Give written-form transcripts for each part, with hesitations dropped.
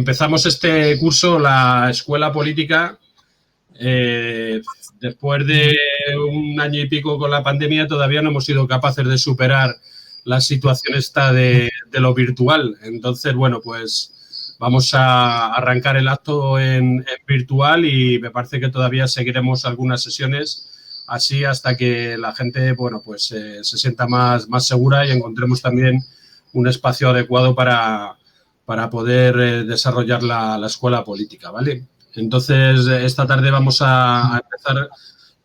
empezamos este curso, la escuela política, después de un año y pico con la pandemia, todavía no hemos sido capaces de superar la situación esta de lo virtual. Entonces, bueno, pues vamos a arrancar el acto en virtual y me parece que todavía seguiremos algunas sesiones así hasta que la gente, bueno, pues se sienta más segura y encontremos también un espacio adecuado para poder desarrollar la escuela política, ¿vale? Entonces, esta tarde vamos a empezar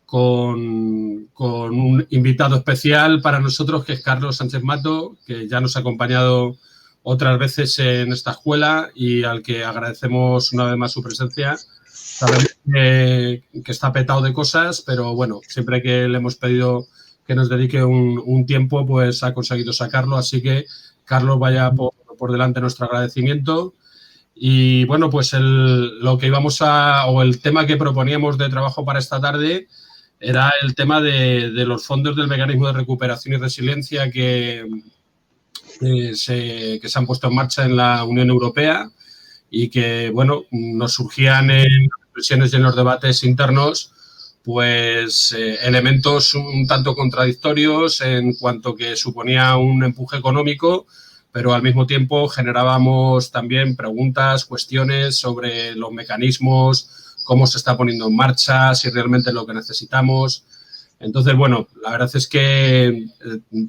con un invitado especial para nosotros, que es Carlos Sánchez Mato, que ya nos ha acompañado otras veces en esta escuela y al que agradecemos una vez más su presencia. Sabemos que está petado de cosas, pero bueno, siempre que le hemos pedido que nos dedique un tiempo, pues ha conseguido sacarlo. Así que, Carlos, vaya por delante nuestro agradecimiento. Y bueno, pues lo que íbamos o el tema que proponíamos de trabajo para esta tarde era el tema de los fondos del mecanismo de recuperación y resiliencia que se han puesto en marcha en la Unión Europea y que, bueno, nos surgían en las reflexiones y en los debates internos pues elementos un tanto contradictorios en cuanto que suponía un empuje económico, pero al mismo tiempo generábamos también preguntas, cuestiones sobre los mecanismos, cómo se está poniendo en marcha, si realmente es lo que necesitamos. Entonces, bueno, la verdad es que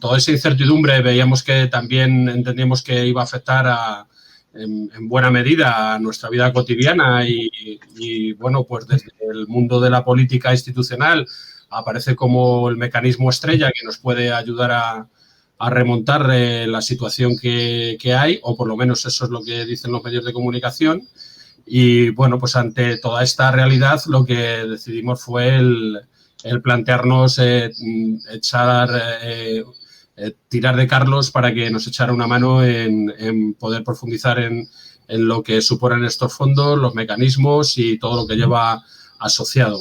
toda esa incertidumbre veíamos que también entendíamos que iba a afectar en buena medida a nuestra vida cotidiana y, bueno, pues desde el mundo de la política institucional aparece como el mecanismo estrella que nos puede ayudar a remontar la situación que hay, o por lo menos eso es lo que dicen los medios de comunicación. Y, bueno, pues ante toda esta realidad lo que decidimos fue el plantearnos tirar de Carlos para que nos echara una mano en poder profundizar en lo que suponen estos fondos, los mecanismos y todo lo que lleva asociado.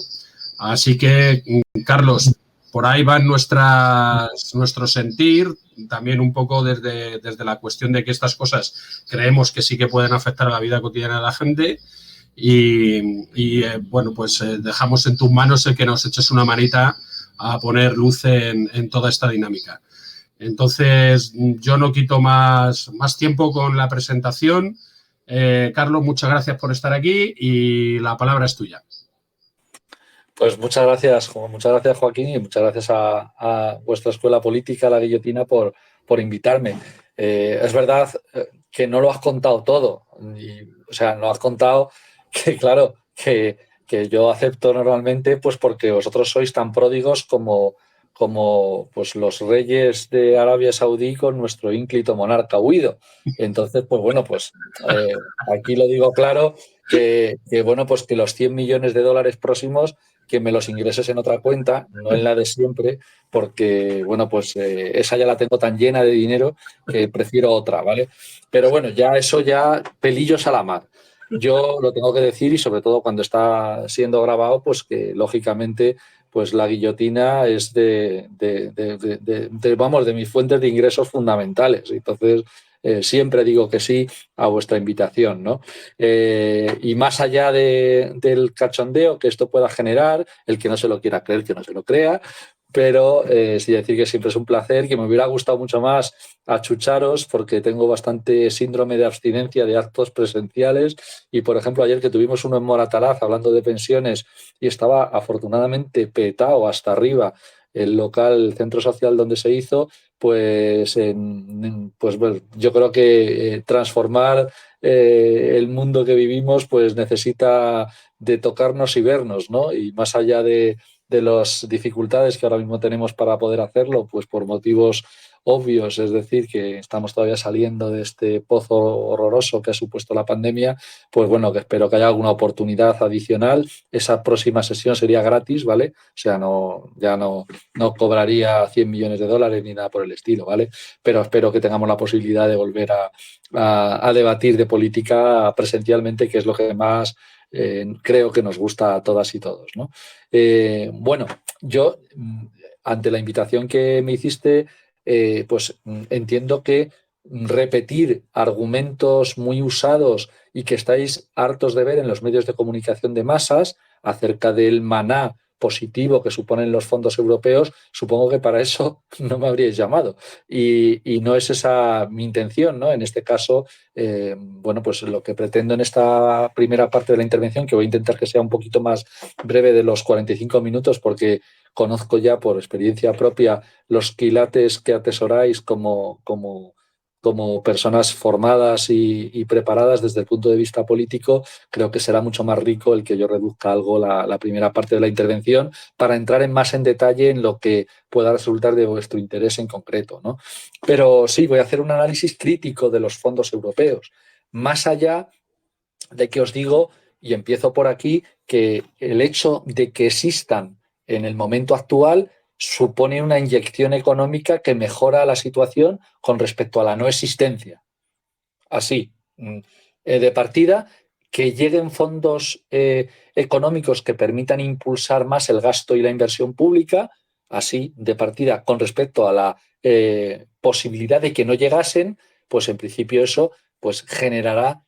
Así que, Carlos, por ahí va nuestro sentir, también un poco desde la cuestión de que estas cosas creemos que sí que pueden afectar a la vida cotidiana de la gente. Y bueno, pues dejamos en tus manos el que nos eches una manita a poner luz en toda esta dinámica. Entonces, yo no quito más tiempo con la presentación. Carlos, muchas gracias por estar aquí y la palabra es tuya. Pues muchas gracias, Joaquín, y muchas gracias a vuestra escuela política, La Guillotina, por invitarme. Es verdad que no lo has contado todo. O sea, no has contado que, claro, que yo acepto normalmente, pues porque vosotros sois tan pródigos como pues los reyes de Arabia Saudí con nuestro ínclito monarca huido. Entonces, pues bueno, pues aquí lo digo claro, que bueno, pues que los 100 millones de dólares próximos que me los ingreses en otra cuenta, no en la de siempre, porque, bueno, pues esa ya la tengo tan llena de dinero que prefiero otra, ¿vale? Pero bueno, ya eso ya pelillos a la mar. Yo lo tengo que decir, y sobre todo cuando está siendo grabado, pues que lógicamente pues La Guillotina es de mis fuentes de ingresos fundamentales. Entonces, siempre digo que sí a vuestra invitación, ¿no? Y más allá del cachondeo que esto pueda generar, el que no se lo quiera creer, que no se lo crea, pero sí decir que siempre es un placer, que me hubiera gustado mucho más achucharos porque tengo bastante síndrome de abstinencia de actos presenciales y, por ejemplo, ayer que tuvimos uno en Moratalaz hablando de pensiones y estaba afortunadamente petado hasta arriba el local, el centro social donde se hizo, pues bueno, yo creo que transformar el mundo que vivimos pues necesita de tocarnos y vernos, ¿no? Y más allá de las dificultades que ahora mismo tenemos para poder hacerlo, pues por motivos obvios, es decir, que estamos todavía saliendo de este pozo horroroso que ha supuesto la pandemia, pues bueno, que espero que haya alguna oportunidad adicional. Esa próxima sesión sería gratis, ¿vale? O sea, ya no cobraría 100 millones de dólares ni nada por el estilo, ¿vale? Pero espero que tengamos la posibilidad de volver a debatir de política presencialmente, que es lo que más creo que nos gusta a todas y todos, ¿no? Bueno, yo, ante la invitación que me hiciste, pues entiendo que repetir argumentos muy usados y que estáis hartos de ver en los medios de comunicación de masas acerca del maná positivo que suponen los fondos europeos, supongo que para eso no me habríais llamado. Y no es esa mi intención, ¿no? En este caso, bueno, pues lo que pretendo en esta primera parte de la intervención, que voy a intentar que sea un poquito más breve de los 45 minutos, porque conozco ya por experiencia propia los quilates que atesoráis como personas formadas y preparadas desde el punto de vista político. Creo que será mucho más rico el que yo reduzca algo la primera parte de la intervención para entrar más en detalle en lo que pueda resultar de vuestro interés en concreto, ¿no? Pero sí, voy a hacer un análisis crítico de los fondos europeos, más allá de que os digo, y empiezo por aquí, que el hecho de que existan en el momento actual supone una inyección económica que mejora la situación con respecto a la no existencia. Así, de partida, que lleguen fondos económicos que permitan impulsar más el gasto y la inversión pública, así, de partida, con respecto a la posibilidad de que no llegasen, pues en principio eso pues generará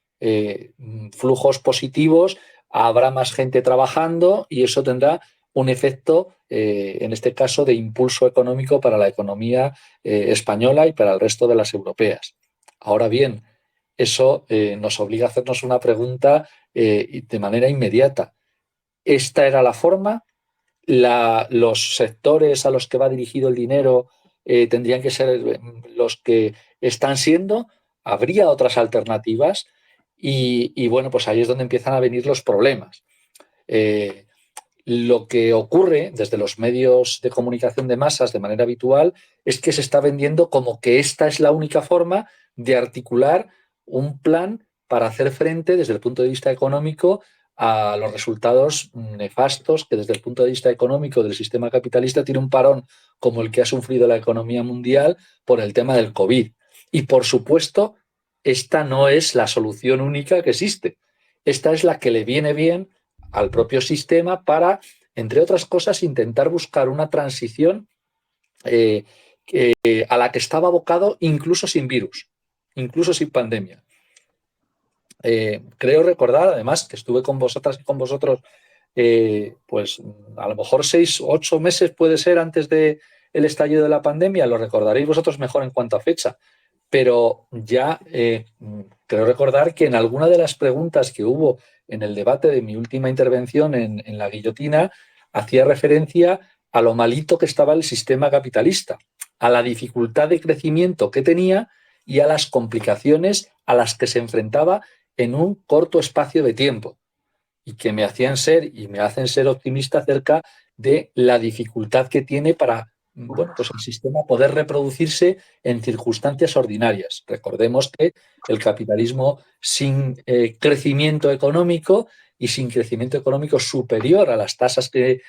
flujos positivos, habrá más gente trabajando y eso tendrá un efecto, en este caso, de impulso económico para la economía española y para el resto de las europeas. Ahora bien, eso nos obliga a hacernos una pregunta de manera inmediata. ¿Esta era la forma? ¿Los sectores a los que va dirigido el dinero tendrían que ser los que están siendo? ¿Habría otras alternativas? Y bueno, pues ahí es donde empiezan a venir los problemas. Lo que ocurre desde los medios de comunicación de masas de manera habitual es que se está vendiendo como que esta es la única forma de articular un plan para hacer frente desde el punto de vista económico a los resultados nefastos que desde el punto de vista económico del sistema capitalista tiene un parón como el que ha sufrido la economía mundial por el tema del COVID. Y por supuesto, esta no es la solución única que existe. Esta es la que le viene bien al propio sistema para, entre otras cosas, intentar buscar una transición a la que estaba abocado incluso sin virus, incluso sin pandemia. Creo recordar, además, que estuve con vosotras y con vosotros, pues a lo mejor 6 o 8 meses puede ser antes del estallido de la pandemia, lo recordaréis vosotros mejor en cuanto a fecha, pero ya creo recordar que en alguna de las preguntas que hubo en el debate de mi última intervención en la guillotina, hacía referencia a lo malito que estaba el sistema capitalista, a la dificultad de crecimiento que tenía y a las complicaciones a las que se enfrentaba en un corto espacio de tiempo, y que me hacían ser y me hacen ser optimista acerca de la dificultad que tiene para, bueno, pues el sistema poder reproducirse en circunstancias ordinarias. Recordemos que el capitalismo sin crecimiento económico y sin crecimiento económico superior a las tasas que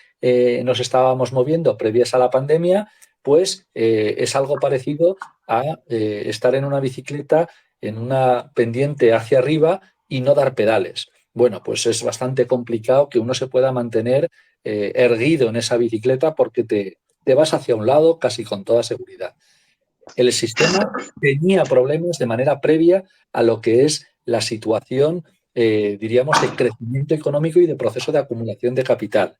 nos estábamos moviendo previas a la pandemia, pues es algo parecido a estar en una bicicleta en una pendiente hacia arriba y no dar pedales. Bueno, pues es bastante complicado que uno se pueda mantener erguido en esa bicicleta porque te vas hacia un lado casi con toda seguridad. El sistema tenía problemas de manera previa a lo que es la situación, diríamos, de crecimiento económico y de proceso de acumulación de capital.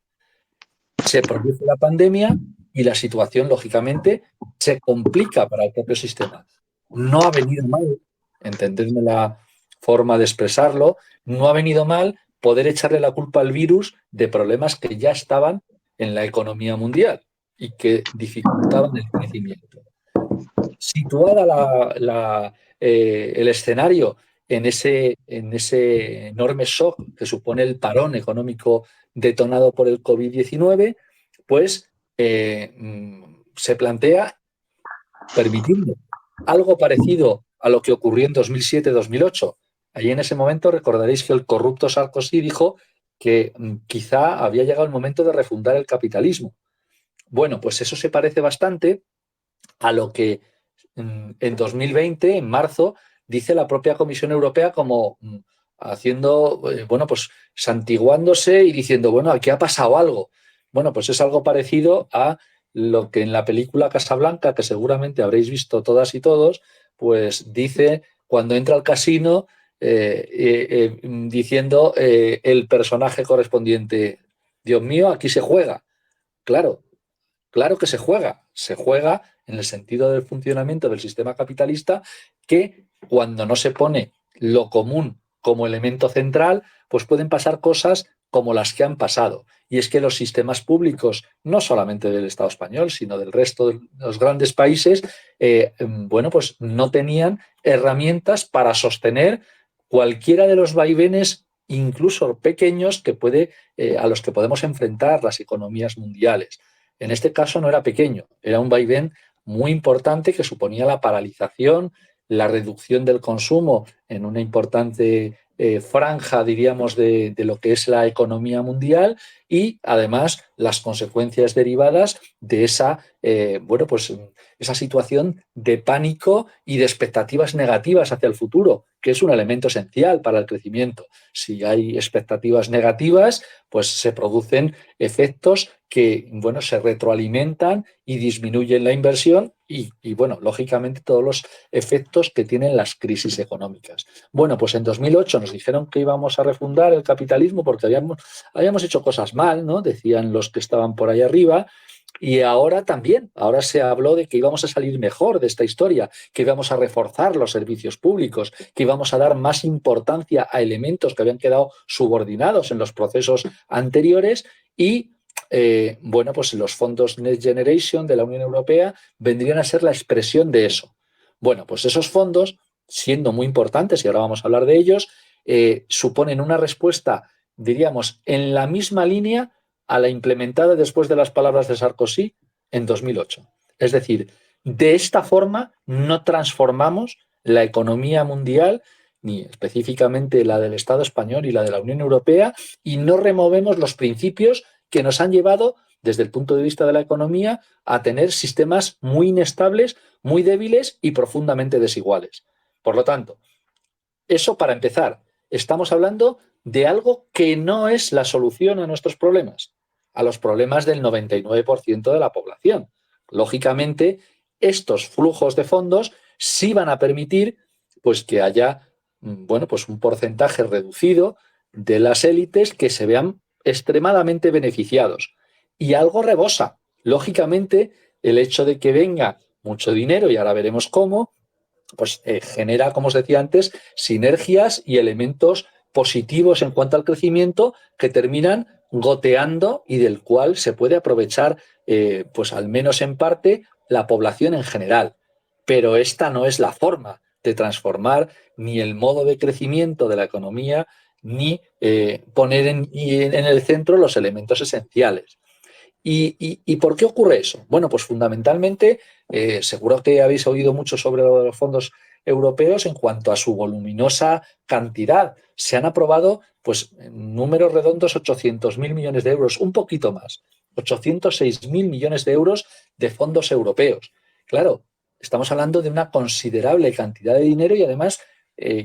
Se produce la pandemia y la situación, lógicamente, se complica para el propio sistema. No ha venido mal, entendedme la forma de expresarlo, no ha venido mal poder echarle la culpa al virus de problemas que ya estaban en la economía mundial y que dificultaban el crecimiento. Situada el escenario en ese enorme shock que supone el parón económico detonado por el COVID-19, pues se plantea permitirle algo parecido a lo que ocurrió en 2007-2008. Allí en ese momento recordaréis que el corrupto Sarkozy dijo que quizá había llegado el momento de refundar el capitalismo. Bueno, pues eso se parece bastante a lo que en 2020, en marzo, dice la propia Comisión Europea como haciendo, bueno, pues santiguándose y diciendo, bueno, aquí ha pasado algo. Bueno, pues es algo parecido a lo que en la película Casablanca, que seguramente habréis visto todas y todos, pues dice cuando entra al casino diciendo el personaje correspondiente, Dios mío, aquí se juega. Claro, claro que se juega en el sentido del funcionamiento del sistema capitalista, que cuando no se pone lo común como elemento central, pues pueden pasar cosas como las que han pasado. Y es que los sistemas públicos, no solamente del Estado español, sino del resto de los grandes países, bueno, pues no tenían herramientas para sostener cualquiera de los vaivenes, incluso pequeños, a los que podemos enfrentar las economías mundiales. En este caso no era pequeño, era un vaivén muy importante que suponía la paralización, la reducción del consumo en una importante franja, diríamos, de lo que es la economía mundial, y además las consecuencias derivadas de bueno, pues, esa situación de pánico y de expectativas negativas hacia el futuro, que es un elemento esencial para el crecimiento. Si hay expectativas negativas, pues se producen efectos que, bueno, se retroalimentan y disminuyen la inversión y, bueno, lógicamente todos los efectos que tienen las crisis económicas. Bueno, pues en 2008 nos dijeron que íbamos a refundar el capitalismo porque habíamos hecho cosas mal, ¿no? Decían los que estaban por ahí arriba. Y ahora también, ahora se habló de que íbamos a salir mejor de esta historia, que íbamos a reforzar los servicios públicos, que íbamos a dar más importancia a elementos que habían quedado subordinados en los procesos anteriores y, bueno, pues los fondos Next Generation de la Unión Europea vendrían a ser la expresión de eso. Bueno, pues esos fondos, siendo muy importantes, y ahora vamos a hablar de ellos, suponen una respuesta, diríamos, en la misma línea a la implementada después de las palabras de Sarkozy en 2008. Es decir, de esta forma no transformamos la economía mundial, ni específicamente la del Estado español y la de la Unión Europea, y no removemos los principios que nos han llevado, desde el punto de vista de la economía, a tener sistemas muy inestables, muy débiles y profundamente desiguales. Por lo tanto, eso para empezar, estamos hablando de algo que no es la solución a nuestros problemas, a los problemas del 99% de la población. Lógicamente, estos flujos de fondos sí van a permitir, pues, que haya, bueno, pues un porcentaje reducido de las élites que se vean extremadamente beneficiados. Y algo rebosa. Lógicamente, el hecho de que venga mucho dinero, y ahora veremos cómo, pues genera, como os decía antes, sinergias y elementos positivos en cuanto al crecimiento que terminan goteando y del cual se puede aprovechar, pues al menos en parte, la población en general. Pero esta no es la forma de transformar ni el modo de crecimiento de la economía, ni poner en el centro los elementos esenciales. ¿Y por qué ocurre eso? Bueno, pues fundamentalmente, seguro que habéis oído mucho sobre los fondos europeos en cuanto a su voluminosa cantidad. Se han aprobado, pues, en números redondos, 800.000 millones de euros, un poquito más, 806.000 millones de euros de fondos europeos. Claro, estamos hablando de una considerable cantidad de dinero y además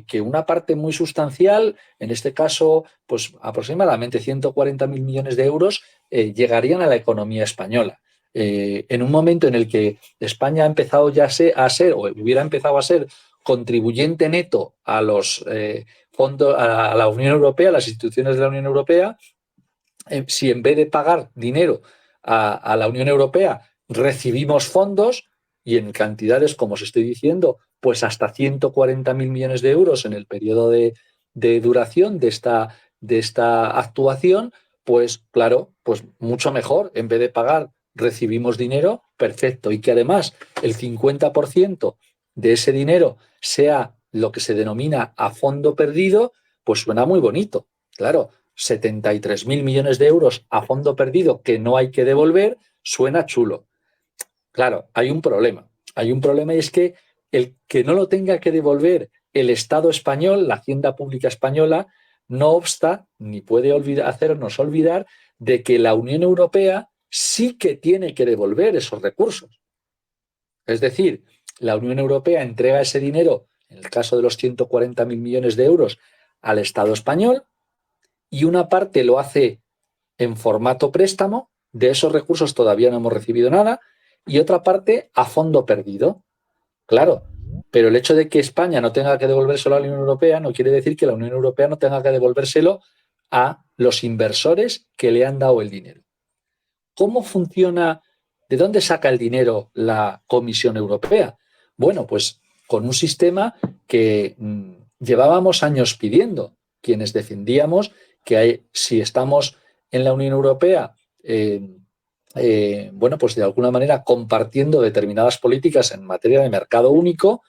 que una parte muy sustancial, en este caso, pues aproximadamente 140.000 millones de euros, llegarían a la economía española. En un momento en el que España ha empezado ya a ser, o hubiera empezado a ser, contribuyente neto a los fondos, a la Unión Europea, a las instituciones de la Unión Europea, si en vez de pagar dinero a la Unión Europea recibimos fondos y en cantidades, como os estoy diciendo, pues hasta 140.000 millones de euros en el periodo de duración de esta actuación, pues claro, pues mucho mejor. En vez de pagar, recibimos dinero, perfecto. Y que además el 50% de ese dinero sea lo que se denomina a fondo perdido, pues suena muy bonito. Claro, 73.000 millones de euros a fondo perdido que no hay que devolver, suena chulo. Claro, hay un problema. Hay un problema y es que el que no lo tenga que devolver el Estado español, la Hacienda Pública Española, no obsta ni puede hacernos olvidar de que la Unión Europea sí que tiene que devolver esos recursos. Es decir, la Unión Europea entrega ese dinero, en el caso de los 140.000 millones de euros, al Estado español y una parte lo hace en formato préstamo, de esos recursos todavía no hemos recibido nada, y otra parte a fondo perdido. Claro, Pero el hecho de que España no tenga que devolvérselo a la Unión Europea no quiere decir que la Unión Europea no tenga que devolvérselo a los inversores que le han dado el dinero. ¿Cómo funciona? ¿De dónde saca el dinero la Comisión Europea? Bueno, pues con un sistema que llevábamos años pidiendo, quienes defendíamos que si estamos en la Unión Europea, bueno, pues de alguna manera compartiendo determinadas políticas en materia de mercado único,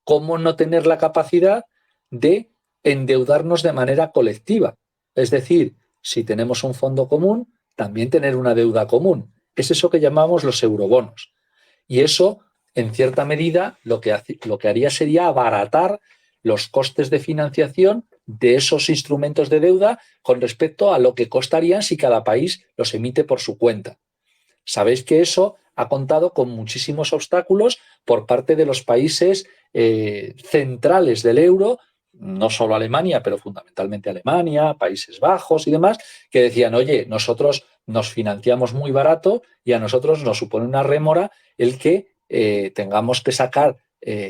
¿cómo no tener la capacidad de endeudarnos de manera colectiva? Es decir, si tenemos un fondo común, también tener una deuda común. Es eso que llamamos los eurobonos. Y eso, en cierta medida, lo que haría sería abaratar los costes de financiación de esos instrumentos de deuda con respecto a lo que costarían si cada país los emite por su cuenta. Sabéis que eso ha contado con muchísimos obstáculos por parte de los países centrales del euro, no solo Alemania, pero fundamentalmente Alemania, Países Bajos y demás, que decían, oye, nosotros nos financiamos muy barato y a nosotros nos supone una rémora el que tengamos que sacar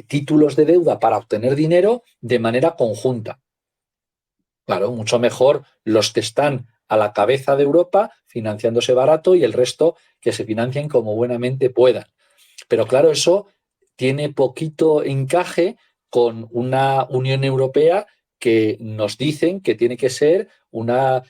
títulos de deuda para obtener dinero de manera conjunta. Claro, mucho mejor los que están a la cabeza de Europa financiándose barato y el resto que se financien como buenamente puedan. Pero claro, eso tiene poquito encaje con una Unión Europea que nos dicen que tiene que ser una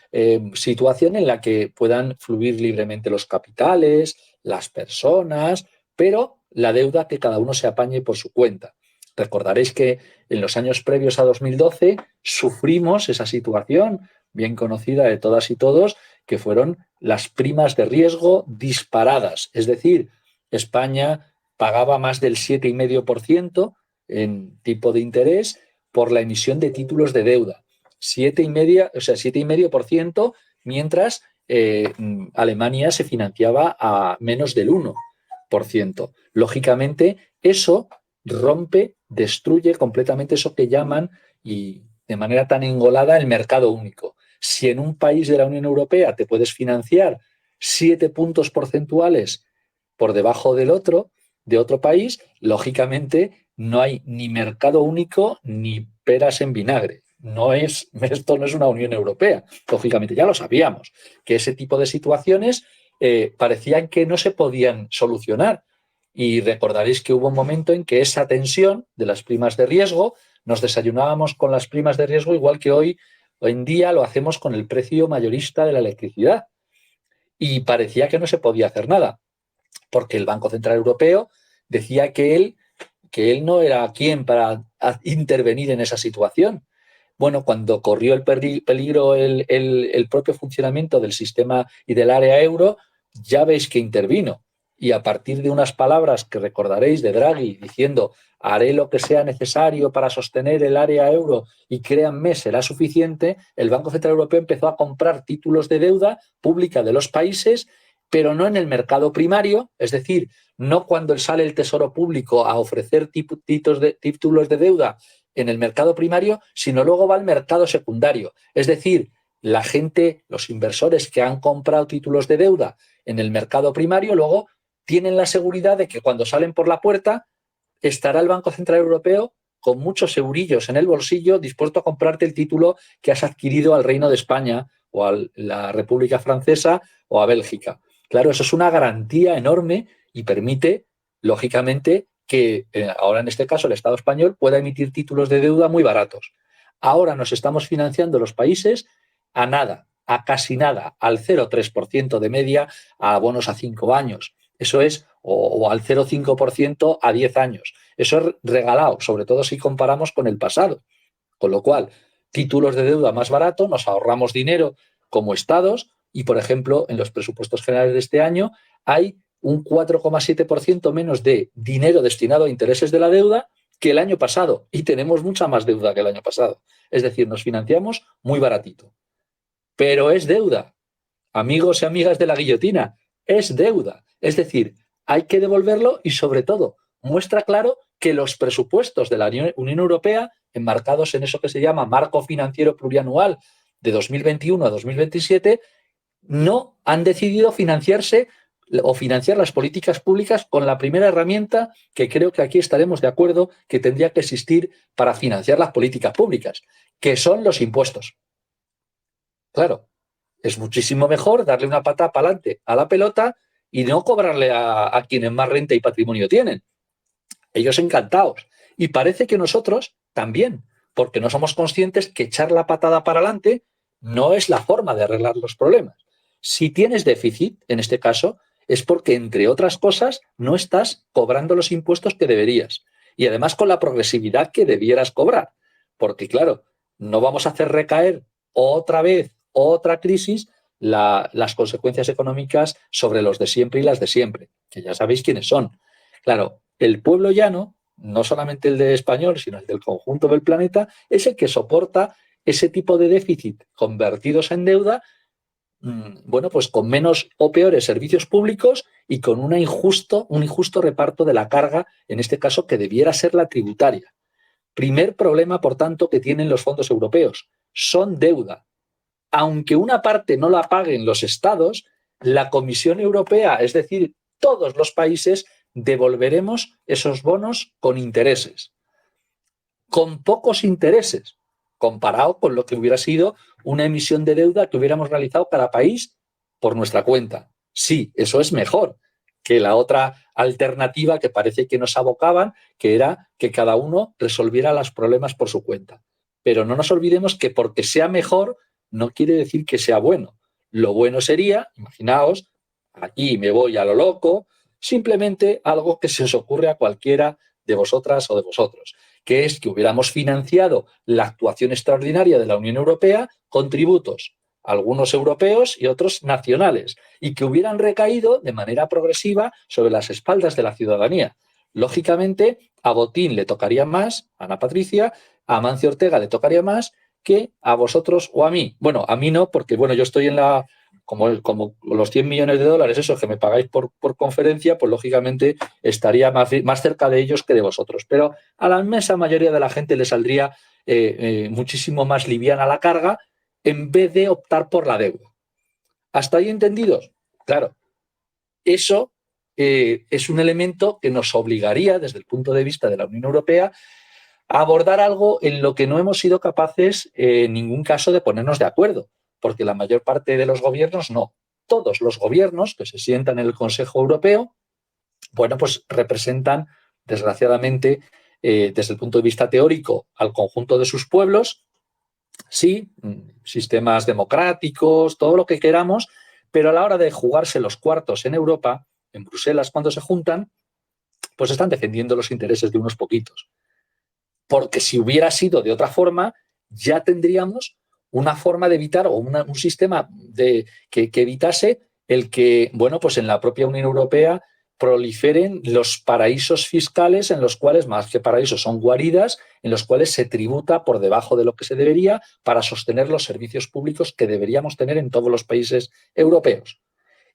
situación en la que puedan fluir libremente los capitales, las personas, pero la deuda que cada uno se apañe por su cuenta. Recordaréis que en los años previos a 2012 sufrimos esa situación bien conocida de todas y todos, que fueron las primas de riesgo disparadas. Es decir, España pagaba más del 7,5% en tipo de interés por la emisión de títulos de deuda. 7,5%, mientras Alemania se financiaba a menos del 1%. Lógicamente, eso rompe, destruye completamente eso que llaman, y de manera tan engolada, el mercado único. Si en un país de la Unión Europea te puedes financiar 7 puntos porcentuales por debajo de otro país, lógicamente no hay ni mercado único ni peras en vinagre. Esto no es una Unión Europea. Lógicamente, ya lo sabíamos, que ese tipo de situaciones parecían que no se podían solucionar. Y recordaréis que hubo un momento en que esa tensión de las primas de riesgo, nos desayunábamos con las primas de riesgo igual que hoy en día lo hacemos con el precio mayorista de la electricidad. Y parecía que no se podía hacer nada, porque el Banco Central Europeo decía que él no era quien para intervenir en esa situación. Bueno, cuando corrió el peligro el propio funcionamiento del sistema y del área euro, ya veis que intervino. Y a partir de unas palabras que recordaréis de Draghi diciendo haré lo que sea necesario para sostener el área euro y créanme, será suficiente, el Banco Central Europeo empezó a comprar títulos de deuda pública de los países, pero no en el mercado primario, es decir, no cuando sale el Tesoro Público a ofrecer títulos de deuda en el mercado primario, sino luego va al mercado secundario. Es decir, la gente, los inversores que han comprado títulos de deuda en el mercado primario, luego tienen la seguridad de que cuando salen por la puerta estará el Banco Central Europeo con muchos eurillos en el bolsillo dispuesto a comprarte el título que has adquirido al Reino de España o a la República Francesa o a Bélgica. Claro, eso es una garantía enorme y permite, lógicamente, que ahora en este caso el Estado español pueda emitir títulos de deuda muy baratos. Ahora nos estamos financiando los países a nada, a casi nada, al 0,3% de media a bonos a 5 años. Eso es, o al 0,5% a 10 años. Eso es regalado, sobre todo si comparamos con el pasado. Con lo cual, títulos de deuda más barato, nos ahorramos dinero como estados y, por ejemplo, en los presupuestos generales de este año hay un 4,7% menos de dinero destinado a intereses de la deuda que el año pasado y tenemos mucha más deuda que el año pasado. Es decir, nos financiamos muy baratito. Pero es deuda. Amigos y amigas de la guillotina, es deuda. Es decir, hay que devolverlo y, sobre todo, muestra claro que los presupuestos de la Unión Europea, enmarcados en eso que se llama marco financiero plurianual de 2021 a 2027, no han decidido financiarse o financiar las políticas públicas con la primera herramienta que creo que aquí estaremos de acuerdo que tendría que existir para financiar las políticas públicas, que son los impuestos. Claro, es muchísimo mejor darle una patada para adelante a la pelota y no cobrarle a quienes más renta y patrimonio tienen. Ellos encantados. Y parece que nosotros también, porque no somos conscientes que echar la patada para adelante no es la forma de arreglar los problemas. Si tienes déficit, en este caso, es porque, entre otras cosas, no estás cobrando los impuestos que deberías. Y además con la progresividad que debieras cobrar. Porque, claro, no vamos a hacer recaer otra vez, otra crisis, las consecuencias económicas sobre los de siempre y las de siempre, que ya sabéis quiénes son. Claro, el pueblo llano, no solamente el de español, sino el del conjunto del planeta, es el que soporta ese tipo de déficit convertidos en deuda, bueno, pues con menos o peores servicios públicos y con un injusto reparto de la carga, en este caso, que debiera ser la tributaria. Primer problema, por tanto, que tienen los fondos europeos. Son deuda. Aunque una parte no la paguen los estados, la Comisión Europea, es decir, todos los países, devolveremos esos bonos con intereses. Con pocos intereses, comparado con lo que hubiera sido una emisión de deuda que hubiéramos realizado cada país por nuestra cuenta. Sí, eso es mejor que la otra alternativa que parece que nos abocaban, que era que cada uno resolviera los problemas por su cuenta. Pero no nos olvidemos que porque sea mejor no quiere decir que sea bueno. Lo bueno sería, imaginaos, aquí me voy a lo loco, simplemente algo que se os ocurre a cualquiera de vosotras o de vosotros, que es que hubiéramos financiado la actuación extraordinaria de la Unión Europea con tributos, algunos europeos y otros nacionales, y que hubieran recaído de manera progresiva sobre las espaldas de la ciudadanía. Lógicamente, a Botín le tocaría más, a Ana Patricia, a Amancio Ortega le tocaría más que a vosotros o a mí. Bueno, a mí no, porque bueno, yo estoy en la... Como los 100 millones de dólares, esos que me pagáis por conferencia, pues lógicamente estaría más cerca de ellos que de vosotros. Pero a la inmensa mayoría de la gente le saldría muchísimo más liviana la carga en vez de optar por la deuda. ¿Hasta ahí entendidos? Claro, eso es un elemento que nos obligaría, desde el punto de vista de la Unión Europea, a abordar algo en lo que no hemos sido capaces en ningún caso de ponernos de acuerdo, porque la mayor parte de los gobiernos no. Todos los gobiernos que se sientan en el Consejo Europeo, bueno, pues representan, desgraciadamente, desde el punto de vista teórico, al conjunto de sus pueblos, sí, sistemas democráticos, todo lo que queramos, pero a la hora de jugarse los cuartos en Europa, en Bruselas, cuando se juntan, pues están defendiendo los intereses de unos poquitos. Porque si hubiera sido de otra forma, ya tendríamos una forma de evitar o un sistema que evitase el que, bueno, pues en la propia Unión Europea proliferen los paraísos fiscales en los cuales, más que paraísos, son guaridas, en los cuales se tributa por debajo de lo que se debería para sostener los servicios públicos que deberíamos tener en todos los países europeos.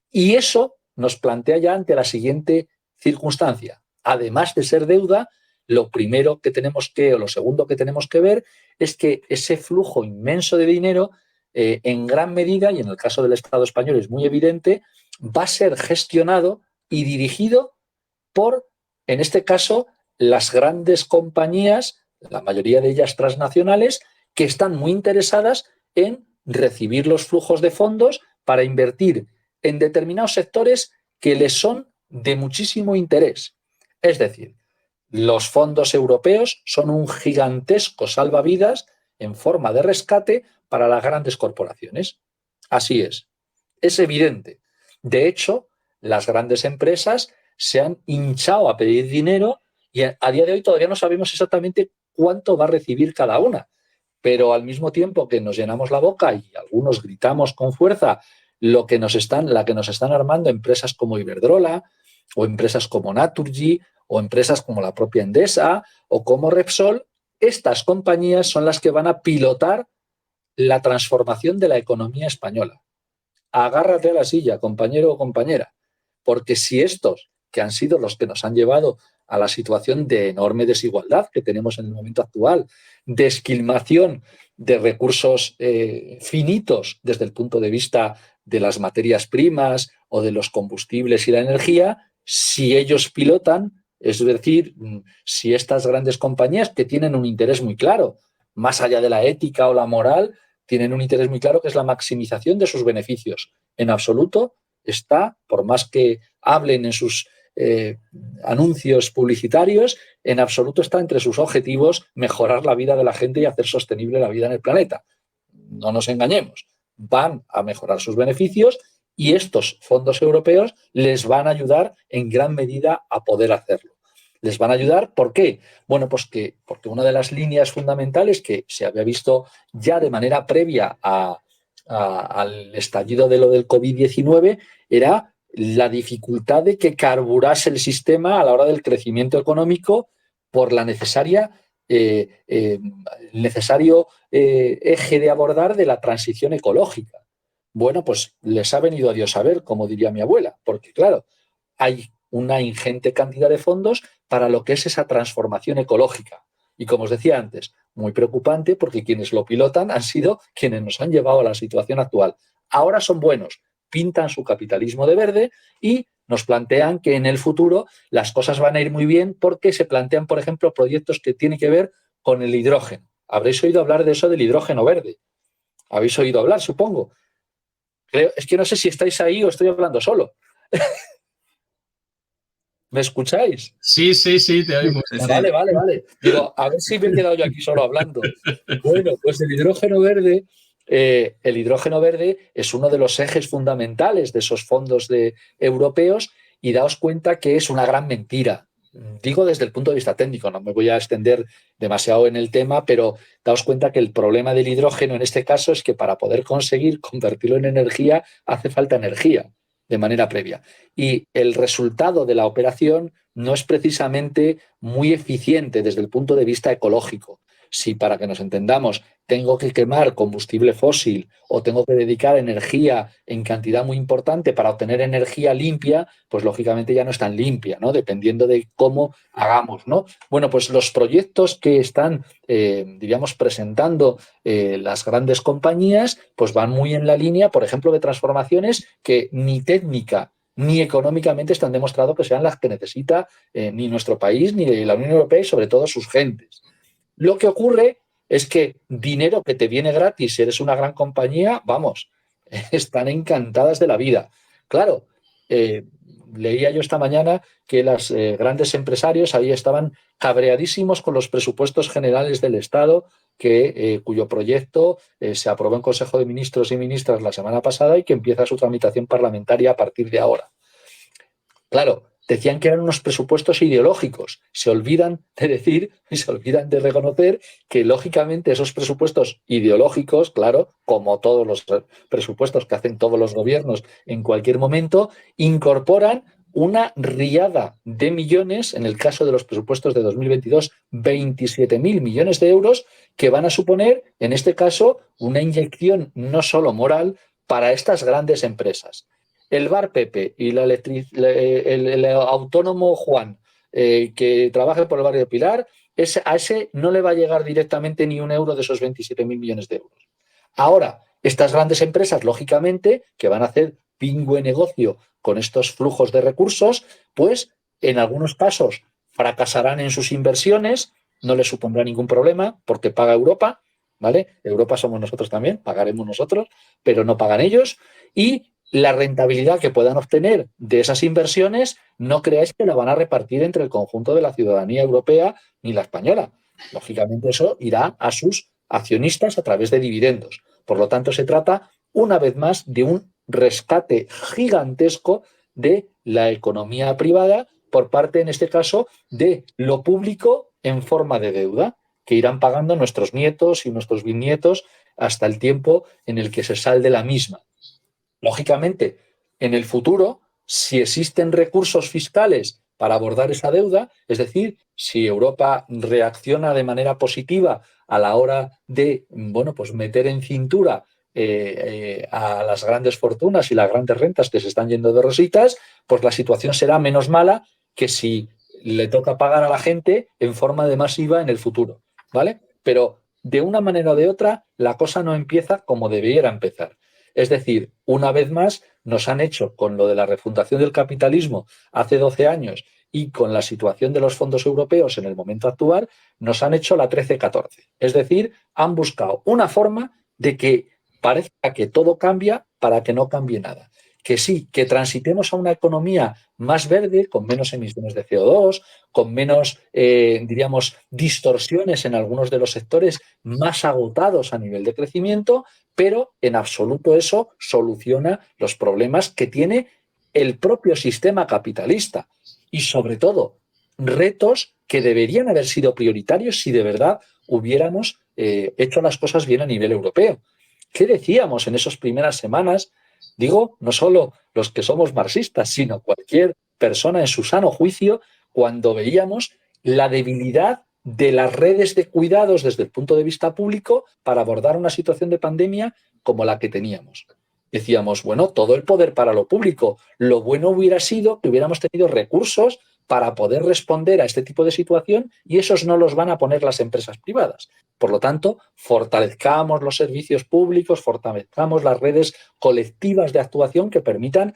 Y eso nos plantea ya ante la siguiente circunstancia. Además de ser deuda, lo primero que tenemos que, o lo segundo que tenemos que ver, es que ese flujo inmenso de dinero, en gran medida, y en el caso del Estado español es muy evidente, va a ser gestionado y dirigido por, en este caso, las grandes compañías, la mayoría de ellas transnacionales, que están muy interesadas en recibir los flujos de fondos para invertir en determinados sectores que les son de muchísimo interés. Es decir, los fondos europeos son un gigantesco salvavidas en forma de rescate para las grandes corporaciones. Así es. Es evidente. De hecho, las grandes empresas se han hinchado a pedir dinero y a día de hoy todavía no sabemos exactamente cuánto va a recibir cada una. Pero al mismo tiempo que nos llenamos la boca y algunos gritamos con fuerza la que nos están armando empresas como Iberdrola o empresas como Naturgy o empresas como la propia Endesa o como Repsol, estas compañías son las que van a pilotar la transformación de la economía española. Agárrate a la silla, compañero o compañera, porque si estos, que han sido los que nos han llevado a la situación de enorme desigualdad que tenemos en el momento actual, de esquilmación de recursos finitos desde el punto de vista de las materias primas o de los combustibles y la energía si ellos pilotan, es decir, si estas grandes compañías que tienen un interés muy claro, más allá de la ética o la moral, tienen un interés muy claro que es la maximización de sus beneficios. En absoluto está, por más que hablen en sus anuncios publicitarios, en absoluto está entre sus objetivos mejorar la vida de la gente y hacer sostenible la vida en el planeta. No nos engañemos, van a mejorar sus beneficios y estos fondos europeos les van a ayudar en gran medida a poder hacerlo. Les van a ayudar, ¿por qué? Bueno, pues porque una de las líneas fundamentales que se había visto ya de manera previa al estallido de lo del COVID-19 era la dificultad de que carburase el sistema a la hora del crecimiento económico por la necesario eje de abordar de la transición ecológica. Bueno, pues les ha venido a Dios a ver, como diría mi abuela, porque claro, hay una ingente cantidad de fondos para lo que es esa transformación ecológica. Y como os decía antes, muy preocupante porque quienes lo pilotan han sido quienes nos han llevado a la situación actual. Ahora son buenos, pintan su capitalismo de verde y nos plantean que en el futuro las cosas van a ir muy bien porque se plantean, por ejemplo, proyectos que tienen que ver con el hidrógeno. Habréis oído hablar de eso del hidrógeno verde. Habéis oído hablar, supongo. Es que no sé si estáis ahí o estoy hablando solo. ¿Me escucháis? Sí, sí, sí, te oímos. Sí, sí. Vale. Digo, a ver si me he quedado yo aquí solo hablando. Bueno, pues el hidrógeno verde es uno de los ejes fundamentales de esos fondos europeos y daos cuenta que es una gran mentira. Digo desde el punto de vista técnico, no me voy a extender demasiado en el tema, pero daos cuenta que el problema del hidrógeno en este caso es que para poder conseguir convertirlo en energía hace falta energía de manera previa. Y el resultado de la operación no es precisamente muy eficiente desde el punto de vista ecológico. Si, para que nos entendamos, tengo que quemar combustible fósil o tengo que dedicar energía en cantidad muy importante para obtener energía limpia, pues lógicamente ya no es tan limpia, ¿no? Dependiendo de cómo hagamos, ¿no? Bueno, pues los proyectos que están, diríamos, presentando las grandes compañías, pues van muy en la línea, por ejemplo, de transformaciones que ni técnica ni económicamente están demostrado que sean las que necesita ni nuestro país ni la Unión Europea y sobre todo sus gentes. Lo que ocurre es que dinero que te viene gratis, si eres una gran compañía, vamos, están encantadas de la vida. Claro, leía yo esta mañana que los grandes empresarios ahí estaban cabreadísimos con los presupuestos generales del Estado, cuyo proyecto se aprobó en Consejo de Ministros y Ministras la semana pasada y que empieza su tramitación parlamentaria a partir de ahora. Claro, decían que eran unos presupuestos ideológicos. Se olvidan de decir y se olvidan de reconocer que, lógicamente, esos presupuestos ideológicos, claro, como todos los presupuestos que hacen todos los gobiernos en cualquier momento, incorporan una riada de millones, en el caso de los presupuestos de 2022, 27.000 millones de euros, que van a suponer, en este caso, una inyección no solo moral para estas grandes empresas. El bar Pepe y el autónomo Juan, que trabaja por el barrio de Pilar, a ese no le va a llegar directamente ni un euro de esos 27.000 millones de euros. Ahora, estas grandes empresas, lógicamente, que van a hacer pingüe negocio con estos flujos de recursos, pues en algunos casos fracasarán en sus inversiones, no les supondrá ningún problema porque paga Europa, ¿vale? Europa somos nosotros también, pagaremos nosotros, pero no pagan ellos. Y la rentabilidad que puedan obtener de esas inversiones no creáis que la van a repartir entre el conjunto de la ciudadanía europea ni la española. Lógicamente eso irá a sus accionistas a través de dividendos. Por lo tanto, se trata una vez más de un rescate gigantesco de la economía privada por parte, en este caso, de lo público en forma de deuda, que irán pagando nuestros nietos y nuestros bisnietos hasta el tiempo en el que se salde la misma. Lógicamente, en el futuro, si existen recursos fiscales para abordar esa deuda, es decir, si Europa reacciona de manera positiva a la hora de, bueno, pues meter en cintura a las grandes fortunas y las grandes rentas que se están yendo de rositas, pues la situación será menos mala que si le toca pagar a la gente en forma de masiva en el futuro, ¿vale? Pero de una manera o de otra, la cosa no empieza como debiera empezar. Es decir, una vez más nos han hecho con lo de la refundación del capitalismo hace 12 años y con la situación de los fondos europeos en el momento actual, nos han hecho la 13-14. Es decir, han buscado una forma de que parezca que todo cambia para que no cambie nada. Que sí, que transitemos a una economía más verde, con menos emisiones de CO2, con menos, diríamos, distorsiones en algunos de los sectores más agotados a nivel de crecimiento, pero en absoluto eso soluciona los problemas que tiene el propio sistema capitalista y, sobre todo, retos que deberían haber sido prioritarios si de verdad hubiéramos hecho las cosas bien a nivel europeo. ¿Qué decíamos en esas primeras semanas? Digo, no solo los que somos marxistas, sino cualquier persona en su sano juicio, cuando veíamos la debilidad de las redes de cuidados desde el punto de vista público para abordar una situación de pandemia como la que teníamos. Decíamos, bueno, todo el poder para lo público. Lo bueno hubiera sido que hubiéramos tenido recursos para poder responder a este tipo de situación y esos no los van a poner las empresas privadas. Por lo tanto, fortalezcamos los servicios públicos, fortalezcamos las redes colectivas de actuación que permitan,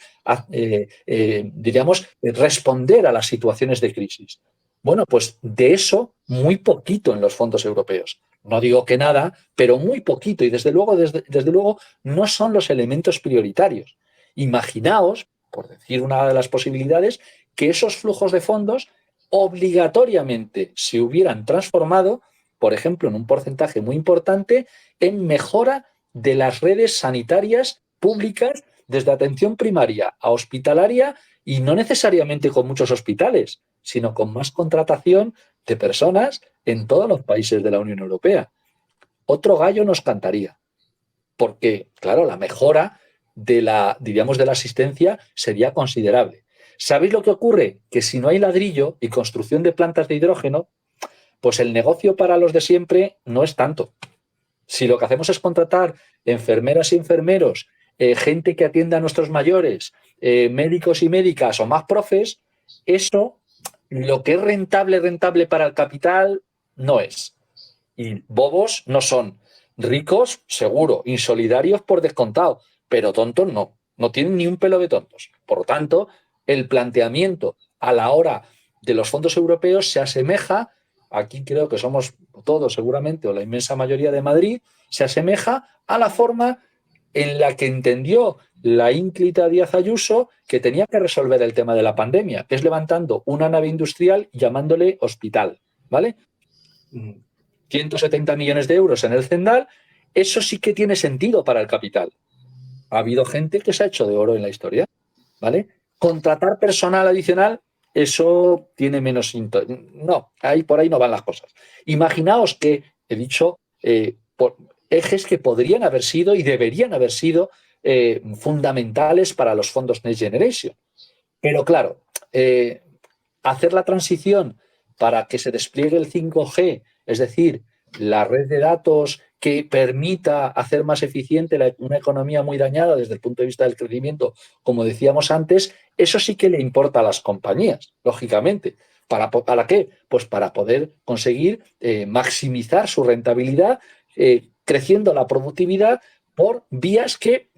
diríamos, responder a las situaciones de crisis. Bueno, pues de eso muy poquito en los fondos europeos. No digo que nada, pero muy poquito y desde luego no son los elementos prioritarios. Imaginaos, por decir una de las posibilidades, que esos flujos de fondos obligatoriamente se hubieran transformado, por ejemplo, en un porcentaje muy importante, en mejora de las redes sanitarias públicas desde atención primaria a hospitalaria y no necesariamente con muchos hospitales, sino con más contratación de personas en todos los países de la Unión Europea. Otro gallo nos cantaría, porque, claro, la mejora de la, diríamos, de la asistencia sería considerable. ¿Sabéis lo que ocurre? Que si no hay ladrillo y construcción de plantas de hidrógeno, pues el negocio para los de siempre no es tanto. Si lo que hacemos es contratar enfermeras y enfermeros, gente que atienda a nuestros mayores, médicos y médicas o más profes, eso, lo que es rentable para el capital, no es. Y bobos no son. Ricos, seguro. Insolidarios por descontado. Pero tontos no. No tienen ni un pelo de tontos. Por lo tanto, el planteamiento a la hora de los fondos europeos se asemeja, aquí creo que somos todos seguramente, o la inmensa mayoría de Madrid, se asemeja a la forma en la que entendió la ínclita Díaz Ayuso que tenía que resolver el tema de la pandemia, que es levantando una nave industrial y llamándole hospital, ¿vale? 170 millones de euros en el Cendal, eso sí que tiene sentido para el capital. Ha habido gente que se ha hecho de oro en la historia, ¿vale? Contratar personal adicional, eso tiene menos... No, por ahí no van las cosas. Imaginaos que, he dicho, por ejes que podrían haber sido y deberían haber sido fundamentales para los fondos Next Generation. Pero claro, hacer la transición para que se despliegue el 5G, es decir, la red de datos que permita hacer más eficiente una economía muy dañada desde el punto de vista del crecimiento, como decíamos antes, eso sí que le importa a las compañías, lógicamente. ¿Para qué? Pues para poder conseguir maximizar su rentabilidad, creciendo la productividad por vías que,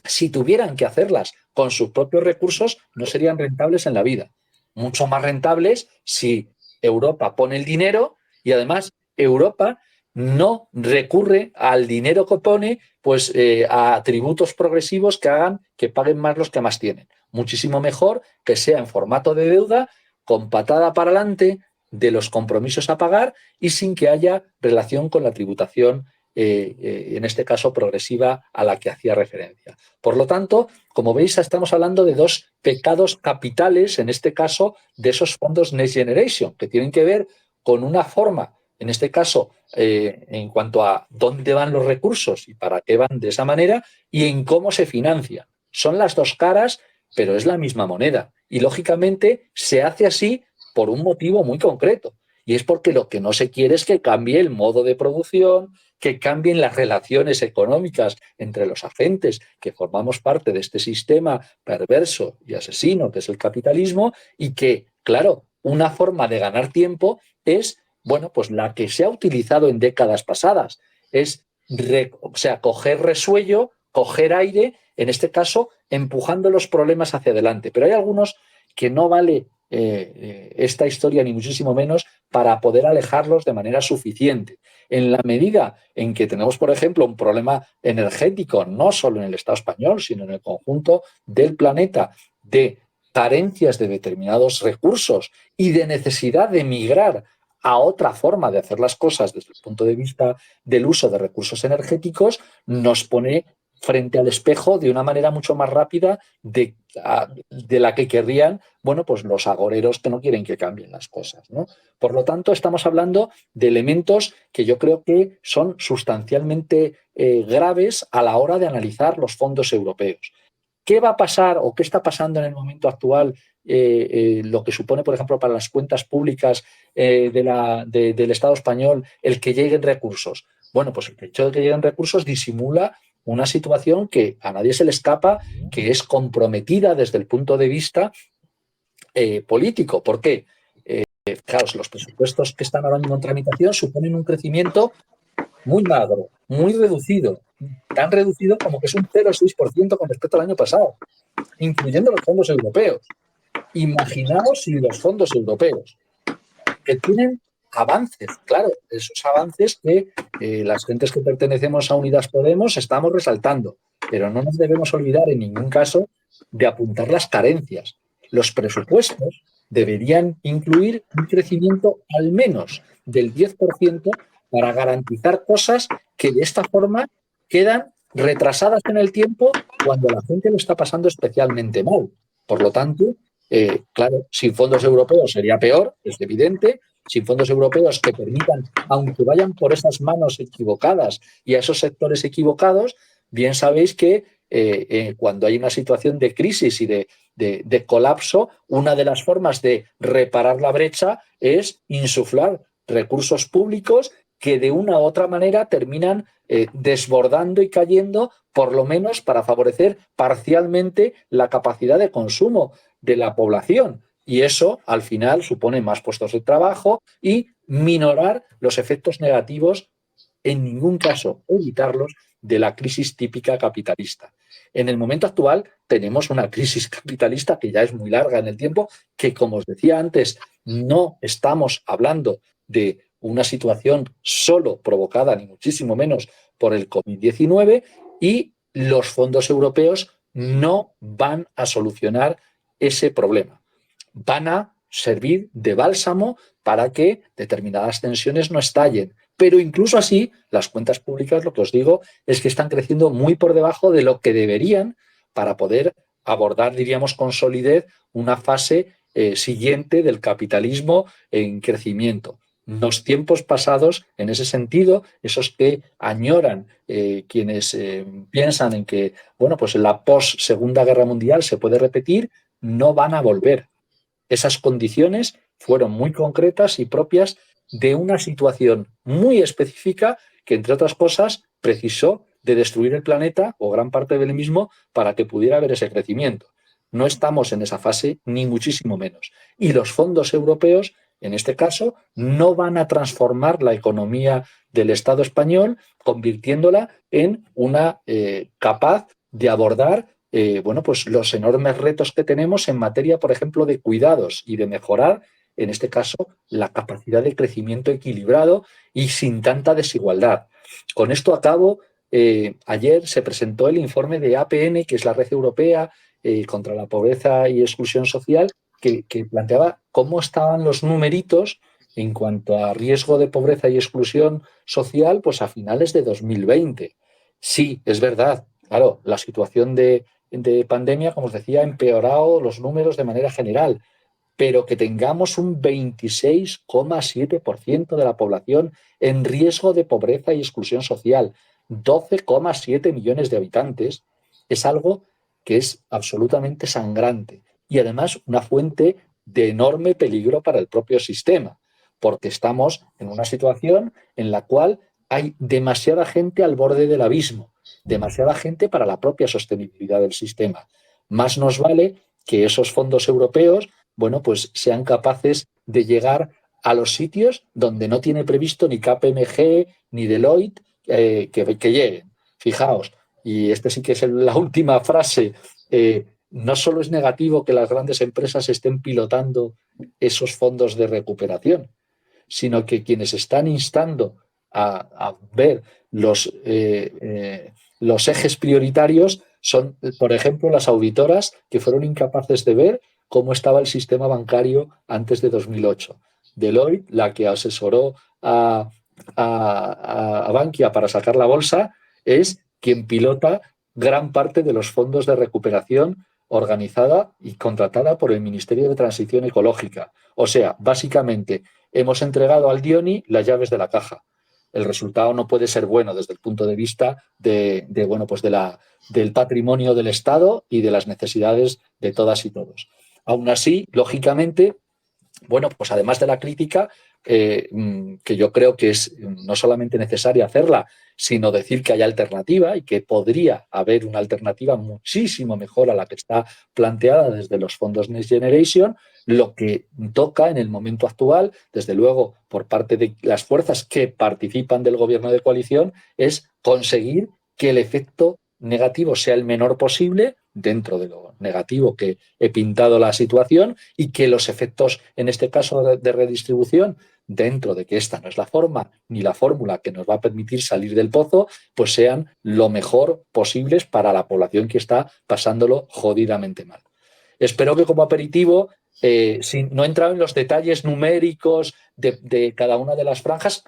si tuvieran que hacerlas con sus propios recursos, no serían rentables en la vida. Mucho más rentables si Europa pone el dinero y además Europa no recurre al dinero que pone pues, a tributos progresivos que hagan que paguen más los que más tienen. Muchísimo mejor que sea en formato de deuda, con patada para adelante de los compromisos a pagar y sin que haya relación con la tributación, en este caso progresiva, a la que hacía referencia. Por lo tanto, como veis, estamos hablando de dos pecados capitales, en este caso, de esos fondos Next Generation, que tienen que ver con una forma, en este caso, en cuanto a dónde van los recursos y para qué van de esa manera y en cómo se financian. Son las dos caras, pero es la misma moneda. Y, lógicamente, se hace así por un motivo muy concreto. Y es porque lo que no se quiere es que cambie el modo de producción, que cambien las relaciones económicas entre los agentes que formamos parte de este sistema perverso y asesino que es el capitalismo y que, claro, una forma de ganar tiempo es, bueno, pues la que se ha utilizado en décadas pasadas, es coger resuello coger aire, en este caso, empujando los problemas hacia adelante. Pero hay algunos que no vale esta historia, ni muchísimo menos, para poder alejarlos de manera suficiente. En la medida en que tenemos, por ejemplo, un problema energético, no solo en el Estado español, sino en el conjunto del planeta, de carencias de determinados recursos y de necesidad de migrar a otra forma de hacer las cosas desde el punto de vista del uso de recursos energéticos, nos pone frente al espejo de una manera mucho más rápida de la que querrían, bueno, pues los agoreros que no quieren que cambien las cosas, ¿no? Por lo tanto, estamos hablando de elementos que yo creo que son sustancialmente graves a la hora de analizar los fondos europeos. ¿Qué va a pasar o qué está pasando en el momento actual? Lo que supone, por ejemplo, para las cuentas públicas del Estado español el que lleguen recursos. Bueno, pues el hecho de que lleguen recursos disimula una situación que a nadie se le escapa, que es comprometida desde el punto de vista político. ¿Por qué? Claro, los presupuestos que están ahora mismo en tramitación suponen un crecimiento muy magro, muy reducido, tan reducido como que es un 0,6% con respecto al año pasado, incluyendo los fondos europeos. Imaginaos si los fondos europeos, que tienen avances, claro, esos avances que las gentes que pertenecemos a Unidas Podemos estamos resaltando, pero no nos debemos olvidar en ningún caso de apuntar las carencias. Los presupuestos deberían incluir un crecimiento al menos del 10% para garantizar cosas que de esta forma quedan retrasadas en el tiempo cuando la gente lo está pasando especialmente mal. Por lo tanto, claro, sin fondos europeos sería peor, es evidente. Sin fondos europeos que permitan, aunque vayan por esas manos equivocadas y a esos sectores equivocados, bien sabéis que cuando hay una situación de crisis y de colapso, una de las formas de reparar la brecha es insuflar recursos públicos que de una u otra manera terminan desbordando y cayendo, por lo menos para favorecer parcialmente la capacidad de consumo de la población. Y eso, al final, supone más puestos de trabajo y minorar los efectos negativos, en ningún caso evitarlos, de la crisis típica capitalista. En el momento actual tenemos una crisis capitalista que ya es muy larga en el tiempo, que, como os decía antes, no estamos hablando de una situación solo provocada, ni muchísimo menos, por el COVID-19, y los fondos europeos no van a solucionar ese problema. Van a servir de bálsamo para que determinadas tensiones no estallen. Pero incluso así, las cuentas públicas, lo que os digo, es que están creciendo muy por debajo de lo que deberían para poder abordar, diríamos, con solidez una fase siguiente del capitalismo en crecimiento. Los tiempos pasados, en ese sentido, esos que añoran quienes piensan en que, bueno, pues la post-Segunda Guerra Mundial se puede repetir, no van a volver. Esas condiciones fueron muy concretas y propias de una situación muy específica que, entre otras cosas, precisó de destruir el planeta o gran parte del mismo para que pudiera haber ese crecimiento. No estamos en esa fase, ni muchísimo menos. Y los fondos europeos, en este caso, no van a transformar la economía del Estado español, convirtiéndola en una capaz de abordar bueno, pues los enormes retos que tenemos en materia, por ejemplo, de cuidados y de mejorar, en este caso, la capacidad de crecimiento equilibrado y sin tanta desigualdad. Con esto acabo. Ayer se presentó el informe de APN, que es la Red Europea contra la Pobreza y Exclusión Social, que planteaba cómo estaban los numeritos en cuanto a riesgo de pobreza y exclusión social, pues a finales de 2020. Sí, es verdad, claro, la situación de pandemia, como os decía, ha empeorado los números de manera general, pero que tengamos un 26,7% de la población en riesgo de pobreza y exclusión social, 12,7 millones de habitantes, es algo que es absolutamente sangrante y además una fuente de enorme peligro para el propio sistema, porque estamos en una situación en la cual hay demasiada gente al borde del abismo, demasiada gente para la propia sostenibilidad del sistema. Más nos vale que esos fondos europeos, bueno, pues sean capaces de llegar a los sitios donde no tiene previsto ni KPMG ni Deloitte que lleguen. Fijaos, y este sí que es la última frase, no solo es negativo que las grandes empresas estén pilotando esos fondos de recuperación, sino que quienes están instando a ver los ejes prioritarios son, por ejemplo, las auditoras que fueron incapaces de ver cómo estaba el sistema bancario antes de 2008. Deloitte, la que asesoró a Bankia para sacar la bolsa, es quien pilota gran parte de los fondos de recuperación organizada y contratada por el Ministerio de Transición Ecológica. O sea, básicamente, hemos entregado al Dioni las llaves de la caja. El resultado no puede ser bueno desde el punto de vista del patrimonio del Estado y de las necesidades de todas y todos. Aún así, lógicamente, bueno, pues además de la crítica, que yo creo que es no solamente necesaria hacerla, sino decir que hay alternativa y que podría haber una alternativa muchísimo mejor a la que está planteada desde los fondos Next Generation. Lo que toca en el momento actual, desde luego por parte de las fuerzas que participan del gobierno de coalición, es conseguir que el efecto negativo sea el menor posible dentro de lo negativo que he pintado la situación y que los efectos, en este caso de redistribución, dentro de que esta no es la forma ni la fórmula que nos va a permitir salir del pozo, pues sean lo mejor posibles para la población que está pasándolo jodidamente mal. Espero que como aperitivo, no he entrado en los detalles numéricos de cada una de las franjas,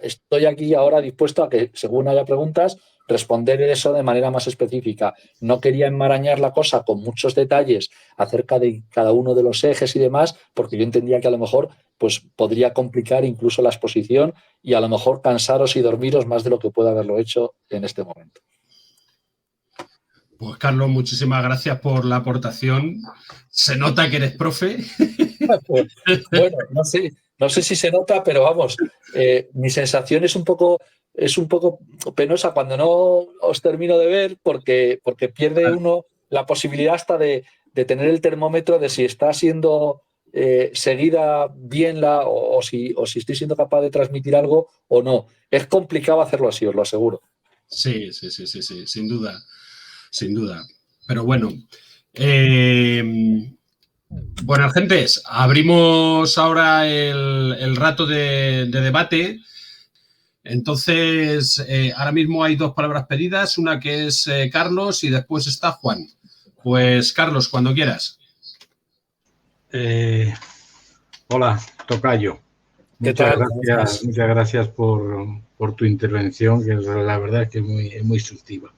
estoy aquí ahora dispuesto a que, según haya preguntas, responder eso de manera más específica. No quería enmarañar la cosa con muchos detalles acerca de cada uno de los ejes y demás, porque yo entendía que a lo mejor pues, podría complicar incluso la exposición y a lo mejor cansaros y dormiros más de lo que pueda haberlo hecho en este momento. Pues Carlos, muchísimas gracias por la aportación. Se nota que eres profe. Pues, bueno, no sé si se nota, pero vamos, mi sensación es un poco penosa cuando no os termino de ver porque pierde uno la posibilidad hasta de tener el termómetro de si está siendo seguida bien o si estoy siendo capaz de transmitir algo o no. Es complicado hacerlo así, os lo aseguro. Sí, sin duda. Pero bueno, bueno, gentes, abrimos ahora el rato de debate. Entonces, ahora mismo hay dos palabras pedidas, una que es Carlos y después está Juan. Pues Carlos, cuando quieras. Hola, tocayo. Muchas gracias por tu intervención, que la verdad es que es muy instructiva.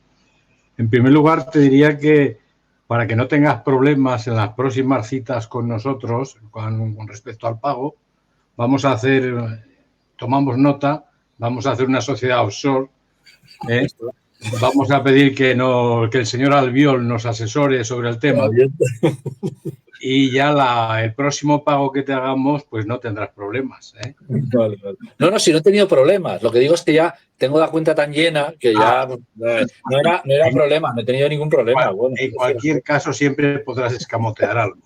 En primer lugar, te diría que para que no tengas problemas en las próximas citas con nosotros con respecto al pago, tomamos nota, vamos a hacer una sociedad offshore. Vamos a pedir que el señor Albiol nos asesore sobre el tema. Y ya el próximo pago que te hagamos, pues no tendrás problemas. Vale. No, si no he tenido problemas. Lo que digo es que ya tengo la cuenta tan llena que ya no era problema, no he tenido ningún problema. Bueno, en cualquier caso, siempre podrás escamotear algo.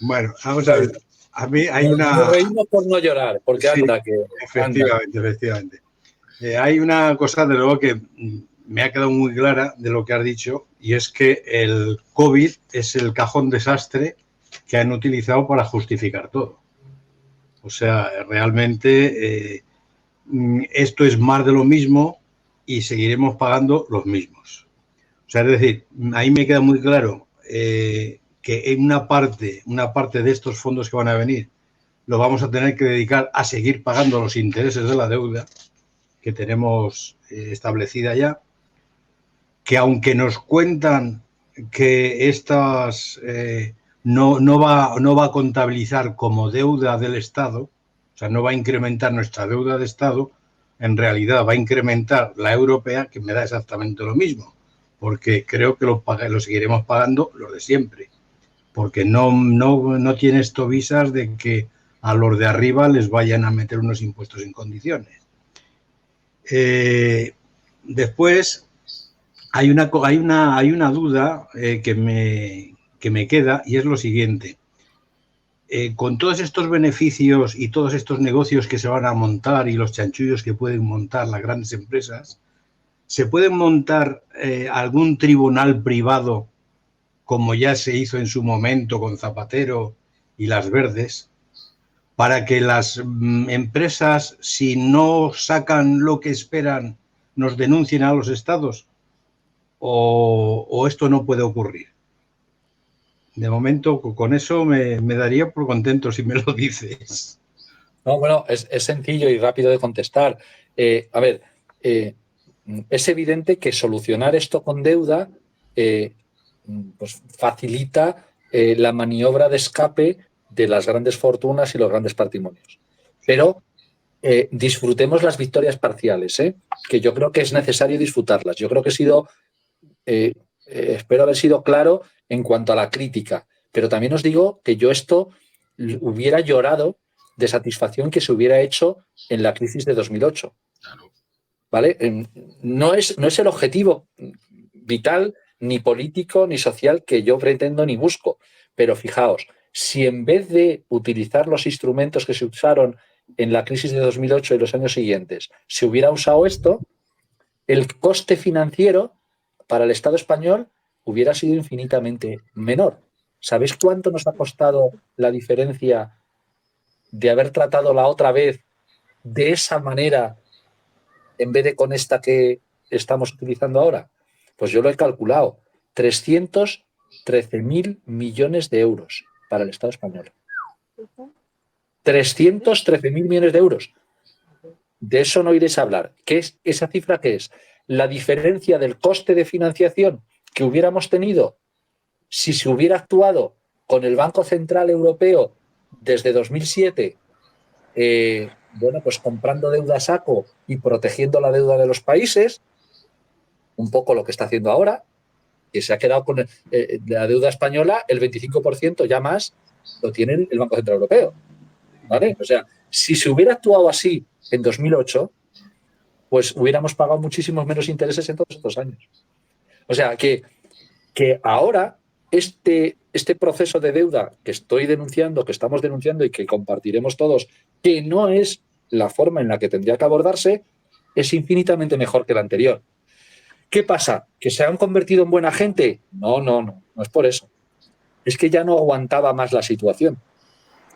Bueno, vamos a ver. A mí hay Nos reímos por no llorar, porque sí, anda que... Efectivamente. Hay una cosa, de luego, que me ha quedado muy clara de lo que has dicho, y es que el COVID es el cajón desastre que han utilizado para justificar todo. O sea, realmente esto es más de lo mismo y seguiremos pagando los mismos. O sea, es decir, ahí me queda muy claro que en una parte de estos fondos que van a venir lo vamos a tener que dedicar a seguir pagando los intereses de la deuda que tenemos establecida ya, que aunque nos cuentan que estas no va a contabilizar como deuda del Estado, o sea, no va a incrementar nuestra deuda de Estado, en realidad va a incrementar la europea, que me da exactamente lo mismo, porque creo que lo seguiremos pagando los de siempre, porque no tiene esto visas de que a los de arriba les vayan a meter unos impuestos en condiciones. Después hay una duda que me queda, y es lo siguiente. Con todos estos beneficios y todos estos negocios que se van a montar y los chanchullos que pueden montar las grandes empresas, ¿Se puede montar algún tribunal privado, como ya se hizo en su momento con Zapatero y las Verdes, para que las empresas, si no sacan lo que esperan, nos denuncien a los estados? ¿O esto no puede ocurrir? De momento, con eso me daría por contento si me lo dices. No, bueno, es sencillo y rápido de contestar. Es evidente que solucionar esto con deuda pues facilita la maniobra de escape de las grandes fortunas y los grandes patrimonios. Pero disfrutemos las victorias parciales, que yo creo que es necesario disfrutarlas. Yo creo que espero haber sido claro en cuanto a la crítica, pero también os digo que yo esto hubiera llorado de satisfacción que se hubiera hecho en la crisis de 2008. ¿Vale? No es el objetivo vital, ni político, ni social que yo pretendo ni busco. Pero fijaos, si en vez de utilizar los instrumentos que se usaron en la crisis de 2008 y los años siguientes, se hubiera usado esto, el coste financiero para el Estado español hubiera sido infinitamente menor. ¿Sabéis cuánto nos ha costado la diferencia de haber tratado la otra vez de esa manera en vez de con esta que estamos utilizando ahora? Pues yo lo he calculado. 313.000 millones de euros para el Estado español. 313.000 millones de euros. De eso no iréis a hablar. ¿Qué es esa cifra? ¿Qué es? La diferencia del coste de financiación que hubiéramos tenido si se hubiera actuado con el Banco Central Europeo desde 2007, pues comprando deuda a saco y protegiendo la deuda de los países, un poco lo que está haciendo ahora, que se ha quedado con la deuda española, el 25% ya más lo tiene el Banco Central Europeo. ¿Vale? O sea, si se hubiera actuado así en 2008, pues hubiéramos pagado muchísimos menos intereses en todos estos años. O sea, que ahora este proceso de deuda que estoy denunciando, que estamos denunciando y que compartiremos todos, que no es la forma en la que tendría que abordarse, es infinitamente mejor que la anterior. ¿Qué pasa? ¿Que se han convertido en buena gente? No es por eso. Es que ya no aguantaba más la situación.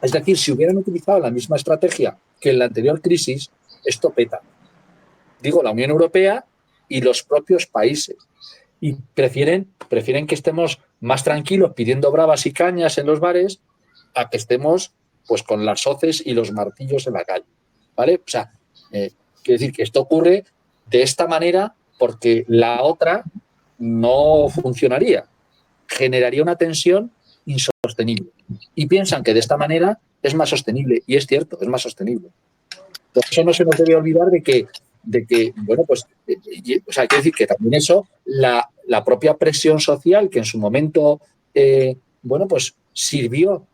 Es decir, si hubieran utilizado la misma estrategia que en la anterior crisis, esto peta. Digo, la Unión Europea y los propios países. Y prefieren que estemos más tranquilos pidiendo bravas y cañas en los bares a que estemos pues con las hoces y los martillos en la calle. ¿Vale? O sea, quiero decir que esto ocurre de esta manera porque la otra no funcionaría. Generaría una tensión insostenible. Y piensan que de esta manera es más sostenible. Y es cierto, es más sostenible. Por eso no se nos debe olvidar de que bueno, pues, o sea, quiero decir que también eso, la propia presión social que en su momento, bueno, pues sirvió,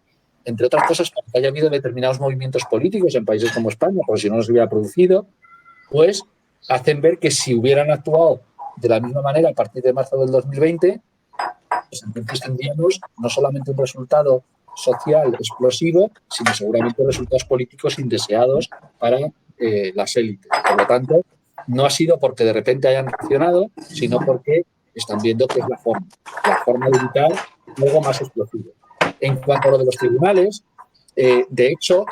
entre otras cosas, para que haya habido determinados movimientos políticos en países como España, porque si no se hubiera producido, pues hacen ver que si hubieran actuado de la misma manera a partir de marzo del 2020, pues entonces tendríamos no solamente un resultado social explosivo, sino seguramente resultados políticos indeseados para las élites. Por lo tanto, no ha sido porque de repente hayan reaccionado, sino porque están viendo que es la forma de evitar algo más explosivo. En cuanto a lo de los tribunales, de hecho,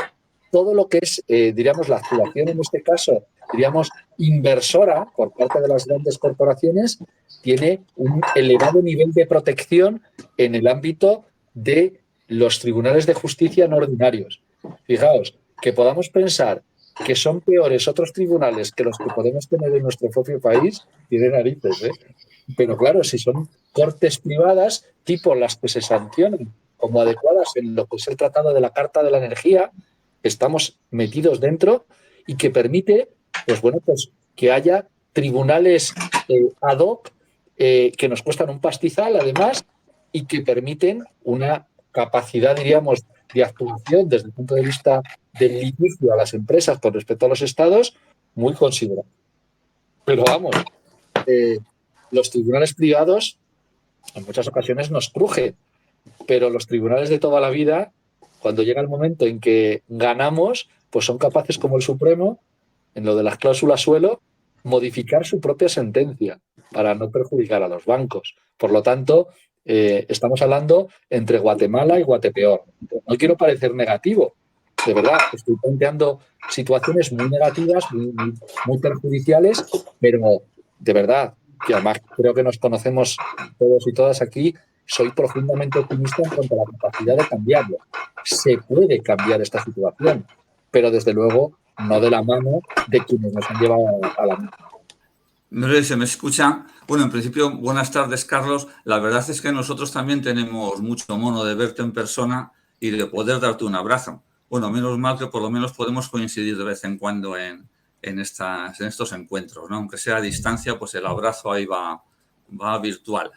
todo lo que es, diríamos, la actuación en este caso, diríamos, inversora por parte de las grandes corporaciones, tiene un elevado nivel de protección en el ámbito de los tribunales de justicia no ordinarios. Fijaos, que podamos pensar que son peores otros tribunales que los que podemos tener en nuestro propio país, tiene narices, ¿eh? Pero claro, si son cortes privadas, tipo las que se sancionan como adecuadas en lo que es el Tratado de la Carta de la Energía, estamos metidos dentro y que permite, pues bueno, pues que haya tribunales ad hoc que nos cuestan un pastizal, además, y que permiten una capacidad, diríamos, de actuación desde el punto de vista del litigio a las empresas con respecto a los estados muy considerable. Pero vamos, los tribunales privados en muchas ocasiones nos crujen, pero los tribunales de toda la vida, cuando llega el momento en que ganamos, pues son capaces como el Supremo, en lo de las cláusulas suelo, modificar su propia sentencia para no perjudicar a los bancos. Por lo tanto, estamos hablando entre Guatemala y Guatepeor. No quiero parecer negativo, de verdad, estoy planteando situaciones muy negativas, muy perjudiciales, pero de verdad, que además creo que nos conocemos todos y todas aquí, soy profundamente optimista en cuanto a la capacidad de cambiarlo. Se puede cambiar esta situación, pero desde luego no de la mano de quienes nos han llevado a la misma. No sé si se me escucha. Bueno, en principio, buenas tardes, Carlos. La verdad es que nosotros también tenemos mucho mono de verte en persona y de poder darte un abrazo. Bueno, menos mal que por lo menos podemos coincidir de vez en cuando en estos encuentros, ¿no? Aunque sea a distancia, pues el abrazo ahí va virtual.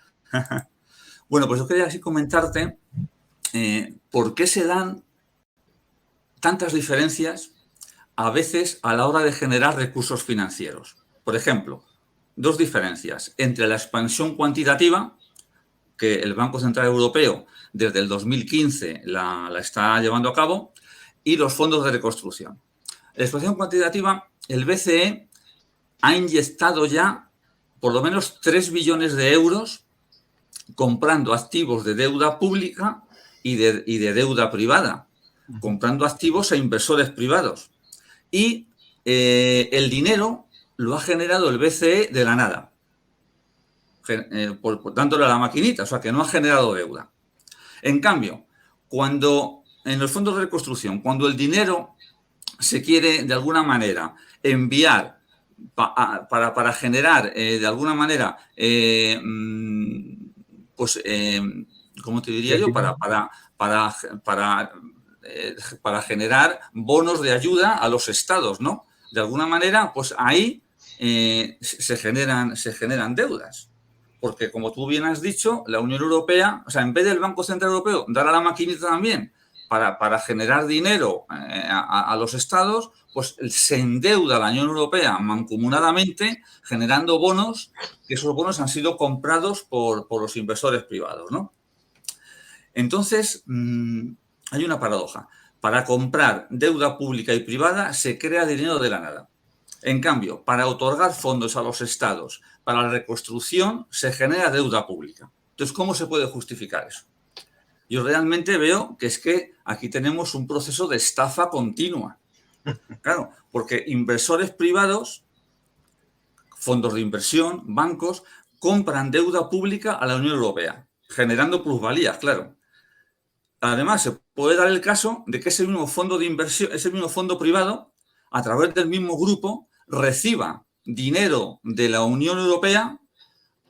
Bueno, pues yo quería así comentarte por qué se dan tantas diferencias a veces a la hora de generar recursos financieros. Por ejemplo, dos diferencias entre la expansión cuantitativa, que el Banco Central Europeo desde el 2015 la está llevando a cabo, y los fondos de reconstrucción. La expansión cuantitativa, el BCE ha inyectado ya por lo menos 3 billones de euros comprando activos de deuda pública y de deuda privada, comprando activos a inversores privados. Y el dinero lo ha generado el BCE de la nada, dándole a la maquinita, o sea que no ha generado deuda. En cambio, cuando en los fondos de reconstrucción, cuando el dinero se quiere de alguna manera enviar para generar de alguna manera, ¿cómo te diría yo? Para generar bonos de ayuda a los estados, ¿no? De alguna manera, pues ahí se generan deudas. Porque, como tú bien has dicho, la Unión Europea, o sea, en vez del Banco Central Europeo dar a la maquinita también para generar dinero a los estados, pues se endeuda la Unión Europea mancomunadamente generando bonos, que esos bonos han sido comprados por los inversores privados, ¿no? Entonces, hay una paradoja. Para comprar deuda pública y privada se crea dinero de la nada. En cambio, para otorgar fondos a los estados para la reconstrucción se genera deuda pública. Entonces, ¿cómo se puede justificar eso? Yo realmente veo que es que aquí tenemos un proceso de estafa continua. Claro, porque inversores privados, fondos de inversión, bancos, compran deuda pública a la Unión Europea, generando plusvalías, claro. Además, se puede dar el caso de que ese mismo fondo de inversión, ese mismo fondo privado, a través del mismo grupo, reciba dinero de la Unión Europea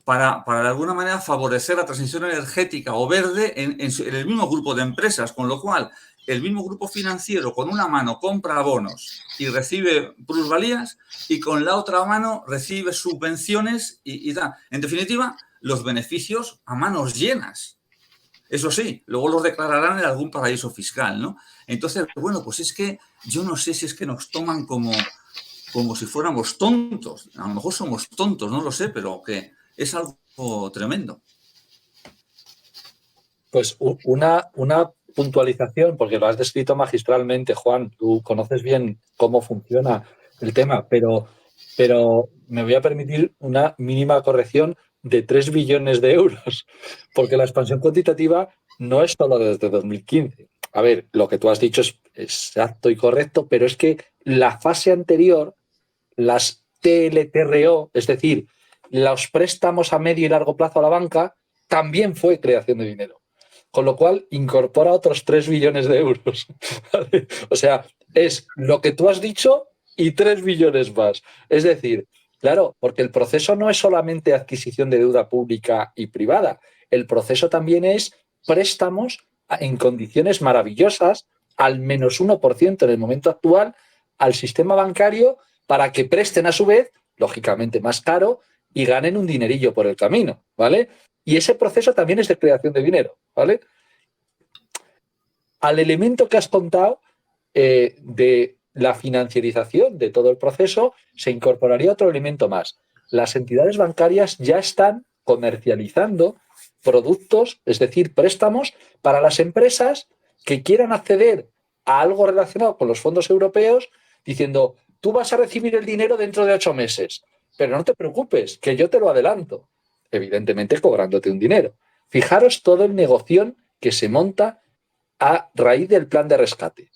para de alguna manera favorecer la transición energética o verde en el mismo grupo de empresas, con lo cual el mismo grupo financiero con una mano compra bonos y recibe plusvalías y con la otra mano recibe subvenciones y da. En definitiva, los beneficios a manos llenas. Eso sí, luego los declararán en algún paraíso fiscal, ¿no? Entonces, bueno, pues es que yo no sé si es que nos toman como si fuéramos tontos. A lo mejor somos tontos, no lo sé, pero que es algo tremendo. Pues una puntualización, porque lo has descrito magistralmente, Juan. Tú conoces bien cómo funciona el tema, pero me voy a permitir una mínima corrección de 3 billones de euros, porque la expansión cuantitativa no es solo desde 2015. A ver, lo que tú has dicho es exacto y correcto, pero es que la fase anterior, las TLTRO, es decir, los préstamos a medio y largo plazo a la banca, también fue creación de dinero. Con lo cual, incorpora otros 3 billones de euros. ¿Vale? O sea, es lo que tú has dicho y 3 billones más. Es decir, claro, porque el proceso no es solamente adquisición de deuda pública y privada. El proceso también es préstamos en condiciones maravillosas, al menos 1% en el momento actual, al sistema bancario para que presten a su vez, lógicamente más caro, y ganen un dinerillo por el camino, ¿vale? Y ese proceso también es de creación de dinero, ¿vale? Al elemento que has contado de la financiarización de todo el proceso, se incorporaría otro elemento más. Las entidades bancarias ya están comercializando productos, es decir, préstamos para las empresas que quieran acceder a algo relacionado con los fondos europeos, diciendo, tú vas a recibir el dinero dentro de 8 meses. pero no te preocupes, que yo te lo adelanto. Evidentemente cobrándote un dinero. Fijaros todo el negocio que se monta a raíz del plan de rescate.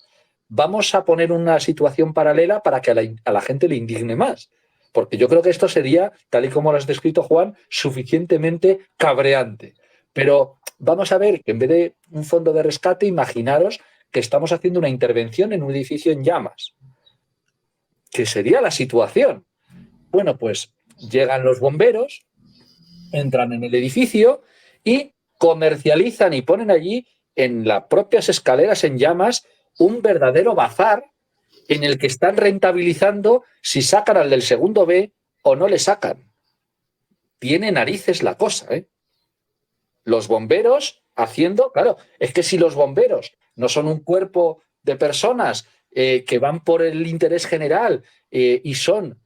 Vamos a poner una situación paralela para que a la gente le indigne más. Porque yo creo que esto sería, tal y como lo has descrito, Juan, suficientemente cabreante. Pero vamos a ver que en vez de un fondo de rescate, imaginaros que estamos haciendo una intervención en un edificio en llamas. ¿Qué sería la situación? Bueno, pues llegan los bomberos, entran en el edificio y comercializan y ponen allí en las propias escaleras en llamas un verdadero bazar en el que están rentabilizando si sacan al del segundo B o no le sacan. Tiene narices la cosa, ¿eh? Los bomberos haciendo, claro, es que si los bomberos no son un cuerpo de personas que van por el interés general y son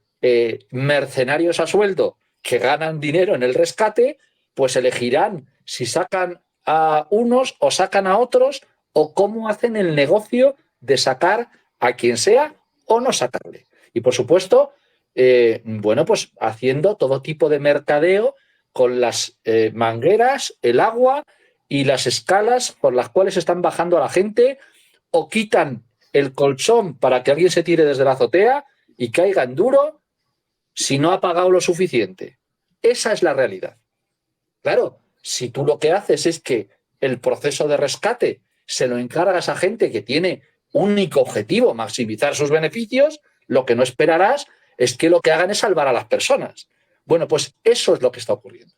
mercenarios a sueldo que ganan dinero en el rescate, pues elegirán si sacan a unos o sacan a otros o cómo hacen el negocio de sacar a quien sea o no sacarle. Y por supuesto, bueno, pues haciendo todo tipo de mercadeo con las mangueras, el agua y las escalas por las cuales están bajando a la gente o quitan el colchón para que alguien se tire desde la azotea y caiga en duro si no ha pagado lo suficiente. Esa es la realidad. Claro, si tú lo que haces es que el proceso de rescate se lo encargas a gente que tiene un único objetivo, maximizar sus beneficios, lo que no esperarás es que lo que hagan es salvar a las personas. Bueno, pues eso es lo que está ocurriendo.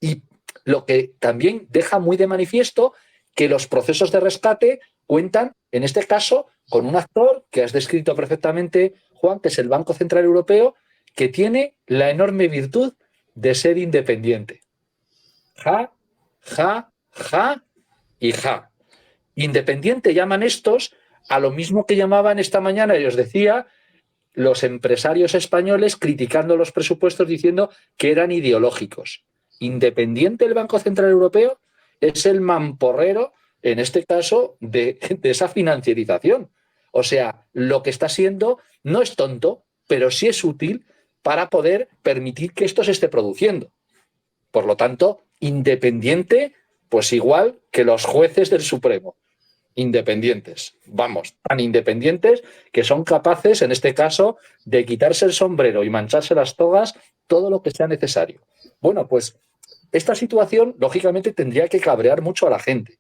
Y lo que también deja muy de manifiesto que los procesos de rescate cuentan, en este caso, con un actor que has descrito perfectamente, Juan, que es el Banco Central Europeo, que tiene la enorme virtud de ser independiente. Ja, ja, ja y ja. Independiente llaman estos a lo mismo que llamaban esta mañana, y os decía, los empresarios españoles criticando los presupuestos diciendo que eran ideológicos. Independiente el Banco Central Europeo es el mamporrero, en este caso, de esa financiarización. O sea, lo que está siendo no es tonto, pero sí es útil para poder permitir que esto se esté produciendo. Por lo tanto, independiente, pues igual que los jueces del Supremo. Independientes, vamos, tan independientes que son capaces, en este caso, de quitarse el sombrero y mancharse las togas todo lo que sea necesario. Bueno, pues esta situación, lógicamente, tendría que cabrear mucho a la gente.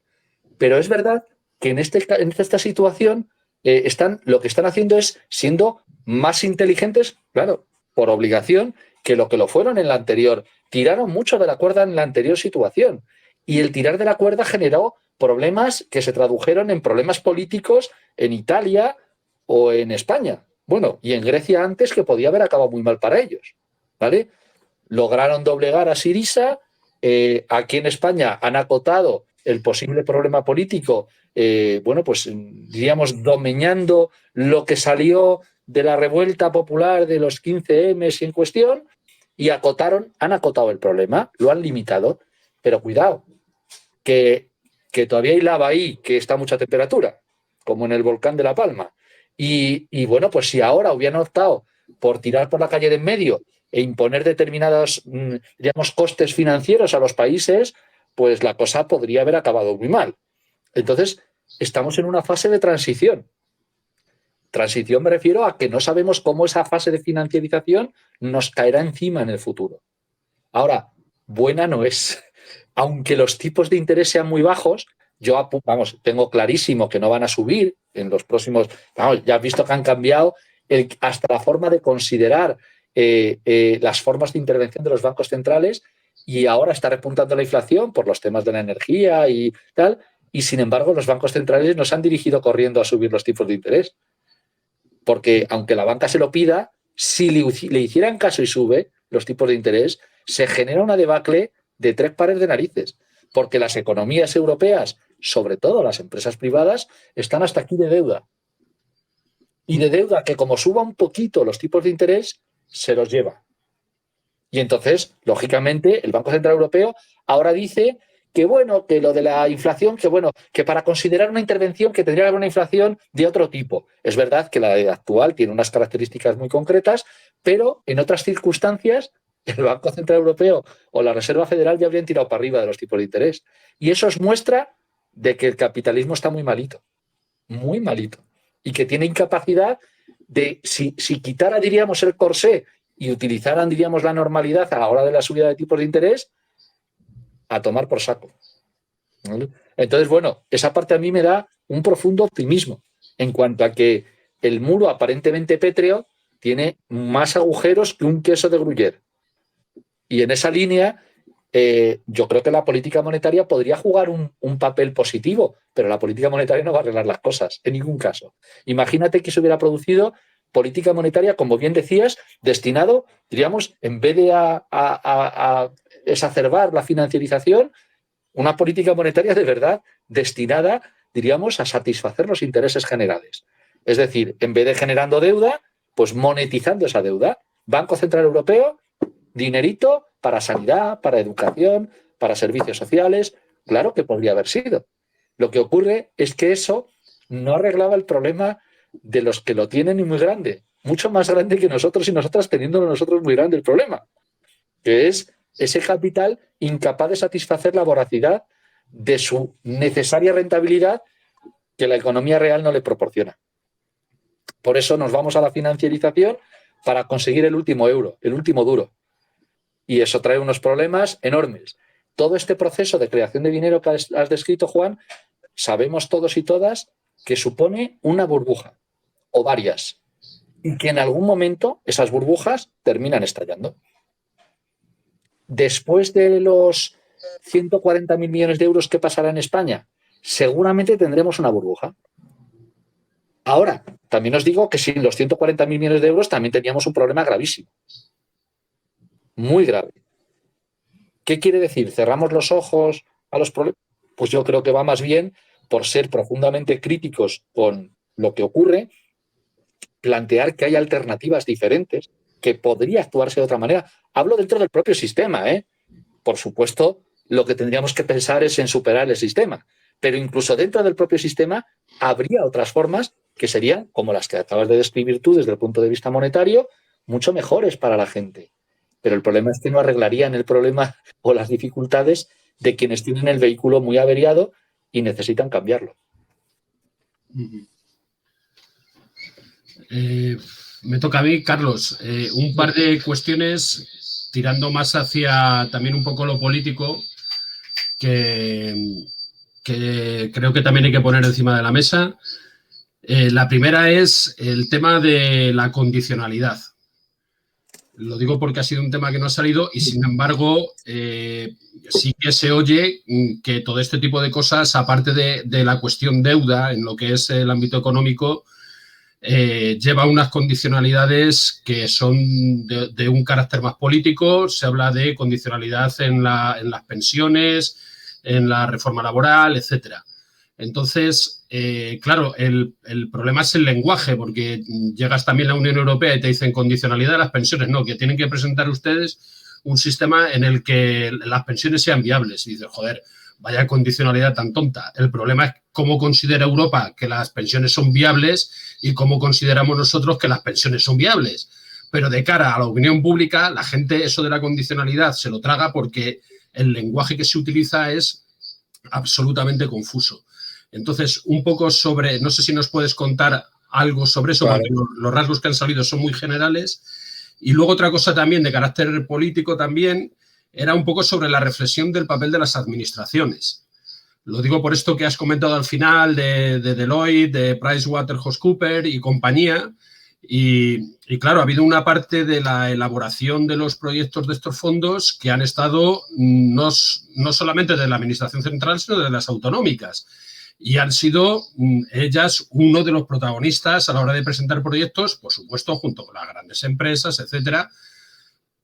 Pero es verdad que en esta situación lo que están haciendo es siendo más inteligentes, claro, por obligación, que lo fueron en la anterior. Tiraron mucho de la cuerda en la anterior situación. Y el tirar de la cuerda generó problemas que se tradujeron en problemas políticos en Italia o en España. Bueno, y en Grecia antes, que podía haber acabado muy mal para ellos, ¿vale? Lograron doblegar a Syriza. Aquí en España han acotado el posible problema político, bueno, pues diríamos domeñando lo que salió de la revuelta popular de los 15M en cuestión y han acotado el problema, lo han limitado, pero cuidado, que todavía hay lava ahí, que está a mucha temperatura, como en el volcán de La Palma. Y bueno, pues si ahora hubieran optado por tirar por la calle de en medio e imponer determinados, digamos, costes financieros a los países, pues la cosa podría haber acabado muy mal. Entonces, estamos en una fase de transición. Transición me refiero a que no sabemos cómo esa fase de financiarización nos caerá encima en el futuro. Ahora, buena no es. Aunque los tipos de interés sean muy bajos, yo, vamos, tengo clarísimo que no van a subir en los próximos... Vamos, ya has visto que han cambiado hasta la forma de considerar las formas de intervención de los bancos centrales y ahora está repuntando la inflación por los temas de la energía y tal, y sin embargo los bancos centrales no se han dirigido corriendo a subir los tipos de interés. Porque aunque la banca se lo pida, si le hicieran caso y sube los tipos de interés, se genera una debacle de 3 pares de narices, porque las economías europeas, sobre todo las empresas privadas, están hasta aquí de deuda. Y de deuda que como suba un poquito los tipos de interés, se los lleva. Y entonces, lógicamente, el Banco Central Europeo ahora dice que bueno, que lo de la inflación, que bueno, que para considerar una intervención que tendría que haber una inflación de otro tipo. Es verdad que la actual tiene unas características muy concretas, pero en otras circunstancias el Banco Central Europeo o la Reserva Federal ya habrían tirado para arriba de los tipos de interés. Y eso es muestra de que el capitalismo está muy malito, y que tiene incapacidad de, si quitara, diríamos, el corsé y utilizaran, diríamos, la normalidad a la hora de la subida de tipos de interés, a tomar por saco. ¿Vale? Entonces, bueno, esa parte a mí me da un profundo optimismo en cuanto a que el muro aparentemente pétreo tiene más agujeros que un queso de Gruyère. Y en esa línea, yo creo que la política monetaria podría jugar un papel positivo, pero la política monetaria no va a arreglar las cosas, en ningún caso. Imagínate que se hubiera producido política monetaria, como bien decías, destinado, diríamos, en vez de a exacerbar la financiarización, una política monetaria de verdad destinada, diríamos, a satisfacer los intereses generales. Es decir, en vez de generando deuda, pues monetizando esa deuda. Banco Central Europeo, dinerito para sanidad, para educación, para servicios sociales. Claro que podría haber sido. Lo que ocurre es que eso no arreglaba el problema de los que lo tienen, y muy grande. Mucho más grande que nosotros y nosotras, teniéndolo nosotros muy grande el problema, que es ese capital incapaz de satisfacer la voracidad de su necesaria rentabilidad que la economía real no le proporciona. Por eso nos vamos a la financiarización para conseguir el último euro, el último duro. Y eso trae unos problemas enormes. Todo este proceso de creación de dinero que has descrito, Juan, sabemos todos y todas que supone una burbuja o varias, y que en algún momento esas burbujas terminan estallando. Después de los 140.000 millones de euros que pasará en España, seguramente tendremos una burbuja. Ahora, también os digo que sin los 140.000 millones de euros también teníamos un problema gravísimo. Muy grave. ¿Qué quiere decir? ¿Cerramos los ojos a los problemas? Pues yo creo que va más bien por ser profundamente críticos con lo que ocurre, plantear que hay alternativas diferentes, que podría actuarse de otra manera. Hablo dentro del propio sistema, ¿eh? Por supuesto, lo que tendríamos que pensar es en superar el sistema, pero incluso dentro del propio sistema habría otras formas que serían, como las que acabas de describir tú desde el punto de vista monetario, mucho mejores para la gente. Pero el problema es que no arreglarían el problema o las dificultades de quienes tienen el vehículo muy averiado y necesitan cambiarlo. Me toca a mí, Carlos, un par de cuestiones tirando más hacia también un poco lo político que creo que también hay que poner encima de la mesa. La primera es el tema de la condicionalidad. Lo digo porque ha sido un tema que no ha salido y, sin embargo, sí que se oye que todo este tipo de cosas, aparte de la cuestión deuda en lo que es el ámbito económico, lleva unas condicionalidades que son de un carácter más político. Se habla de condicionalidad en las pensiones, en la reforma laboral, etcétera. Entonces, claro, el problema es el lenguaje, porque llegas también a la Unión Europea y te dicen condicionalidad de las pensiones. No, que tienen que presentar ustedes un sistema en el que las pensiones sean viables. Y dices, joder, vaya condicionalidad tan tonta. El problema es cómo considera Europa que las pensiones son viables y cómo consideramos nosotros que las pensiones son viables. Pero de cara a la opinión pública, la gente eso de la condicionalidad se lo traga porque el lenguaje que se utiliza es absolutamente confuso. Entonces, un poco sobre, no sé si nos puedes contar algo sobre eso, claro, porque los rasgos que han salido son muy generales. Y luego otra cosa también de carácter político también era un poco sobre la reflexión del papel de las administraciones. Lo digo por esto que has comentado al final de Deloitte, de PricewaterhouseCoopers y compañía. Y claro, ha habido una parte de la elaboración de los proyectos de estos fondos que han estado no solamente de la administración central, sino de las autonómicas. Y han sido ellas uno de los protagonistas a la hora de presentar proyectos, por supuesto, junto con las grandes empresas, etcétera.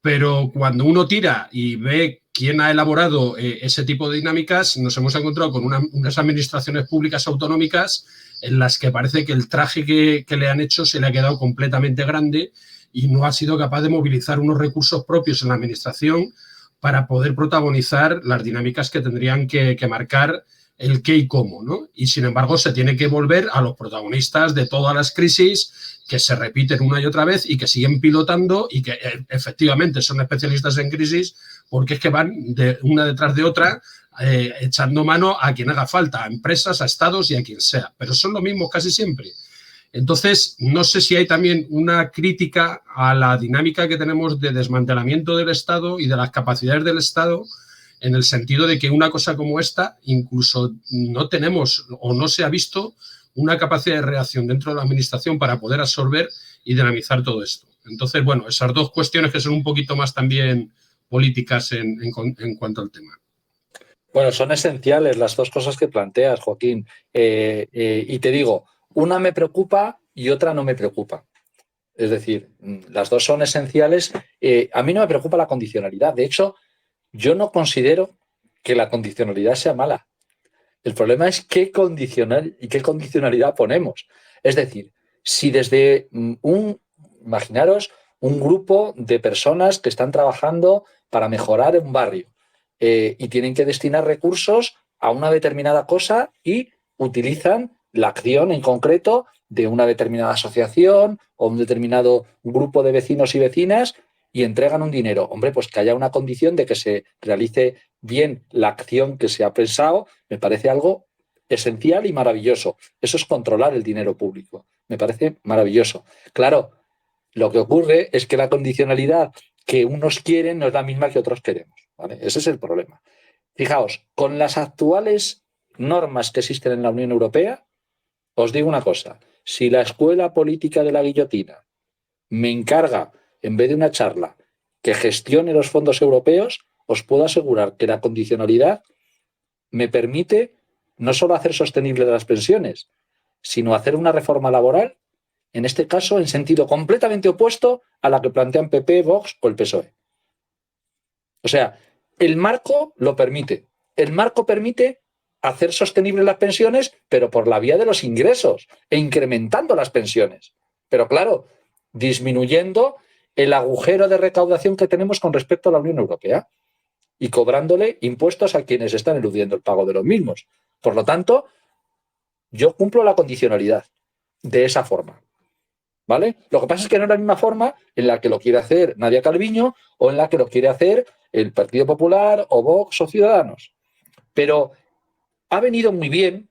Pero cuando uno tira y ve quién ha elaborado ese tipo de dinámicas, nos hemos encontrado con unas administraciones públicas autonómicas en las que parece que el traje que le han hecho se le ha quedado completamente grande y no ha sido capaz de movilizar unos recursos propios en la administración para poder protagonizar las dinámicas que tendrían que marcar el qué y cómo, ¿no? Y sin embargo se tiene que volver a los protagonistas de todas las crisis que se repiten una y otra vez y que siguen pilotando y que efectivamente son especialistas en crisis porque es que van de una detrás de otra echando mano a quien haga falta, a empresas, a estados y a quien sea, pero son los mismos casi siempre. Entonces, no sé si hay también una crítica a la dinámica que tenemos de desmantelamiento del Estado y de las capacidades del Estado, en el sentido de que una cosa como esta, incluso no tenemos o no se ha visto una capacidad de reacción dentro de la administración para poder absorber y dinamizar todo esto. Entonces, bueno, esas dos cuestiones que son un poquito más también políticas en cuanto al tema. Bueno, son esenciales las dos cosas que planteas, Joaquín. Y te digo, una me preocupa y otra no me preocupa. Es decir, las dos son esenciales. A mí no me preocupa la condicionalidad. De hecho, yo no considero que la condicionalidad sea mala. El problema es qué condicionalidad ponemos. Es decir, si desde imaginaros un grupo de personas que están trabajando para mejorar un barrio y tienen que destinar recursos a una determinada cosa y utilizan la acción en concreto de una determinada asociación o un determinado grupo de vecinos y vecinas y entregan un dinero. Hombre, pues que haya una condición de que se realice bien la acción que se ha pensado, me parece algo esencial y maravilloso. Eso es controlar el dinero público. Me parece maravilloso. Claro, lo que ocurre es que la condicionalidad que unos quieren no es la misma que otros queremos, ¿vale? Ese es el problema. Fijaos, con las actuales normas que existen en la Unión Europea, os digo una cosa, si la escuela política de la guillotina me encarga, en vez de una charla, que gestione los fondos europeos, os puedo asegurar que la condicionalidad me permite no solo hacer sostenible las pensiones, sino hacer una reforma laboral, en este caso en sentido completamente opuesto a la que plantean PP, Vox o el PSOE. O sea, el marco lo permite. El marco permite hacer sostenibles las pensiones, pero por la vía de los ingresos e incrementando las pensiones. Pero claro, disminuyendo el agujero de recaudación que tenemos con respecto a la Unión Europea y cobrándole impuestos a quienes están eludiendo el pago de los mismos. Por lo tanto, yo cumplo la condicionalidad de esa forma. ¿Vale? Lo que pasa es que no es la misma forma en la que lo quiere hacer Nadia Calviño o en la que lo quiere hacer el Partido Popular o Vox o Ciudadanos. Pero ha venido muy bien,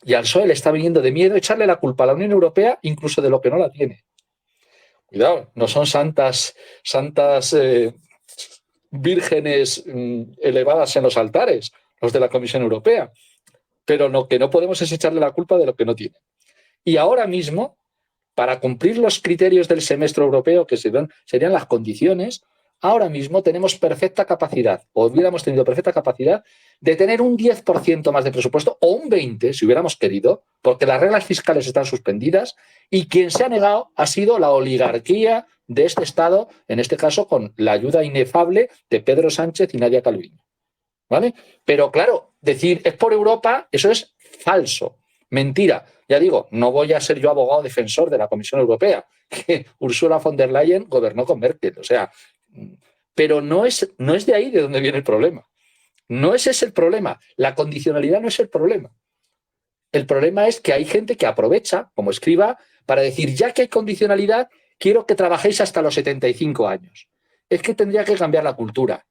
y al PSOE le está viniendo de miedo, echarle la culpa a la Unión Europea incluso de lo que no la tiene. Cuidado, no son santas vírgenes elevadas en los altares, los de la Comisión Europea, pero lo que no podemos es echarle la culpa de lo que no tiene. Y ahora mismo, para cumplir los criterios del semestre europeo, que serían las condiciones, ahora mismo tenemos perfecta capacidad, o hubiéramos tenido perfecta capacidad, de tener un 10% más de presupuesto, o un 20%, si hubiéramos querido, porque las reglas fiscales están suspendidas, y quien se ha negado ha sido la oligarquía de este Estado, en este caso con la ayuda inefable de Pedro Sánchez y Nadia Calviño. ¿Vale? Pero claro, decir es por Europa, eso es falso, mentira. Ya digo, no voy a ser yo abogado defensor de la Comisión Europea, que Ursula von der Leyen gobernó con Merkel, o sea, pero no es de ahí de donde viene el problema. No ese es el problema. La condicionalidad no es el problema. El problema es que hay gente que aprovecha, como Escrivá, para decir, ya que hay condicionalidad, quiero que trabajéis hasta los 75 años. Es que tendría que cambiar la cultura.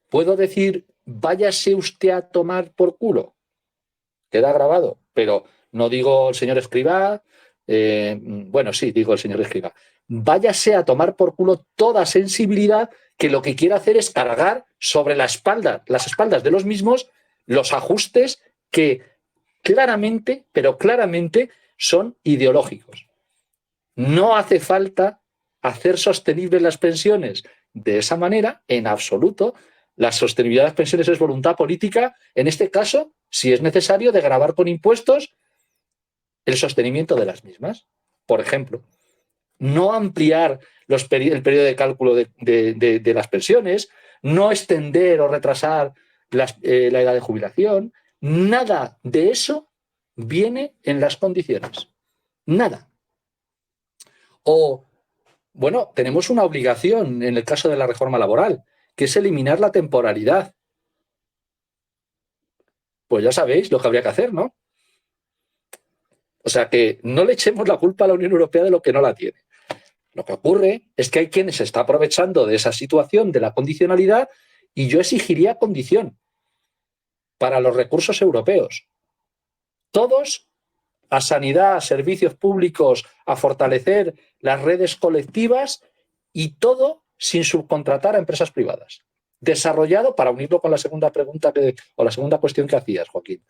¿Puedo decir, váyase usted a tomar por culo? Queda grabado, pero no digo el señor Escrivá, bueno, sí, digo el señor Escrivá. Váyase a tomar por culo toda sensibilidad que lo que quiere hacer es cargar sobre las espaldas de los mismos, los ajustes que claramente, pero claramente son ideológicos. No hace falta hacer sostenibles las pensiones de esa manera, en absoluto. La sostenibilidad de las pensiones es voluntad política, en este caso, si es necesario, de gravar con impuestos el sostenimiento de las mismas. Por ejemplo, no ampliar el periodo de cálculo de las pensiones, no extender o retrasar la edad de jubilación, nada de eso viene en las condiciones. Nada. O, bueno, tenemos una obligación en el caso de la reforma laboral, que es eliminar la temporalidad. pues ya sabéis lo que habría que hacer, ¿no? O sea, que no le echemos la culpa a la Unión Europea de lo que no la tiene. Lo que ocurre es que hay quienes se está aprovechando de esa situación, de la condicionalidad, y yo exigiría condición para los recursos europeos. Todos a sanidad, a servicios públicos, a fortalecer las redes colectivas y todo sin subcontratar a empresas privadas. Desarrollado, para unirlo con la segunda pregunta o la segunda cuestión que hacías, Joaquín,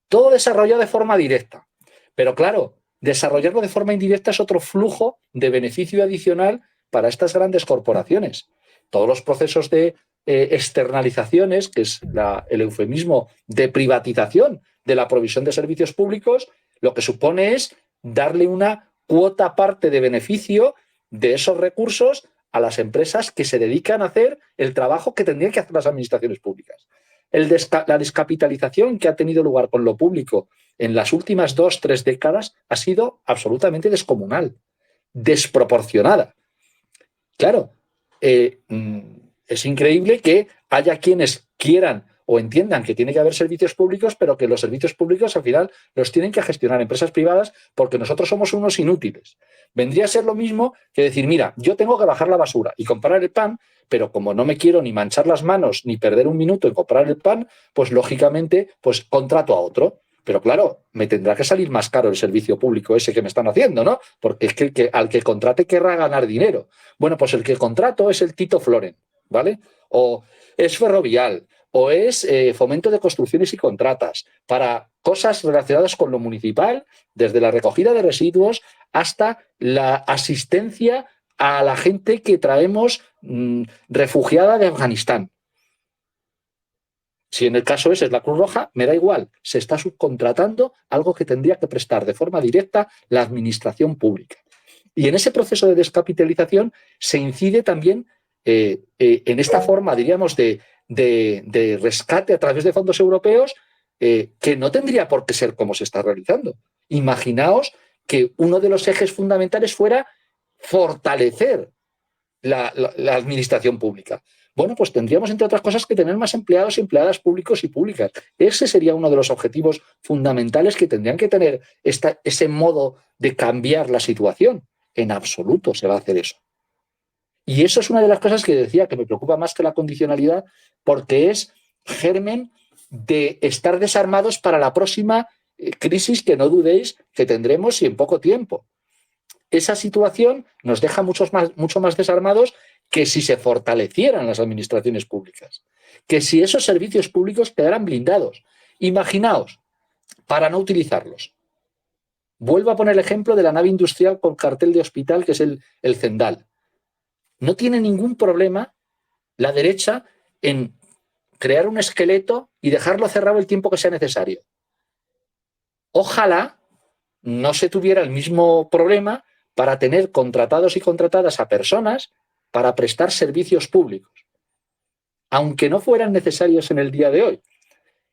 todo desarrollado de forma directa. Pero claro, desarrollarlo de forma indirecta es otro flujo de beneficio adicional para estas grandes corporaciones. Todos los procesos de externalizaciones, que es el eufemismo de privatización de la provisión de servicios públicos, lo que supone es darle una cuota parte de beneficio de esos recursos a las empresas que se dedican a hacer el trabajo que tendrían que hacer las administraciones públicas. La descapitalización que ha tenido lugar con lo público en las últimas 2-3 décadas ha sido absolutamente descomunal, desproporcionada. Claro, es increíble que haya quienes quieran o entiendan que tiene que haber servicios públicos, pero que los servicios públicos al final los tienen que gestionar empresas privadas porque nosotros somos unos inútiles. Vendría a ser lo mismo que decir, mira, yo tengo que bajar la basura y comprar el pan, pero como no me quiero ni manchar las manos ni perder un minuto en comprar el pan, pues lógicamente pues contrato a otro. Pero claro, me tendrá que salir más caro el servicio público ese que me están haciendo, ¿no? Porque es que al que contrate querrá ganar dinero. Bueno, pues el que contrato es el Tito Floren, ¿vale? O es Ferrovial, o es Fomento de Construcciones y Contratas, para cosas relacionadas con lo municipal, desde la recogida de residuos hasta la asistencia a la gente que traemos refugiada de Afganistán. Si en el caso ese es la Cruz Roja, me da igual, se está subcontratando algo que tendría que prestar de forma directa la administración pública. Y en ese proceso de descapitalización se incide también en esta forma, diríamos, de rescate a través de fondos europeos que no tendría por qué ser como se está realizando. Imaginaos que uno de los ejes fundamentales fuera fortalecer la administración pública. Bueno, pues tendríamos, entre otras cosas, que tener más empleados y empleadas públicos y públicas. Ese sería uno de los objetivos fundamentales que tendrían que tener ese modo de cambiar la situación. En absoluto se va a hacer eso. Y eso es una de las cosas que decía que me preocupa más que la condicionalidad, porque es germen de estar desarmados para la próxima crisis que no dudéis que tendremos y en poco tiempo. Esa situación nos deja mucho más desarmados que si se fortalecieran las administraciones públicas, que si esos servicios públicos quedaran blindados. Imaginaos, para no utilizarlos. Vuelvo a poner el ejemplo de la nave industrial con cartel de hospital, que es el Zendal. No tiene ningún problema la derecha en crear un esqueleto y dejarlo cerrado el tiempo que sea necesario. Ojalá no se tuviera el mismo problema para tener contratados y contratadas a personas para prestar servicios públicos, aunque no fueran necesarios en el día de hoy.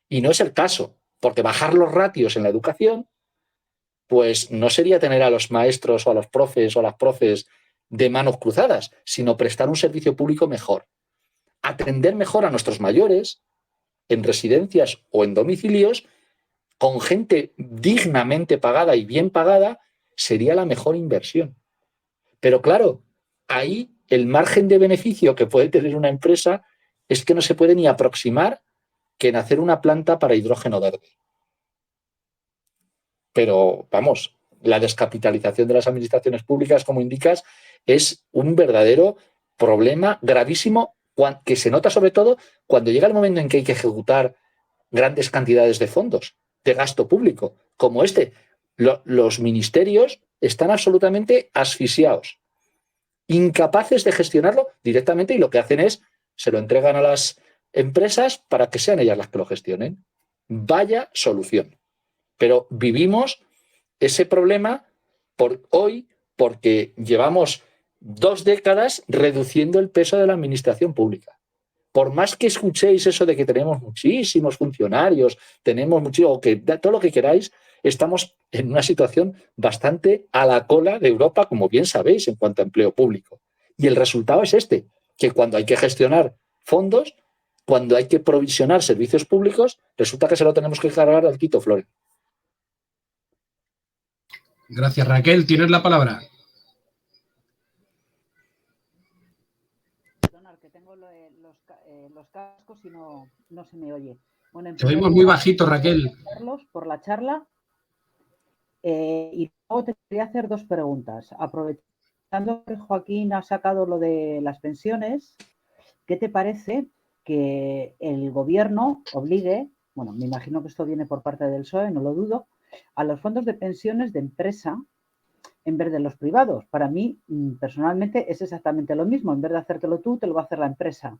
Y no es el caso, porque bajar los ratios en la educación, pues no sería tener a los maestros o a los profes o a las profes de manos cruzadas, sino prestar un servicio público mejor. Atender mejor a nuestros mayores en residencias o en domicilios con gente dignamente pagada y bien pagada sería la mejor inversión. Pero claro, ahí el margen de beneficio que puede tener una empresa es que no se puede ni aproximar que en hacer una planta para hidrógeno verde. Pero, vamos, la descapitalización de las administraciones públicas, como indicas, es un verdadero problema gravísimo que se nota sobre todo cuando llega el momento en que hay que ejecutar grandes cantidades de fondos, de gasto público, como este. Los ministerios están absolutamente asfixiados, incapaces de gestionarlo directamente, y lo que hacen es, se lo entregan a las empresas para que sean ellas las que lo gestionen. Vaya solución. Pero vivimos ese problema hoy porque llevamos 2 décadas reduciendo el peso de la administración pública. Por más que escuchéis eso de que tenemos muchísimos funcionarios, o que todo lo que queráis, estamos en una situación bastante a la cola de Europa, como bien sabéis, en cuanto a empleo público. Y el resultado es que cuando hay que gestionar fondos, cuando hay que provisionar servicios públicos, resulta que se lo tenemos que cargar al Quito Flores. Gracias, Raquel. Tienes la palabra. Perdonad, que tengo los cascos y no se me oye. Bueno, te oímos muy bajito, Raquel. Carlos, por la charla. Y luego te quería hacer dos preguntas. Aprovechando que Joaquín ha sacado lo de las pensiones, ¿qué te parece que el gobierno obligue, bueno, me imagino que esto viene por parte del PSOE, no lo dudo, a los fondos de pensiones de empresa en vez de los privados? Para mí, personalmente, es exactamente lo mismo. En vez de hacértelo tú, te lo va a hacer la empresa.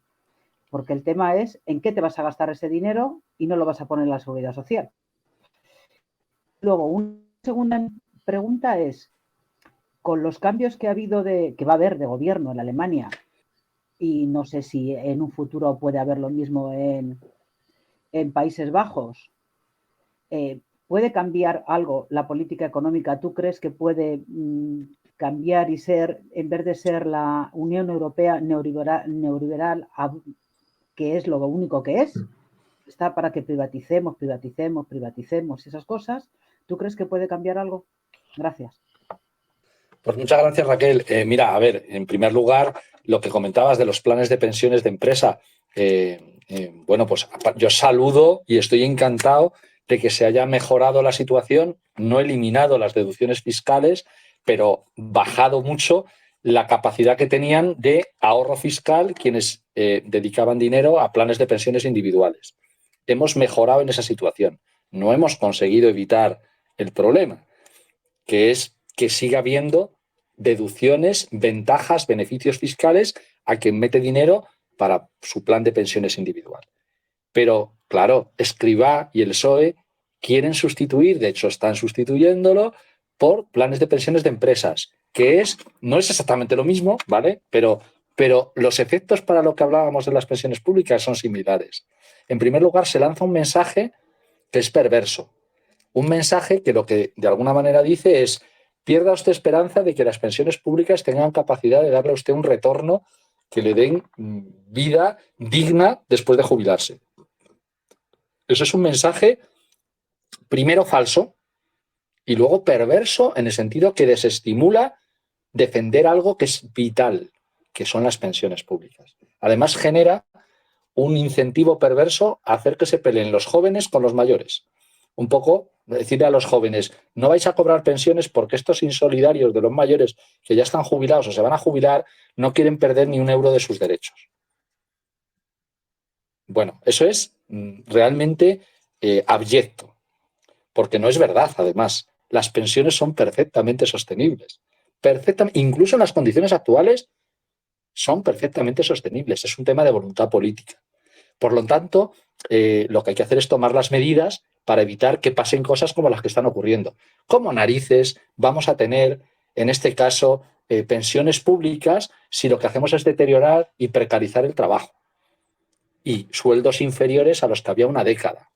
Porque el tema es en qué te vas a gastar ese dinero y no lo vas a poner en la seguridad social. Luego, una segunda pregunta es, con los cambios que va a haber de gobierno en Alemania, y no sé si en un futuro puede haber lo mismo en Países Bajos, ¿puede cambiar algo la política económica? ¿Tú crees que puede cambiar y ser, en vez de ser la Unión Europea neoliberal, que es lo único que es, está para que privaticemos esas cosas? ¿Tú crees que puede cambiar algo? Gracias. Pues muchas gracias, Raquel. Mira, a ver, en primer lugar, lo que comentabas de los planes de pensiones de empresa, bueno, pues yo saludo y estoy encantado de que se haya mejorado la situación, no eliminado las deducciones fiscales, pero bajado mucho la capacidad que tenían de ahorro fiscal quienes dedicaban dinero a planes de pensiones individuales. Hemos mejorado en esa situación. No hemos conseguido evitar el problema, que es que siga habiendo deducciones, ventajas, beneficios fiscales a quien mete dinero para su plan de pensiones individual. Pero, claro, Escrivá y el PSOE quieren sustituir, de hecho están sustituyéndolo, por planes de pensiones de empresas, que no es exactamente lo mismo, ¿vale? Pero los efectos para lo que hablábamos de las pensiones públicas son similares. En primer lugar, se lanza un mensaje que es perverso. Un mensaje que lo que de alguna manera dice es: pierda usted esperanza de que las pensiones públicas tengan capacidad de darle a usted un retorno que le den vida digna después de jubilarse. Eso es un mensaje, primero, falso y luego perverso, en el sentido que desestimula defender algo que es vital, que son las pensiones públicas. Además, genera un incentivo perverso a hacer que se peleen los jóvenes con los mayores. Un poco decirle a los jóvenes: no vais a cobrar pensiones porque estos insolidarios de los mayores que ya están jubilados o se van a jubilar no quieren perder ni un euro de sus derechos. Bueno, eso es realmente abyecto, porque no es verdad, además. Las pensiones son perfectamente sostenibles. Incluso en las condiciones actuales son perfectamente sostenibles. Es un tema de voluntad política. Por lo tanto, lo que hay que hacer es tomar las medidas para evitar que pasen cosas como las que están ocurriendo. ¿Cómo narices vamos a tener, en este caso, pensiones públicas si lo que hacemos es deteriorar y precarizar el trabajo? Y sueldos inferiores a los que había una década.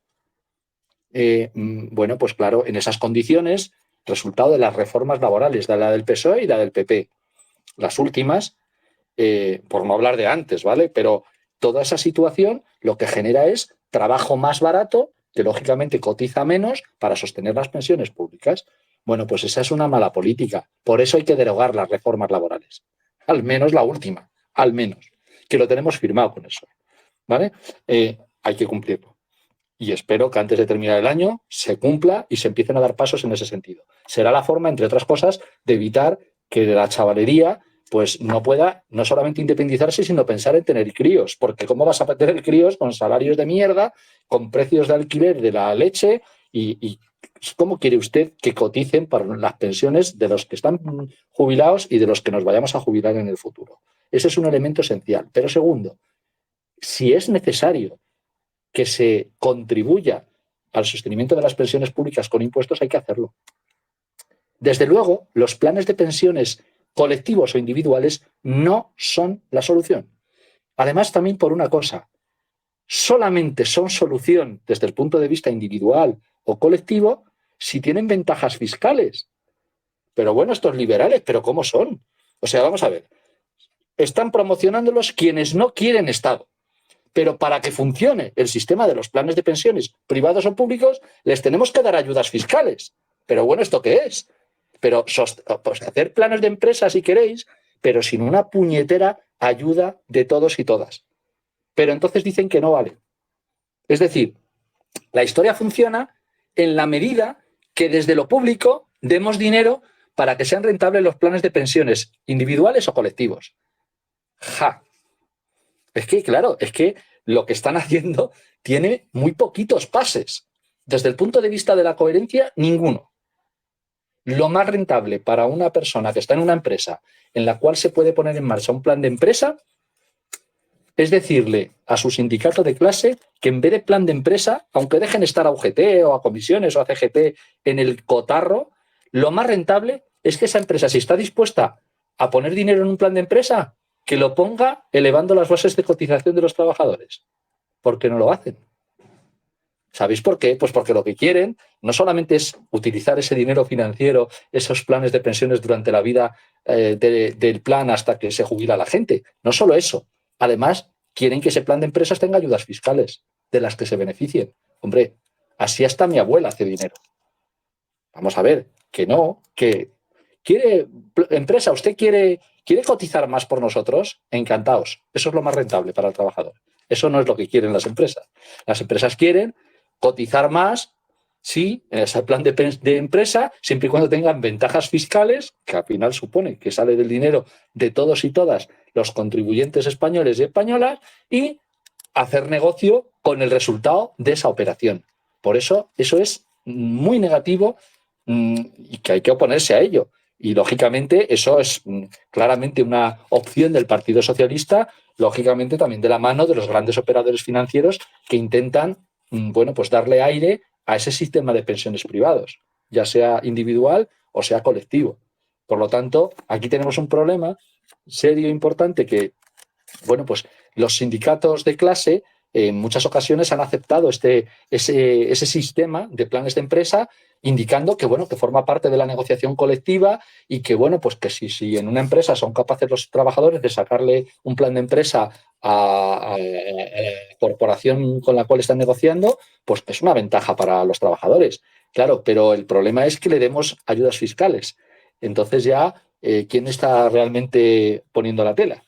Bueno, pues claro, en esas condiciones, resultado de las reformas laborales, de la del PSOE y la del PP, las últimas, por no hablar de antes, ¿vale? Pero toda esa situación lo que genera es trabajo más barato, que lógicamente cotiza menos para sostener las pensiones públicas. Bueno, pues esa es una mala política. Por eso hay que derogar las reformas laborales. Al menos la última, al menos, que lo tenemos firmado con eso, ¿vale? Hay que cumplirlo. Y espero que antes de terminar el año se cumpla y se empiecen a dar pasos en ese sentido. Será la forma, entre otras cosas, de evitar que la chavalería pues no pueda no solamente independizarse, sino pensar en tener críos. Porque ¿cómo vas a tener críos con salarios de mierda, con precios de alquiler de la leche? Y ¿cómo quiere usted que coticen para las pensiones de los que están jubilados y de los que nos vayamos a jubilar en el futuro? Ese es un elemento esencial. Pero segundo, si es necesario que se contribuya al sostenimiento de las pensiones públicas con impuestos, hay que hacerlo. Desde luego, los planes de pensiones colectivos o individuales no son la solución. Además, también por una cosa, solamente son solución desde el punto de vista individual o colectivo si tienen ventajas fiscales. Pero bueno, estos liberales, ¿pero cómo son? O sea, vamos a ver, están promocionándolos quienes no quieren Estado. Pero para que funcione el sistema de los planes de pensiones privados o públicos, les tenemos que dar ayudas fiscales. Pero bueno, ¿esto qué es? Pero pues hacer planes de empresa si queréis, pero sin una puñetera ayuda de todos y todas. Pero entonces dicen que no vale. Es decir, la historia funciona en la medida que desde lo público demos dinero para que sean rentables los planes de pensiones individuales o colectivos. ¡Ja! Es que, claro, es que lo que están haciendo tiene muy poquitos pases. Desde el punto de vista de la coherencia, ninguno. Lo más rentable para una persona que está en una empresa en la cual se puede poner en marcha un plan de empresa es decirle a su sindicato de clase que en vez de plan de empresa, aunque dejen estar a UGT o a comisiones o a CGT en el cotarro, lo más rentable es que esa empresa, si está dispuesta a poner dinero en un plan de empresa, que lo ponga elevando las bases de cotización de los trabajadores. ¿Por qué no lo hacen? ¿Sabéis por qué? Pues porque lo que quieren no solamente es utilizar ese dinero financiero, esos planes de pensiones durante la vida del plan hasta que se jubila la gente. No solo eso. Además, quieren que ese plan de empresas tenga ayudas fiscales de las que se beneficien. Hombre, así hasta mi abuela hace dinero. Vamos a ver, que no, que quiere, empresa, ¿usted quiere cotizar más por nosotros? Encantados. Eso es lo más rentable para el trabajador. Eso no es lo que quieren las empresas. Las empresas quieren cotizar más, sí, en ese plan de empresa, siempre y cuando tengan ventajas fiscales, que al final supone que sale del dinero de todos y todas los contribuyentes españoles y españolas, y hacer negocio con el resultado de esa operación. Por eso es muy negativo y que hay que oponerse a ello. Y, lógicamente, eso es claramente una opción del Partido Socialista, lógicamente también de la mano de los grandes operadores financieros que intentan, bueno, pues darle aire a ese sistema de pensiones privados, ya sea individual o sea colectivo. Por lo tanto, aquí tenemos un problema serio e importante que, bueno, pues los sindicatos de clase en muchas ocasiones han aceptado ese sistema de planes de empresa, indicando que, bueno, que forma parte de la negociación colectiva y que, bueno, pues que si en una empresa son capaces los trabajadores de sacarle un plan de empresa a la corporación con la cual están negociando, pues es una ventaja para los trabajadores. Claro, pero el problema es que le demos ayudas fiscales. Entonces ya, ¿quién está realmente poniendo la tela?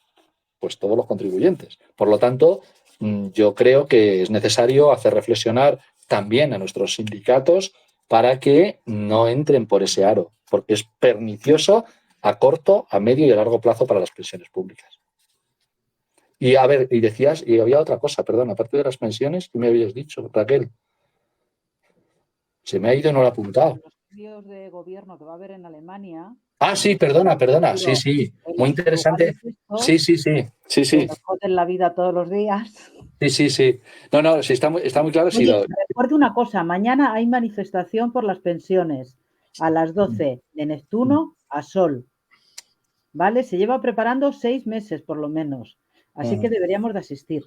Pues todos los contribuyentes. Por lo tanto, yo creo que es necesario hacer reflexionar también a nuestros sindicatos para que no entren por ese aro, porque es pernicioso a corto, a medio y a largo plazo para las pensiones públicas. Y a ver, y decías, y había otra cosa, perdón, aparte de las pensiones, ¿qué me habías dicho, Raquel? Se me ha ido y no lo he apuntado. Los cambios de gobierno que va a haber en Alemania. Ah, sí, perdona. Sí. Muy interesante. Sí. Que nos joden la vida todos los días. Sí. No, sí, está muy claro. Oye, sí, recuerdo una cosa. Mañana hay manifestación por las pensiones a las 12 de Neptuno a Sol. ¿Vale? Se lleva preparando 6 meses por lo menos. Así que deberíamos de asistir.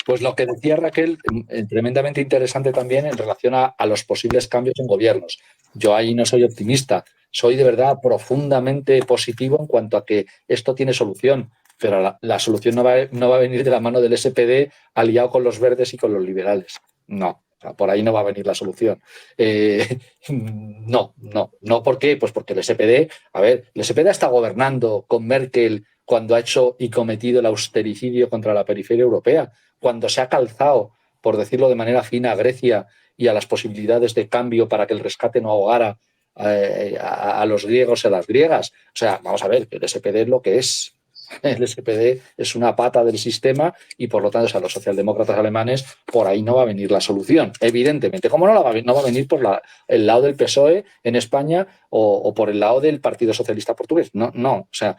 Pues lo que decía Raquel, tremendamente interesante también en relación a los posibles cambios en gobiernos. Yo ahí no soy optimista, soy de verdad profundamente positivo en cuanto a que esto tiene solución, pero la solución no va a venir de la mano del SPD aliado con los verdes y con los liberales. No, o sea, por ahí no va a venir la solución. No, ¿por qué? Pues porque el SPD, el SPD está gobernando con Merkel cuando ha hecho y cometido el austericidio contra la periferia europea, cuando se ha calzado, por decirlo de manera fina, a Grecia y a las posibilidades de cambio para que el rescate no ahogara a los griegos y a las griegas. O sea, vamos a ver, que el SPD es lo que es. El SPD es una pata del sistema y, por lo tanto, los socialdemócratas alemanes, por ahí no va a venir la solución. Evidentemente, ¿cómo no va a venir por el lado del PSOE en España o por el lado del Partido Socialista Portugués? No. O sea,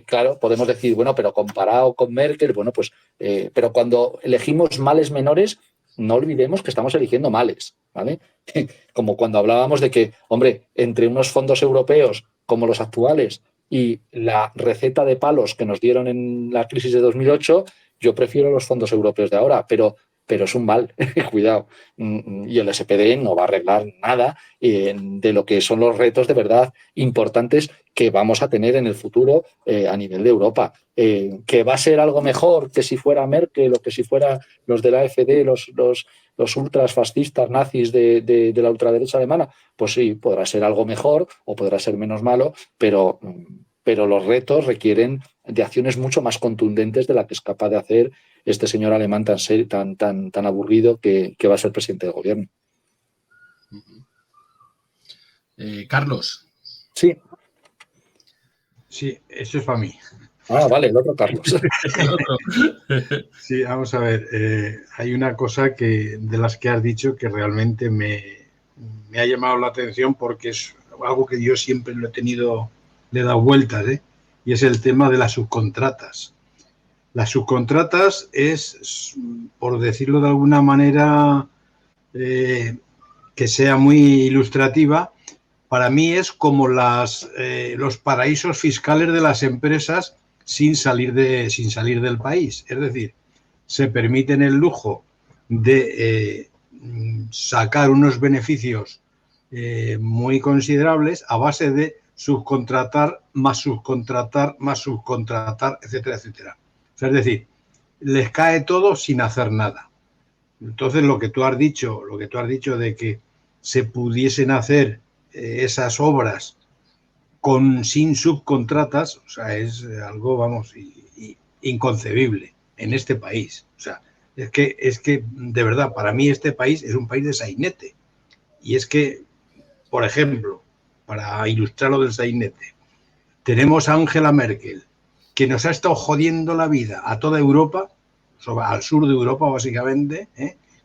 claro, podemos decir, bueno, pero comparado con Merkel, bueno, pues, pero cuando elegimos males menores, no olvidemos que estamos eligiendo males, ¿vale? Como cuando hablábamos de que, hombre, entre unos fondos europeos como los actuales y la receta de palos que nos dieron en la crisis de 2008, yo prefiero los fondos europeos de ahora, pero pero es un mal, cuidado. Y el SPD no va a arreglar nada de lo que son los retos de verdad importantes que vamos a tener en el futuro a nivel de Europa. ¿Que va a ser algo mejor que si fuera Merkel o que si fuera los de la AfD, los ultras fascistas nazis de la ultraderecha alemana? Pues sí, podrá ser algo mejor o podrá ser menos malo, pero los retos requieren de acciones mucho más contundentes de la que es capaz de hacer este señor alemán tan aburrido que va a ser presidente del gobierno. Carlos. Sí. Sí, eso es para mí. Ah, vale, el otro Carlos. El otro. Sí, vamos a ver. Hay una cosa de las que has dicho que realmente me ha llamado la atención porque es algo que yo siempre le he dado vueltas, y es el tema de las subcontratas. Las subcontratas es, por decirlo de alguna manera que sea muy ilustrativa, para mí es como los paraísos fiscales de las empresas sin salir del país. Es decir, se permiten el lujo de sacar unos beneficios muy considerables a base de subcontratar, más subcontratar, más subcontratar, etcétera, etcétera. O sea, es decir, les cae todo sin hacer nada. Entonces, lo que tú has dicho de que se pudiesen hacer esas obras sin subcontratas, o sea, es algo, vamos, inconcebible en este país. O sea, es que de verdad, para mí este país es un país de sainete. Y es que, por ejemplo, para ilustrar lo del sainete, tenemos a Angela Merkel, que nos ha estado jodiendo la vida a toda Europa, al sur de Europa básicamente,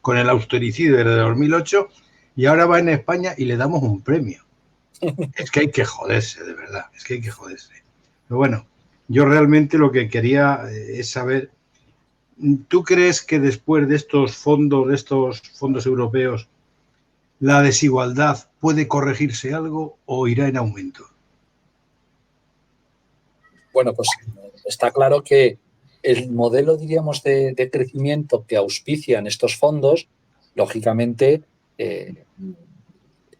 con el austericidio desde 2008, y ahora va en España y le damos un premio. Es que hay que joderse, de verdad, es que hay que joderse. Pero bueno, yo realmente lo que quería es saber, ¿tú crees que después de estos fondos europeos, la desigualdad puede corregirse algo o irá en aumento? Bueno, pues está claro que el modelo, diríamos, de crecimiento que auspician estos fondos, lógicamente,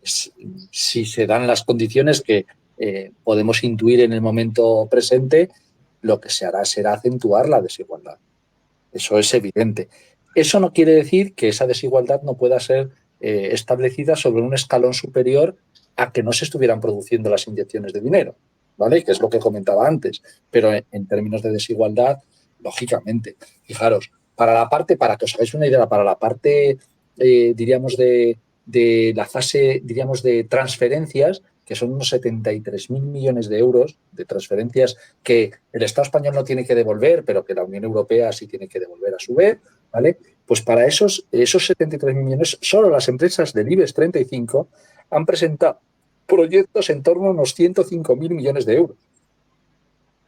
si se dan las condiciones que podemos intuir en el momento presente, lo que se hará será acentuar la desigualdad. Eso es evidente. Eso no quiere decir que esa desigualdad no pueda ser establecida sobre un escalón superior a que no se estuvieran produciendo las inyecciones de dinero, ¿vale? Que es lo que comentaba antes. Pero en términos de desigualdad, lógicamente, fijaros, para que os hagáis una idea, para la parte, diríamos, de la fase, diríamos, de transferencias, que son unos 73.000 millones de euros de transferencias que el Estado español no tiene que devolver, pero que la Unión Europea sí tiene que devolver a su vez, ¿vale? Pues para esos 73.000 millones, solo las empresas del IBEX 35 han presentado proyectos en torno a unos 105.000 millones de euros.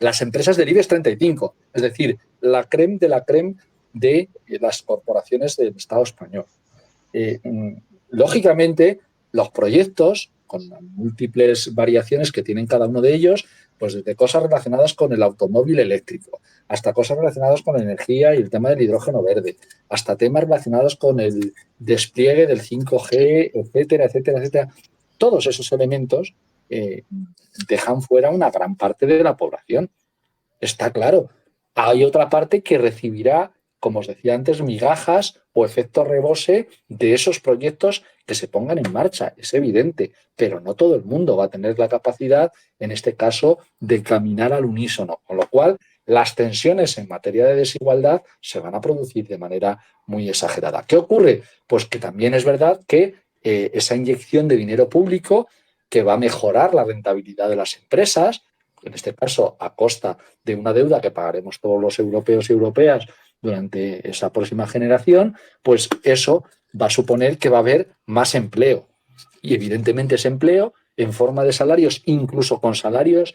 Las empresas del IBEX 35, es decir, la crème de la crème de las corporaciones del Estado español. Lógicamente, los proyectos, con las múltiples variaciones que tienen cada uno de ellos, pues desde cosas relacionadas con el automóvil eléctrico, hasta cosas relacionadas con la energía y el tema del hidrógeno verde, hasta temas relacionados con el despliegue del 5G, etcétera, etcétera, etcétera. Todos esos elementos dejan fuera una gran parte de la población. Está claro. Hay otra parte que recibirá, como os decía antes, migajas o efecto rebose de esos proyectos que se pongan en marcha. Es evidente, pero no todo el mundo va a tener la capacidad, en este caso, de caminar al unísono. Con lo cual, las tensiones en materia de desigualdad se van a producir de manera muy exagerada. ¿Qué ocurre? Pues que también es verdad que esa inyección de dinero público que va a mejorar la rentabilidad de las empresas, en este caso a costa de una deuda que pagaremos todos los europeos y europeas durante esa próxima generación, pues eso va a suponer que va a haber más empleo. Y evidentemente ese empleo en forma de salarios, incluso con salarios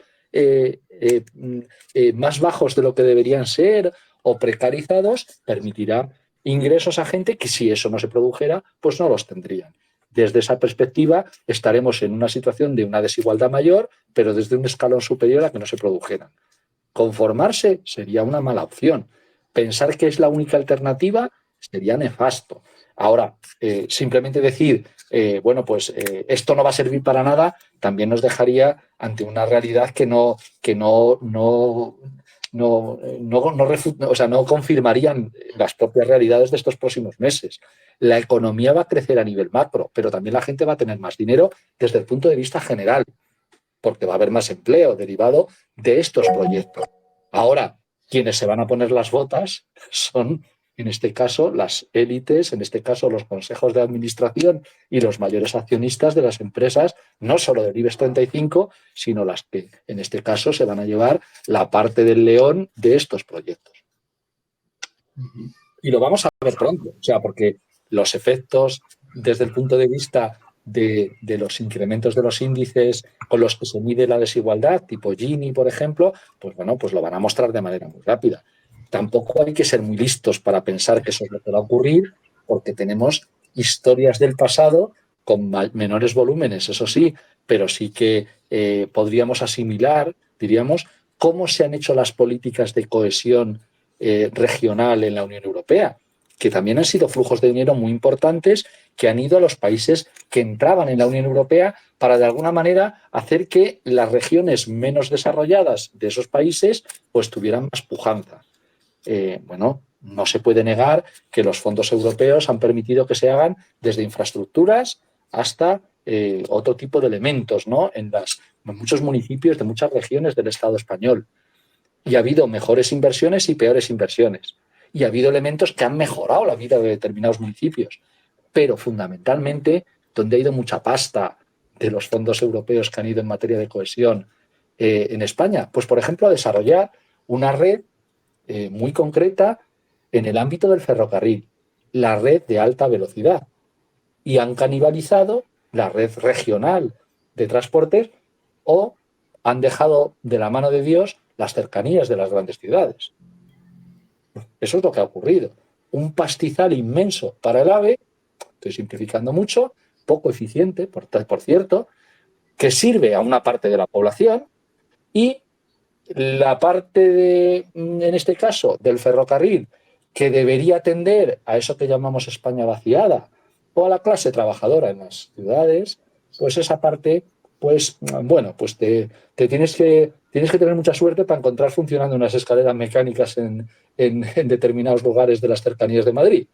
más bajos de lo que deberían ser o precarizados, permitirá ingresos a gente que si eso no se produjera, pues no los tendrían. Desde esa perspectiva estaremos en una situación de una desigualdad mayor, pero desde un escalón superior a que no se produjeran. Conformarse sería una mala opción. Pensar que es la única alternativa sería nefasto. Ahora, simplemente decir, esto no va a servir para nada, también nos dejaría ante una realidad que no confirmarían las propias realidades de estos próximos meses. La economía va a crecer a nivel macro, pero también la gente va a tener más dinero desde el punto de vista general, porque va a haber más empleo derivado de estos proyectos. Ahora, quienes se van a poner las botas son, en este caso, las élites, en este caso, los consejos de administración y los mayores accionistas de las empresas, no solo del IBEX 35, sino las que, en este caso, se van a llevar la parte del león de estos proyectos. Y lo vamos a ver pronto, o sea, porque los efectos desde el punto de vista de los incrementos de los índices con los que se mide la desigualdad, tipo Gini, por ejemplo, pues bueno, pues lo van a mostrar de manera muy rápida. Tampoco hay que ser muy listos para pensar que eso es lo que va a ocurrir, porque tenemos historias del pasado con menores volúmenes, eso sí, pero sí que podríamos asimilar, diríamos, cómo se han hecho las políticas de cohesión regional en la Unión Europea, que también han sido flujos de dinero muy importantes que han ido a los países que entraban en la Unión Europea para, de alguna manera, hacer que las regiones menos desarrolladas de esos países pues tuvieran más pujanza. No se puede negar que los fondos europeos han permitido que se hagan desde infraestructuras hasta otro tipo de elementos, ¿no? En muchos municipios de muchas regiones del Estado español. Y ha habido mejores inversiones y peores inversiones. Y ha habido elementos que han mejorado la vida de determinados municipios. Pero fundamentalmente, donde ha ido mucha pasta de los fondos europeos que han ido en materia de cohesión en España, pues por ejemplo a desarrollar una red muy concreta en el ámbito del ferrocarril, la red de alta velocidad. Y han canibalizado la red regional de transportes o han dejado de la mano de Dios las cercanías de las grandes ciudades. Eso es lo que ha ocurrido. Un pastizal inmenso para el AVE, estoy simplificando mucho, poco eficiente, por cierto, que sirve a una parte de la población, y la parte en este caso, del ferrocarril, que debería atender a eso que llamamos España vaciada o a la clase trabajadora en las ciudades, pues esa parte, pues tienes que tener mucha suerte para encontrar funcionando unas escaleras mecánicas en determinados lugares de las cercanías de Madrid.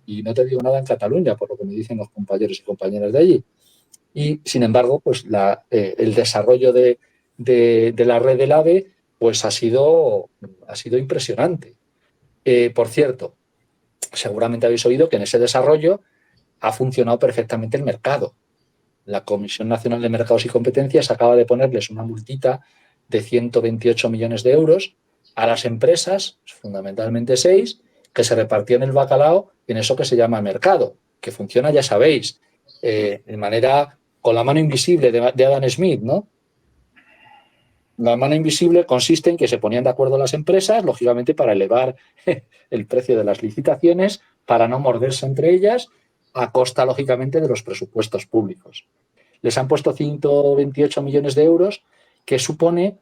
Y no te digo nada en Cataluña, por lo que me dicen los compañeros y compañeras de allí. Y, sin embargo, pues el desarrollo de la red del AVE pues ha sido impresionante. Por cierto, seguramente habéis oído que en ese desarrollo ha funcionado perfectamente el mercado. La Comisión Nacional de Mercados y Competencias acaba de ponerles una multita de 128 millones de euros a las empresas, fundamentalmente 6, que se repartían el bacalao en eso que se llama mercado, que funciona, ya sabéis, de manera con la mano invisible de Adam Smith, ¿no? La mano invisible consiste en que se ponían de acuerdo las empresas, lógicamente, para elevar el precio de las licitaciones, para no morderse entre ellas, a costa, lógicamente, de los presupuestos públicos. Les han puesto 128 millones de euros, que supone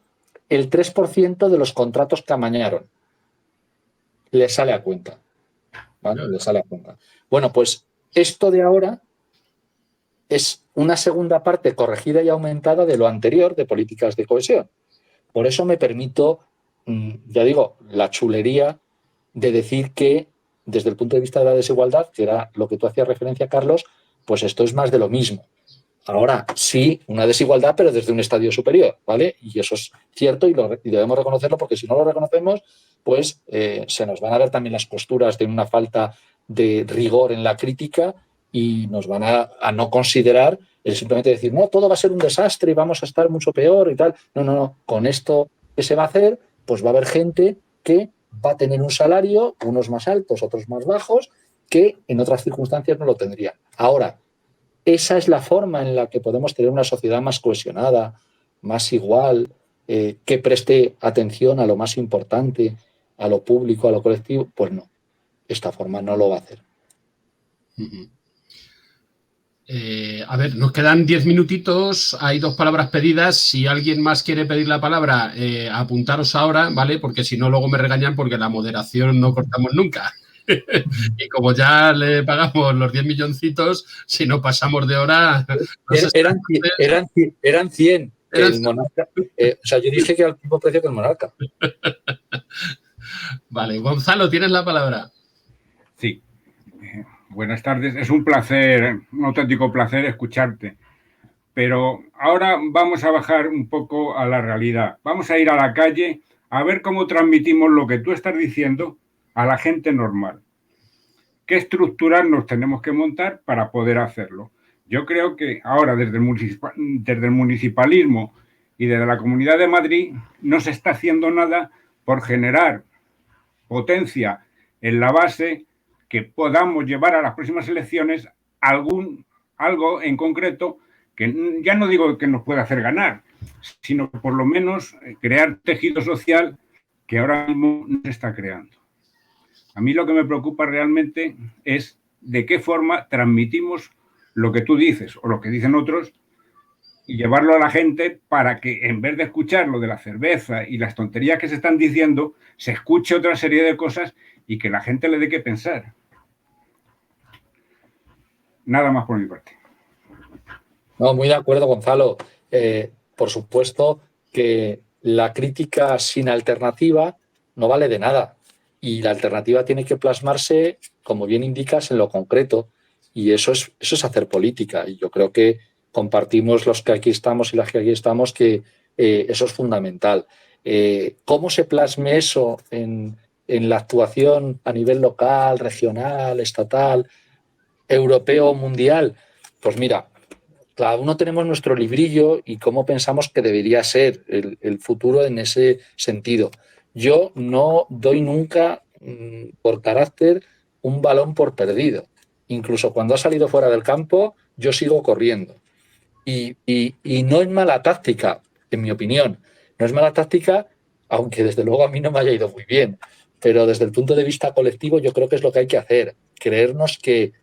el 3% de los contratos que amañaron. Les sale a cuenta. ¿Vale? Les sale a cuenta. Bueno, pues esto de ahora es una segunda parte corregida y aumentada de lo anterior de políticas de cohesión. Por eso me permito, ya digo, la chulería de decir que desde el punto de vista de la desigualdad, que era lo que tú hacías referencia, Carlos, pues esto es más de lo mismo. Ahora, sí, una desigualdad, pero desde un estadio superior, ¿vale? Y eso es cierto y debemos reconocerlo, porque si no lo reconocemos, pues se nos van a ver también las costuras de una falta de rigor en la crítica y nos van a no considerar el simplemente decir, no, todo va a ser un desastre y vamos a estar mucho peor y tal. No. Con esto que se va a hacer, pues va a haber gente que va a tener un salario, unos más altos, otros más bajos, que en otras circunstancias no lo tendrían. Ahora, esa es la forma en la que podemos tener una sociedad más cohesionada, más igual, que preste atención a lo más importante, a lo público, a lo colectivo. Pues no, esta forma no lo va a hacer. A ver, nos quedan 10 minutitos, hay 2 palabras pedidas. Si alguien más quiere pedir la palabra, apuntaros ahora, ¿vale? Porque si no, luego me regañan porque la moderación no cortamos nunca. Y como ya le pagamos los 10 milloncitos, si no pasamos de hora... Eran 100. El Monarca, o sea, yo dije que al mismo precio que el Monarca. Vale, Gonzalo, tienes la palabra. Sí. Buenas tardes. Es un placer, un auténtico placer escucharte. Pero ahora vamos a bajar un poco a la realidad. Vamos a ir a la calle a ver cómo transmitimos lo que tú estás diciendo a la gente normal. ¿Qué estructuras nos tenemos que montar para poder hacerlo? Yo creo que ahora desde el municipalismo y desde la Comunidad de Madrid no se está haciendo nada por generar potencia en la base que podamos llevar a las próximas elecciones algo en concreto que ya no digo que nos pueda hacer ganar, sino por lo menos crear tejido social que ahora mismo no se está creando. A mí lo que me preocupa realmente es de qué forma transmitimos lo que tú dices o lo que dicen otros y llevarlo a la gente para que en vez de escuchar lo de la cerveza y las tonterías que se están diciendo, se escuche otra serie de cosas y que la gente le dé que pensar. Nada más por mi parte. No, muy de acuerdo, Gonzalo. Por supuesto que la crítica sin alternativa no vale de nada. Y la alternativa tiene que plasmarse, como bien indicas, en lo concreto. Y eso es hacer política. Y yo creo que compartimos los que aquí estamos y las que aquí estamos que eso es fundamental. ¿Cómo se plasme eso en la actuación a nivel local, regional, estatal, europeo o mundial? Pues mira, cada uno tenemos nuestro librillo y cómo pensamos que debería ser el futuro en ese sentido. Yo no doy nunca, por carácter, un balón por perdido. Incluso cuando ha salido fuera del campo, yo sigo corriendo. Y no es mala táctica, en mi opinión. No es mala táctica, aunque desde luego a mí no me haya ido muy bien. Pero desde el punto de vista colectivo yo creo que es lo que hay que hacer. Creernos que,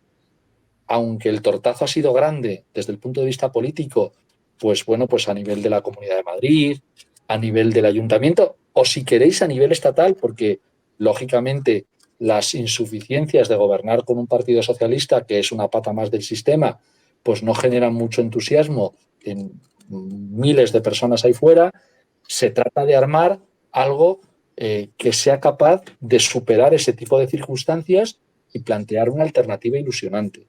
aunque el tortazo ha sido grande desde el punto de vista político, pues bueno, pues a nivel de la Comunidad de Madrid, a nivel del Ayuntamiento, o si queréis a nivel estatal, porque lógicamente las insuficiencias de gobernar con un partido socialista, que es una pata más del sistema, pues no generan mucho entusiasmo en miles de personas ahí fuera. Se trata de armar algo que sea capaz de superar ese tipo de circunstancias y plantear una alternativa ilusionante.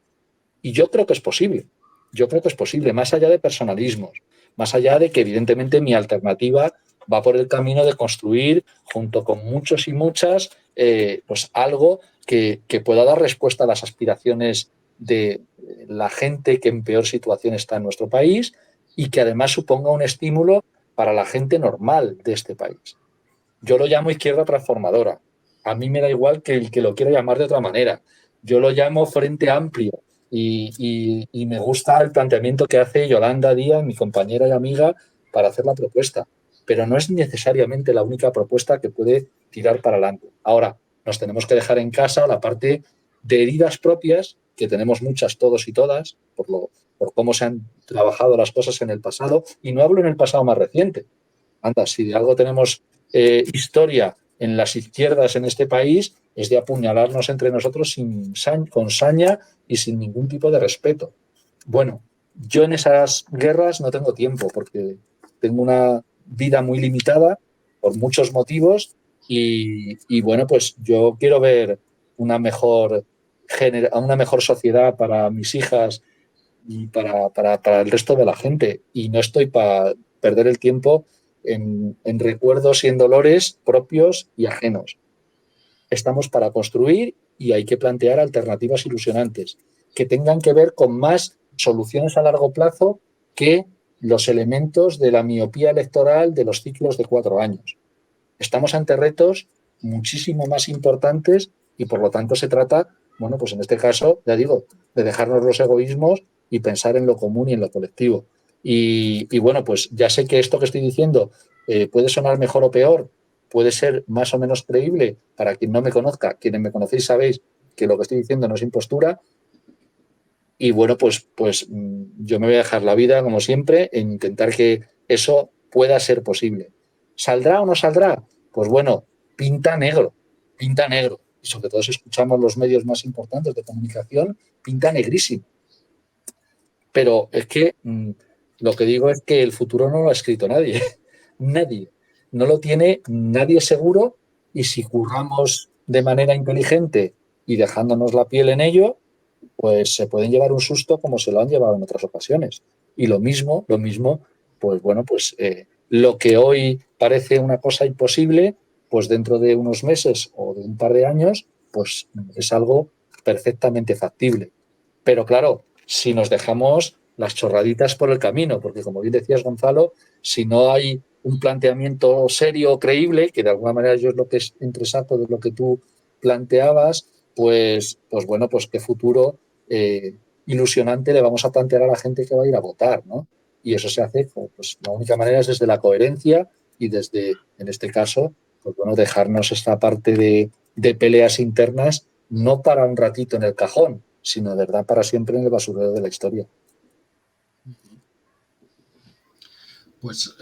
Y yo creo que es posible. Yo creo que es posible, más allá de personalismos, más allá de que evidentemente mi alternativa va por el camino de construir, junto con muchos y muchas, pues algo que pueda dar respuesta a las aspiraciones de la gente que en peor situación está en nuestro país y que además suponga un estímulo para la gente normal de este país. Yo lo llamo izquierda transformadora. A mí me da igual que el que lo quiera llamar de otra manera. Yo lo llamo Frente Amplio y me gusta el planteamiento que hace Yolanda Díaz, mi compañera y amiga, para hacer la propuesta. Pero no es necesariamente la única propuesta que puede tirar para adelante. Ahora, nos tenemos que dejar en casa la parte de heridas propias, que tenemos muchas todos y todas, por cómo se han trabajado las cosas en el pasado, y no hablo en el pasado más reciente. Anda, si de algo tenemos historia en las izquierdas en este país, es de apuñalarnos entre nosotros con saña y sin ningún tipo de respeto. Bueno, yo en esas guerras no tengo tiempo porque tengo una vida muy limitada por muchos motivos y bueno, pues yo quiero ver una mejor sociedad para mis hijas y para el resto de la gente. Y no estoy para perder el tiempo en recuerdos y en dolores propios y ajenos. Estamos para construir y hay que plantear alternativas ilusionantes que tengan que ver con más soluciones a largo plazo que los elementos de la miopía electoral de los ciclos de 4 años. Estamos ante retos muchísimo más importantes y por lo tanto se trata, bueno, pues en este caso, ya digo, de dejarnos los egoísmos y pensar en lo común y en lo colectivo. Y bueno, pues ya sé que esto que estoy diciendo puede sonar mejor o peor, puede ser más o menos creíble para quien no me conozca. Quienes me conocéis sabéis que lo que estoy diciendo no es impostura. Y bueno, pues yo me voy a dejar la vida, como siempre, en intentar que eso pueda ser posible. ¿Saldrá o no saldrá? Pues bueno, pinta negro. y sobre todo si escuchamos los medios más importantes de comunicación, pinta negrísimo. Pero es que lo que digo es que el futuro no lo ha escrito nadie. Nadie. No lo tiene nadie seguro, y si curramos de manera inteligente y dejándonos la piel en ello, pues se pueden llevar un susto como se lo han llevado en otras ocasiones. Y lo mismo, pues bueno, pues lo que hoy parece una cosa imposible, pues dentro de unos meses o de un par de años, pues es algo perfectamente factible. Pero claro, si nos dejamos las chorraditas por el camino, porque como bien decías, Gonzalo, si no hay un planteamiento serio, creíble, que de alguna manera yo es lo que es entresaco de lo que tú planteabas, pues bueno, pues qué futuro ilusionante le vamos a plantear a la gente que va a ir a votar, ¿no? Y eso se hace, pues la única manera es desde la coherencia y desde, en este caso, pues bueno, dejarnos esta parte de peleas internas, no para un ratito en el cajón, sino de verdad para siempre en el basurero de la historia. Pues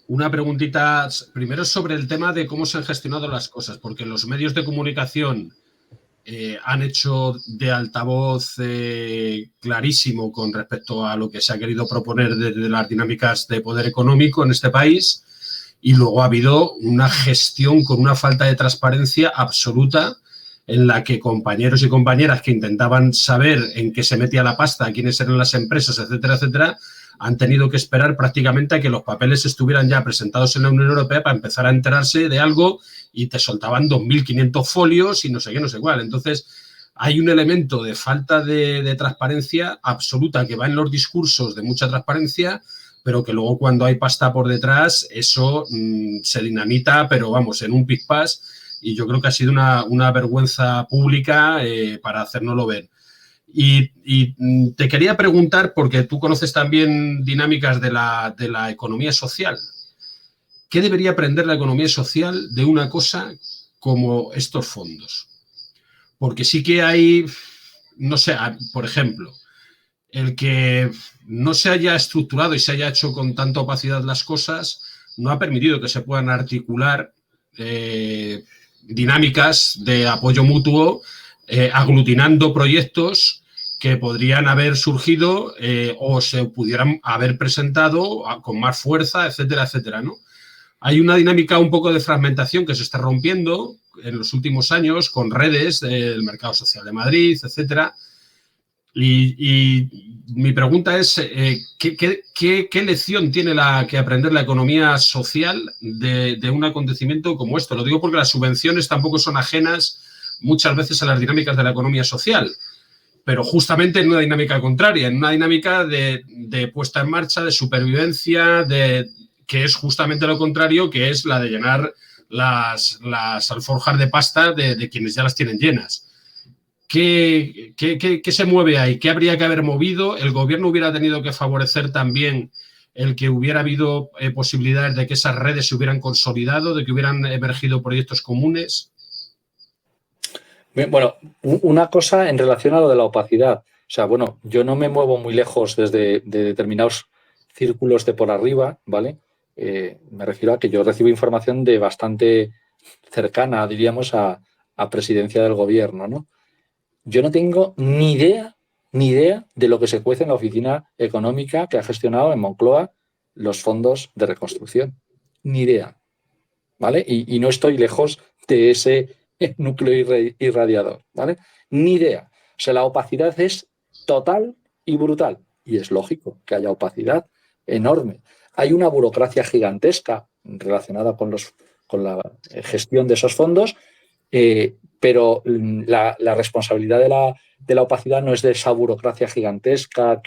una preguntita primero sobre el tema de cómo se han gestionado las cosas, porque los medios de comunicación han hecho de altavoz clarísimo con respecto a lo que se ha querido proponer desde las dinámicas de poder económico en este país, y luego ha habido una gestión con una falta de transparencia absoluta, en la que compañeros y compañeras que intentaban saber en qué se metía la pasta, quiénes eran las empresas, etcétera, etcétera, han tenido que esperar prácticamente a que los papeles estuvieran ya presentados en la Unión Europea para empezar a enterarse de algo, y te soltaban 2.500 folios y no sé qué, no sé cuál. Entonces, hay un elemento de falta de transparencia absoluta que va en los discursos de mucha transparencia, pero que luego cuando hay pasta por detrás, eso se dinamita, pero vamos, en un pic-pas, y yo creo que ha sido una vergüenza pública para hacérnoslo ver. Y te quería preguntar, porque tú conoces también dinámicas de la economía social, ¿qué debería aprender la economía social de una cosa como estos fondos? Porque sí que hay, no sé, por ejemplo, el que no se haya estructurado y se haya hecho con tanta opacidad las cosas no ha permitido que se puedan articular dinámicas de apoyo mutuo, aglutinando proyectos que podrían haber surgido o se pudieran haber presentado con más fuerza, etcétera, etcétera, ¿no? Hay una dinámica un poco de fragmentación que se está rompiendo en los últimos años con redes del Mercado Social de Madrid, etcétera. Y mi pregunta es, ¿qué lección tiene que aprender la economía social de un acontecimiento como esto? Lo digo porque las subvenciones tampoco son ajenas muchas veces a las dinámicas de la economía social, pero justamente en una dinámica contraria, en una dinámica de puesta en marcha, de supervivencia, que es justamente lo contrario, que es la de llenar las alforjas de pasta de quienes ya las tienen llenas. ¿Qué se mueve ahí? ¿Qué habría que haber movido? ¿El gobierno hubiera tenido que favorecer también el que hubiera habido posibilidades de que esas redes se hubieran consolidado, de que hubieran emergido proyectos comunes? Bueno, una cosa en relación a lo de la opacidad. O sea, bueno, yo no me muevo muy lejos desde de determinados círculos de por arriba, ¿vale? Me refiero a que yo recibo información de bastante cercana, diríamos, a presidencia del gobierno, ¿no? Yo no tengo ni idea de lo que se cuece en la oficina económica que ha gestionado en Moncloa los fondos de reconstrucción. Ni idea, ¿vale? Y no estoy lejos de ese núcleo irradiador, ¿vale? Ni idea. O sea, la opacidad es total y brutal. Y es lógico que haya opacidad enorme. Hay una burocracia gigantesca relacionada con la gestión de esos fondos, pero la responsabilidad de la opacidad no es de esa burocracia gigantesca,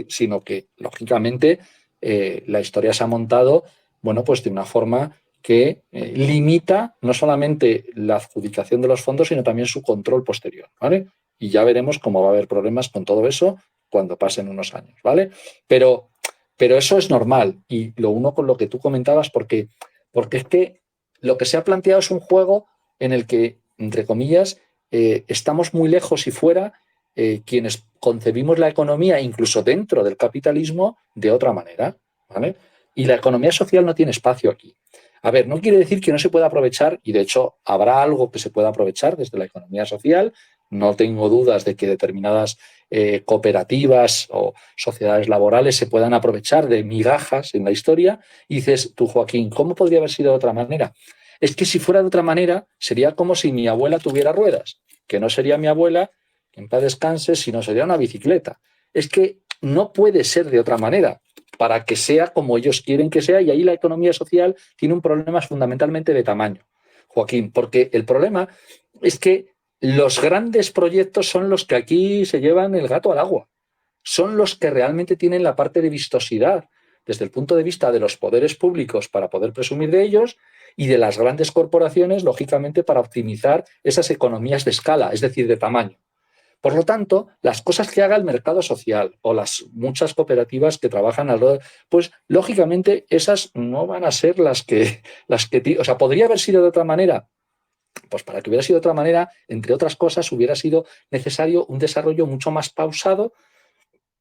sino que, lógicamente, la historia se ha montado, bueno, pues de una forma que limita no solamente la adjudicación de los fondos, sino también su control posterior, ¿vale? Y ya veremos cómo va a haber problemas con todo eso cuando pasen unos años, ¿vale? Pero eso es normal, y lo uno con lo que tú comentabas, porque es que lo que se ha planteado es un juego en el que, entre comillas, estamos muy lejos y fuera quienes concebimos la economía, incluso dentro del capitalismo, de otra manera, ¿vale? Y la economía social no tiene espacio aquí. A ver, no quiere decir que no se pueda aprovechar, y de hecho habrá algo que se pueda aprovechar desde la economía social. No tengo dudas de que determinadas cooperativas o sociedades laborales se puedan aprovechar de migajas en la historia. Y dices tú, Joaquín, ¿cómo podría haber sido de otra manera? Es que si fuera de otra manera, sería como si mi abuela tuviera ruedas, que no sería mi abuela, que en paz descanse, sino sería una bicicleta. Es que no puede ser de otra manera para que sea como ellos quieren que sea, y ahí la economía social tiene un problema fundamentalmente de tamaño, Joaquín, porque el problema es que los grandes proyectos son los que aquí se llevan el gato al agua, son los que realmente tienen la parte de vistosidad desde el punto de vista de los poderes públicos para poder presumir de ellos, y de las grandes corporaciones, lógicamente, para optimizar esas economías de escala, es decir, de tamaño. Por lo tanto, las cosas que haga el mercado social o las muchas cooperativas que trabajan alrededor, pues lógicamente esas no van a ser las que o sea, podría haber sido de otra manera. Pues para que hubiera sido de otra manera, entre otras cosas, hubiera sido necesario un desarrollo mucho más pausado,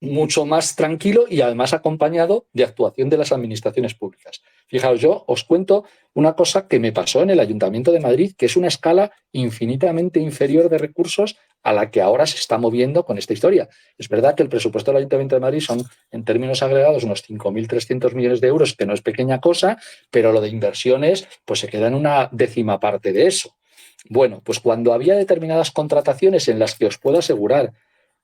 mucho más tranquilo y además acompañado de actuación de las administraciones públicas. Fijaos, yo os cuento una cosa que me pasó en el Ayuntamiento de Madrid, que es una escala infinitamente inferior de recursos a la que ahora se está moviendo con esta historia. Es verdad que el presupuesto del Ayuntamiento de Madrid son, en términos agregados, unos 5.300 millones de euros, que no es pequeña cosa, pero lo de inversiones pues se queda en una décima parte de eso. Bueno, pues cuando había determinadas contrataciones en las que os puedo asegurar,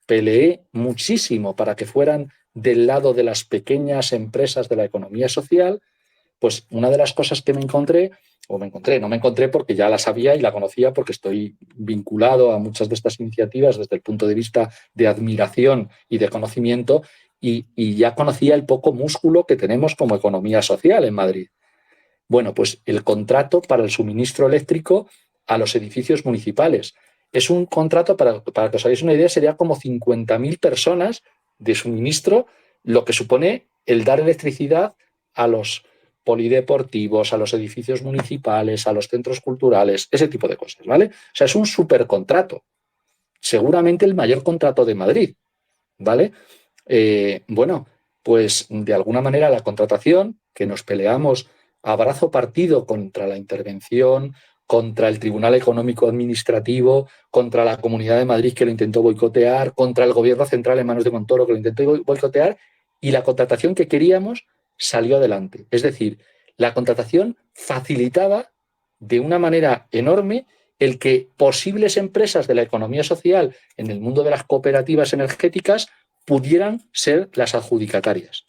peleé muchísimo para que fueran del lado de las pequeñas empresas de la economía social, pues una de las cosas que no me encontré porque ya la sabía y la conocía porque estoy vinculado a muchas de estas iniciativas desde el punto de vista de admiración y de conocimiento, y ya conocía el poco músculo que tenemos como economía social en Madrid. Bueno, pues el contrato para el suministro eléctrico a los edificios municipales. Es un contrato, para que os hagáis una idea, sería como 50.000 personas de suministro, lo que supone el dar electricidad a los polideportivos, a los edificios municipales, a los centros culturales, ese tipo de cosas, ¿vale? O sea, es un supercontrato, seguramente el mayor contrato de Madrid, ¿vale? Bueno, pues de alguna manera la contratación, que nos peleamos a brazo partido contra la intervención, contra el Tribunal Económico Administrativo, contra la Comunidad de Madrid que lo intentó boicotear, contra el Gobierno central en manos de Montoro que lo intentó boicotear, y la contratación que queríamos salió adelante. Es decir, la contratación facilitaba de una manera enorme el que posibles empresas de la economía social en el mundo de las cooperativas energéticas pudieran ser las adjudicatarias.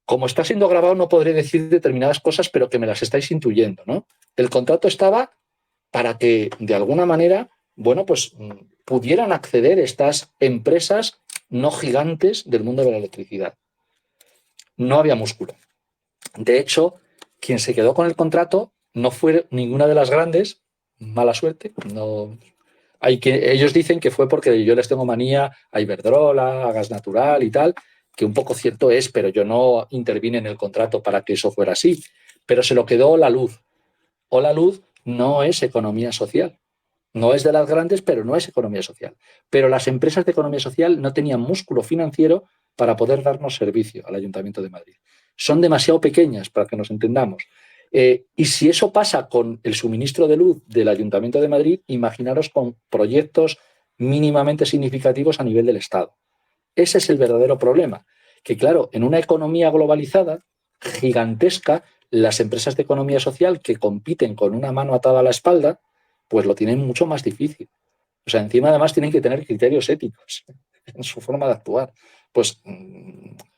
Como está siendo grabado, no podré decir determinadas cosas, pero que me las estáis intuyendo, ¿no? El contrato estaba para que, de alguna manera, bueno, pues pudieran acceder estas empresas no gigantes del mundo de la electricidad. No había músculo. De hecho, quien se quedó con el contrato no fue ninguna de las grandes, mala suerte. No. Ellos dicen que fue porque yo les tengo manía a Iberdrola, a Gas Natural y tal, que un poco cierto es, pero yo no intervine en el contrato para que eso fuera así. Pero se lo quedó La Luz. O La Luz no es economía social. No es de las grandes, pero no es economía social. Pero las empresas de economía social no tenían músculo financiero para poder darnos servicio al Ayuntamiento de Madrid. Son demasiado pequeñas para que nos entendamos. Y si eso pasa con el suministro de luz del Ayuntamiento de Madrid, imaginaros con proyectos mínimamente significativos a nivel del Estado. Ese es el verdadero problema. Que claro, en una economía globalizada, gigantesca, las empresas de economía social que compiten con una mano atada a la espalda, pues lo tienen mucho más difícil. O sea, encima además tienen que tener criterios éticos en su forma de actuar. Pues,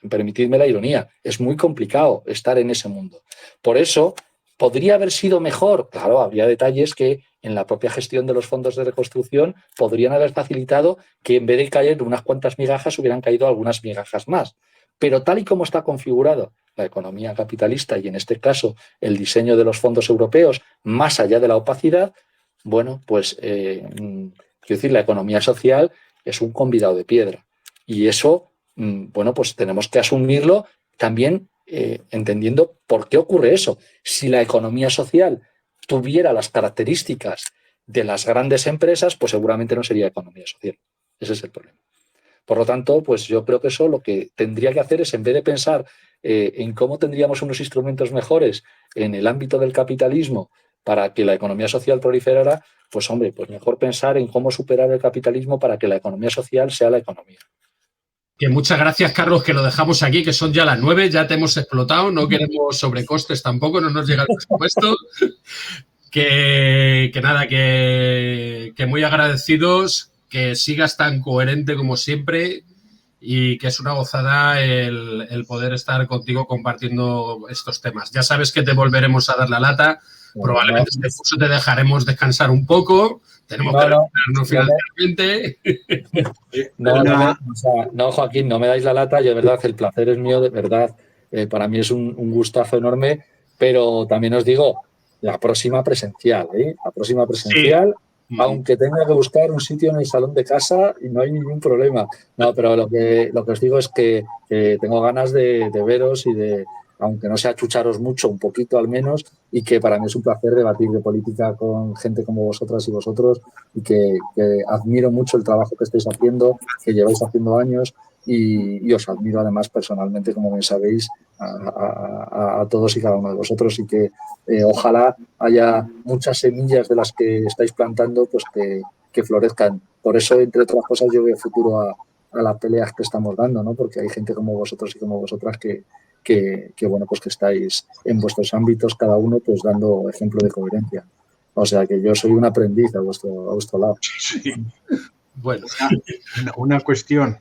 permitidme la ironía, es muy complicado estar en ese mundo. Por eso, ¿podría haber sido mejor? Claro, habría detalles que en la propia gestión de los fondos de reconstrucción podrían haber facilitado que en vez de caer unas cuantas migajas hubieran caído algunas migajas más. Pero tal y como está configurado la economía capitalista y en este caso el diseño de los fondos europeos, más allá de la opacidad, bueno, pues quiero decir, la economía social es un convidado de piedra. Y eso, bueno, pues tenemos que asumirlo también entendiendo por qué ocurre eso. Si la economía social tuviera las características de las grandes empresas, pues seguramente no sería economía social. Ese es el problema. Por lo tanto, pues yo creo que eso lo que tendría que hacer es, en vez de pensar en cómo tendríamos unos instrumentos mejores en el ámbito del capitalismo para que la economía social proliferara, pues hombre, pues mejor pensar en cómo superar el capitalismo para que la economía social sea la economía. Que muchas gracias, Carlos, que lo dejamos aquí, que son ya las 9, ya te hemos explotado, no queremos sobrecostes tampoco, no nos llega el presupuesto. Que nada, que muy agradecidos, que sigas tan coherente como siempre y que es una gozada el poder estar contigo compartiendo estos temas. Ya sabes que te volveremos a dar la lata, probablemente este curso te dejaremos descansar un poco, tenemos que recuperarnos financieramente. No, Joaquín, no me dais la lata, yo de verdad, el placer es mío, de verdad, para mí es un gustazo enorme, pero también os digo, la próxima presencial, la próxima presencial, sí. Aunque tenga que buscar un sitio en el salón de casa y no hay ningún problema. No, pero lo que os digo es que tengo ganas de veros y de, aunque no sea chucharos mucho, un poquito al menos, y que para mí es un placer debatir de política con gente como vosotras y vosotros, y que admiro mucho el trabajo que estáis haciendo, que lleváis haciendo años, y os admiro además personalmente, como bien sabéis, a todos y cada uno de vosotros, y que ojalá haya muchas semillas de las que estáis plantando, pues que florezcan. Por eso, entre otras cosas, yo veo futuro a las peleas que estamos dando, ¿no? Porque hay gente como vosotros y como vosotras que bueno, pues que estáis en vuestros ámbitos, cada uno pues dando ejemplo de coherencia. O sea que yo soy un aprendiz a vuestro lado. Sí. Bueno, una cuestión.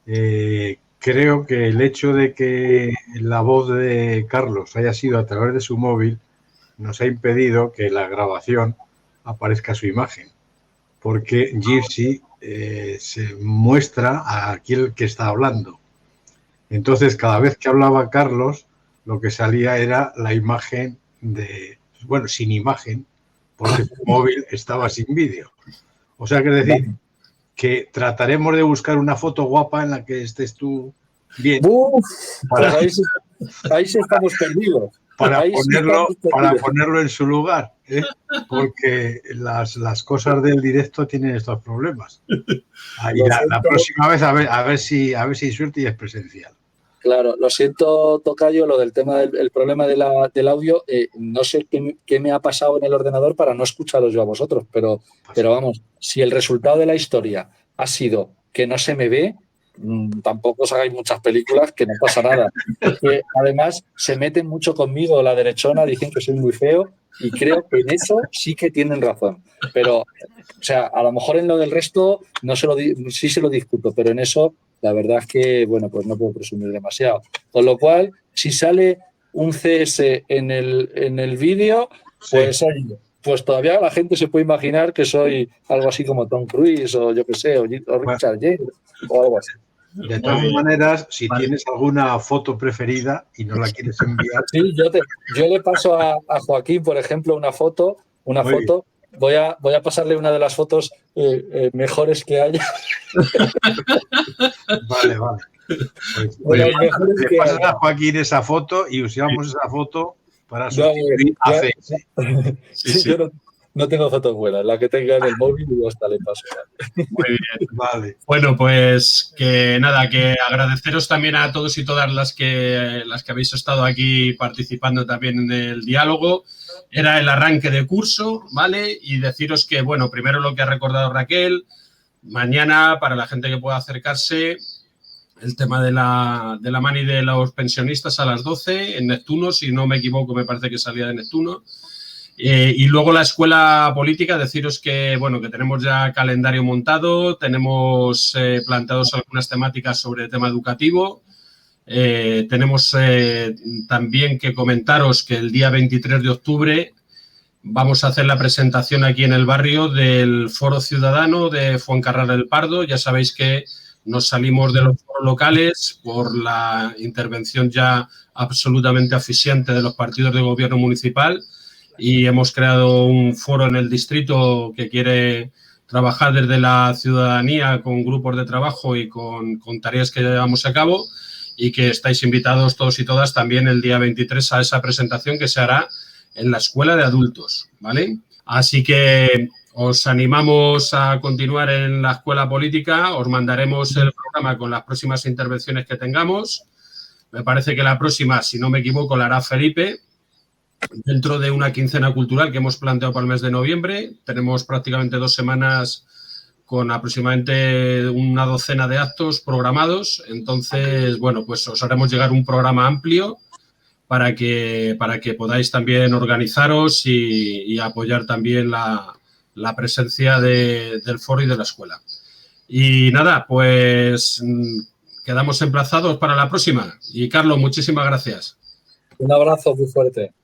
Creo que el hecho de que la voz de Carlos haya sido a través de su móvil nos ha impedido que la grabación aparezca su imagen, porque Jersey se muestra a aquel que está hablando. Entonces, cada vez que hablaba Carlos, lo que salía era la imagen sin imagen, porque su móvil estaba sin vídeo. O sea, que es decir, que trataremos de buscar una foto guapa en la que estés tú bien. Ahí sí estamos perdidos. Para ponerlo en su lugar, ¿eh? Porque las cosas del directo tienen estos problemas. La próxima vez a ver si hay suerte y es presencial. Claro, lo siento, tocayo, lo del tema del problema del audio. No sé qué me ha pasado en el ordenador para no escucharos yo a vosotros, pero vamos, si el resultado de la historia ha sido que no se me ve, tampoco os hagáis muchas películas, que no pasa nada. Porque además se meten mucho conmigo la derechona, dicen que soy muy feo y creo que en eso sí que tienen razón. Pero, o sea, a lo mejor en lo del resto sí se lo discuto, pero en eso la verdad es que, bueno, pues no puedo presumir demasiado. Con lo cual, si sale un CS en el vídeo, pues, sí. Pues todavía la gente se puede imaginar que soy algo así como Tom Cruise o yo qué sé, o Richard Gere o algo así. De todas maneras, si tienes alguna foto preferida y no la quieres enviar... Sí, yo le paso a Joaquín, por ejemplo, una foto. Voy a pasarle una de las fotos mejores que haya. Vale. Pues, le pasas a Joaquín esa foto y usamos esa foto para sustituir a CS. Sí. Yo no tengo fotos buenas, la que tenga en el móvil y hasta le paso. Muy bien. Vale. Bueno, pues que nada, que agradeceros también a todos y todas las que habéis estado aquí participando también en el diálogo. Era el arranque de curso, ¿vale? Y deciros que, bueno, primero lo que ha recordado Raquel, mañana, para la gente que pueda acercarse, el tema de la mani de los pensionistas a las 12 en Neptuno, si no me equivoco, me parece que salía de Neptuno. Y luego la escuela política, deciros que, bueno, que tenemos ya calendario montado, tenemos planteados algunas temáticas sobre el tema educativo. Tenemos también que comentaros que el día 23 de octubre vamos a hacer la presentación aquí en el barrio del Foro Ciudadano de Fuencarral del Pardo. Ya sabéis que nos salimos de los foros locales por la intervención ya absolutamente asfixiante de los partidos de gobierno municipal y hemos creado un foro en el distrito que quiere trabajar desde la ciudadanía con grupos de trabajo y con tareas que llevamos a cabo y que estáis invitados todos y todas también el día 23 a esa presentación que se hará en la Escuela de Adultos, ¿vale? Así que os animamos a continuar en la Escuela Política, os mandaremos el programa con las próximas intervenciones que tengamos. Me parece que la próxima, si no me equivoco, la hará Felipe, dentro de una quincena cultural que hemos planteado para el mes de noviembre. Tenemos prácticamente 2 semanas con aproximadamente una docena de actos programados. Entonces, bueno, pues os haremos llegar un programa amplio para que podáis también organizaros y apoyar también la presencia del foro y de la escuela. Y nada, pues quedamos emplazados para la próxima. Y Carlos, muchísimas gracias. Un abrazo muy fuerte.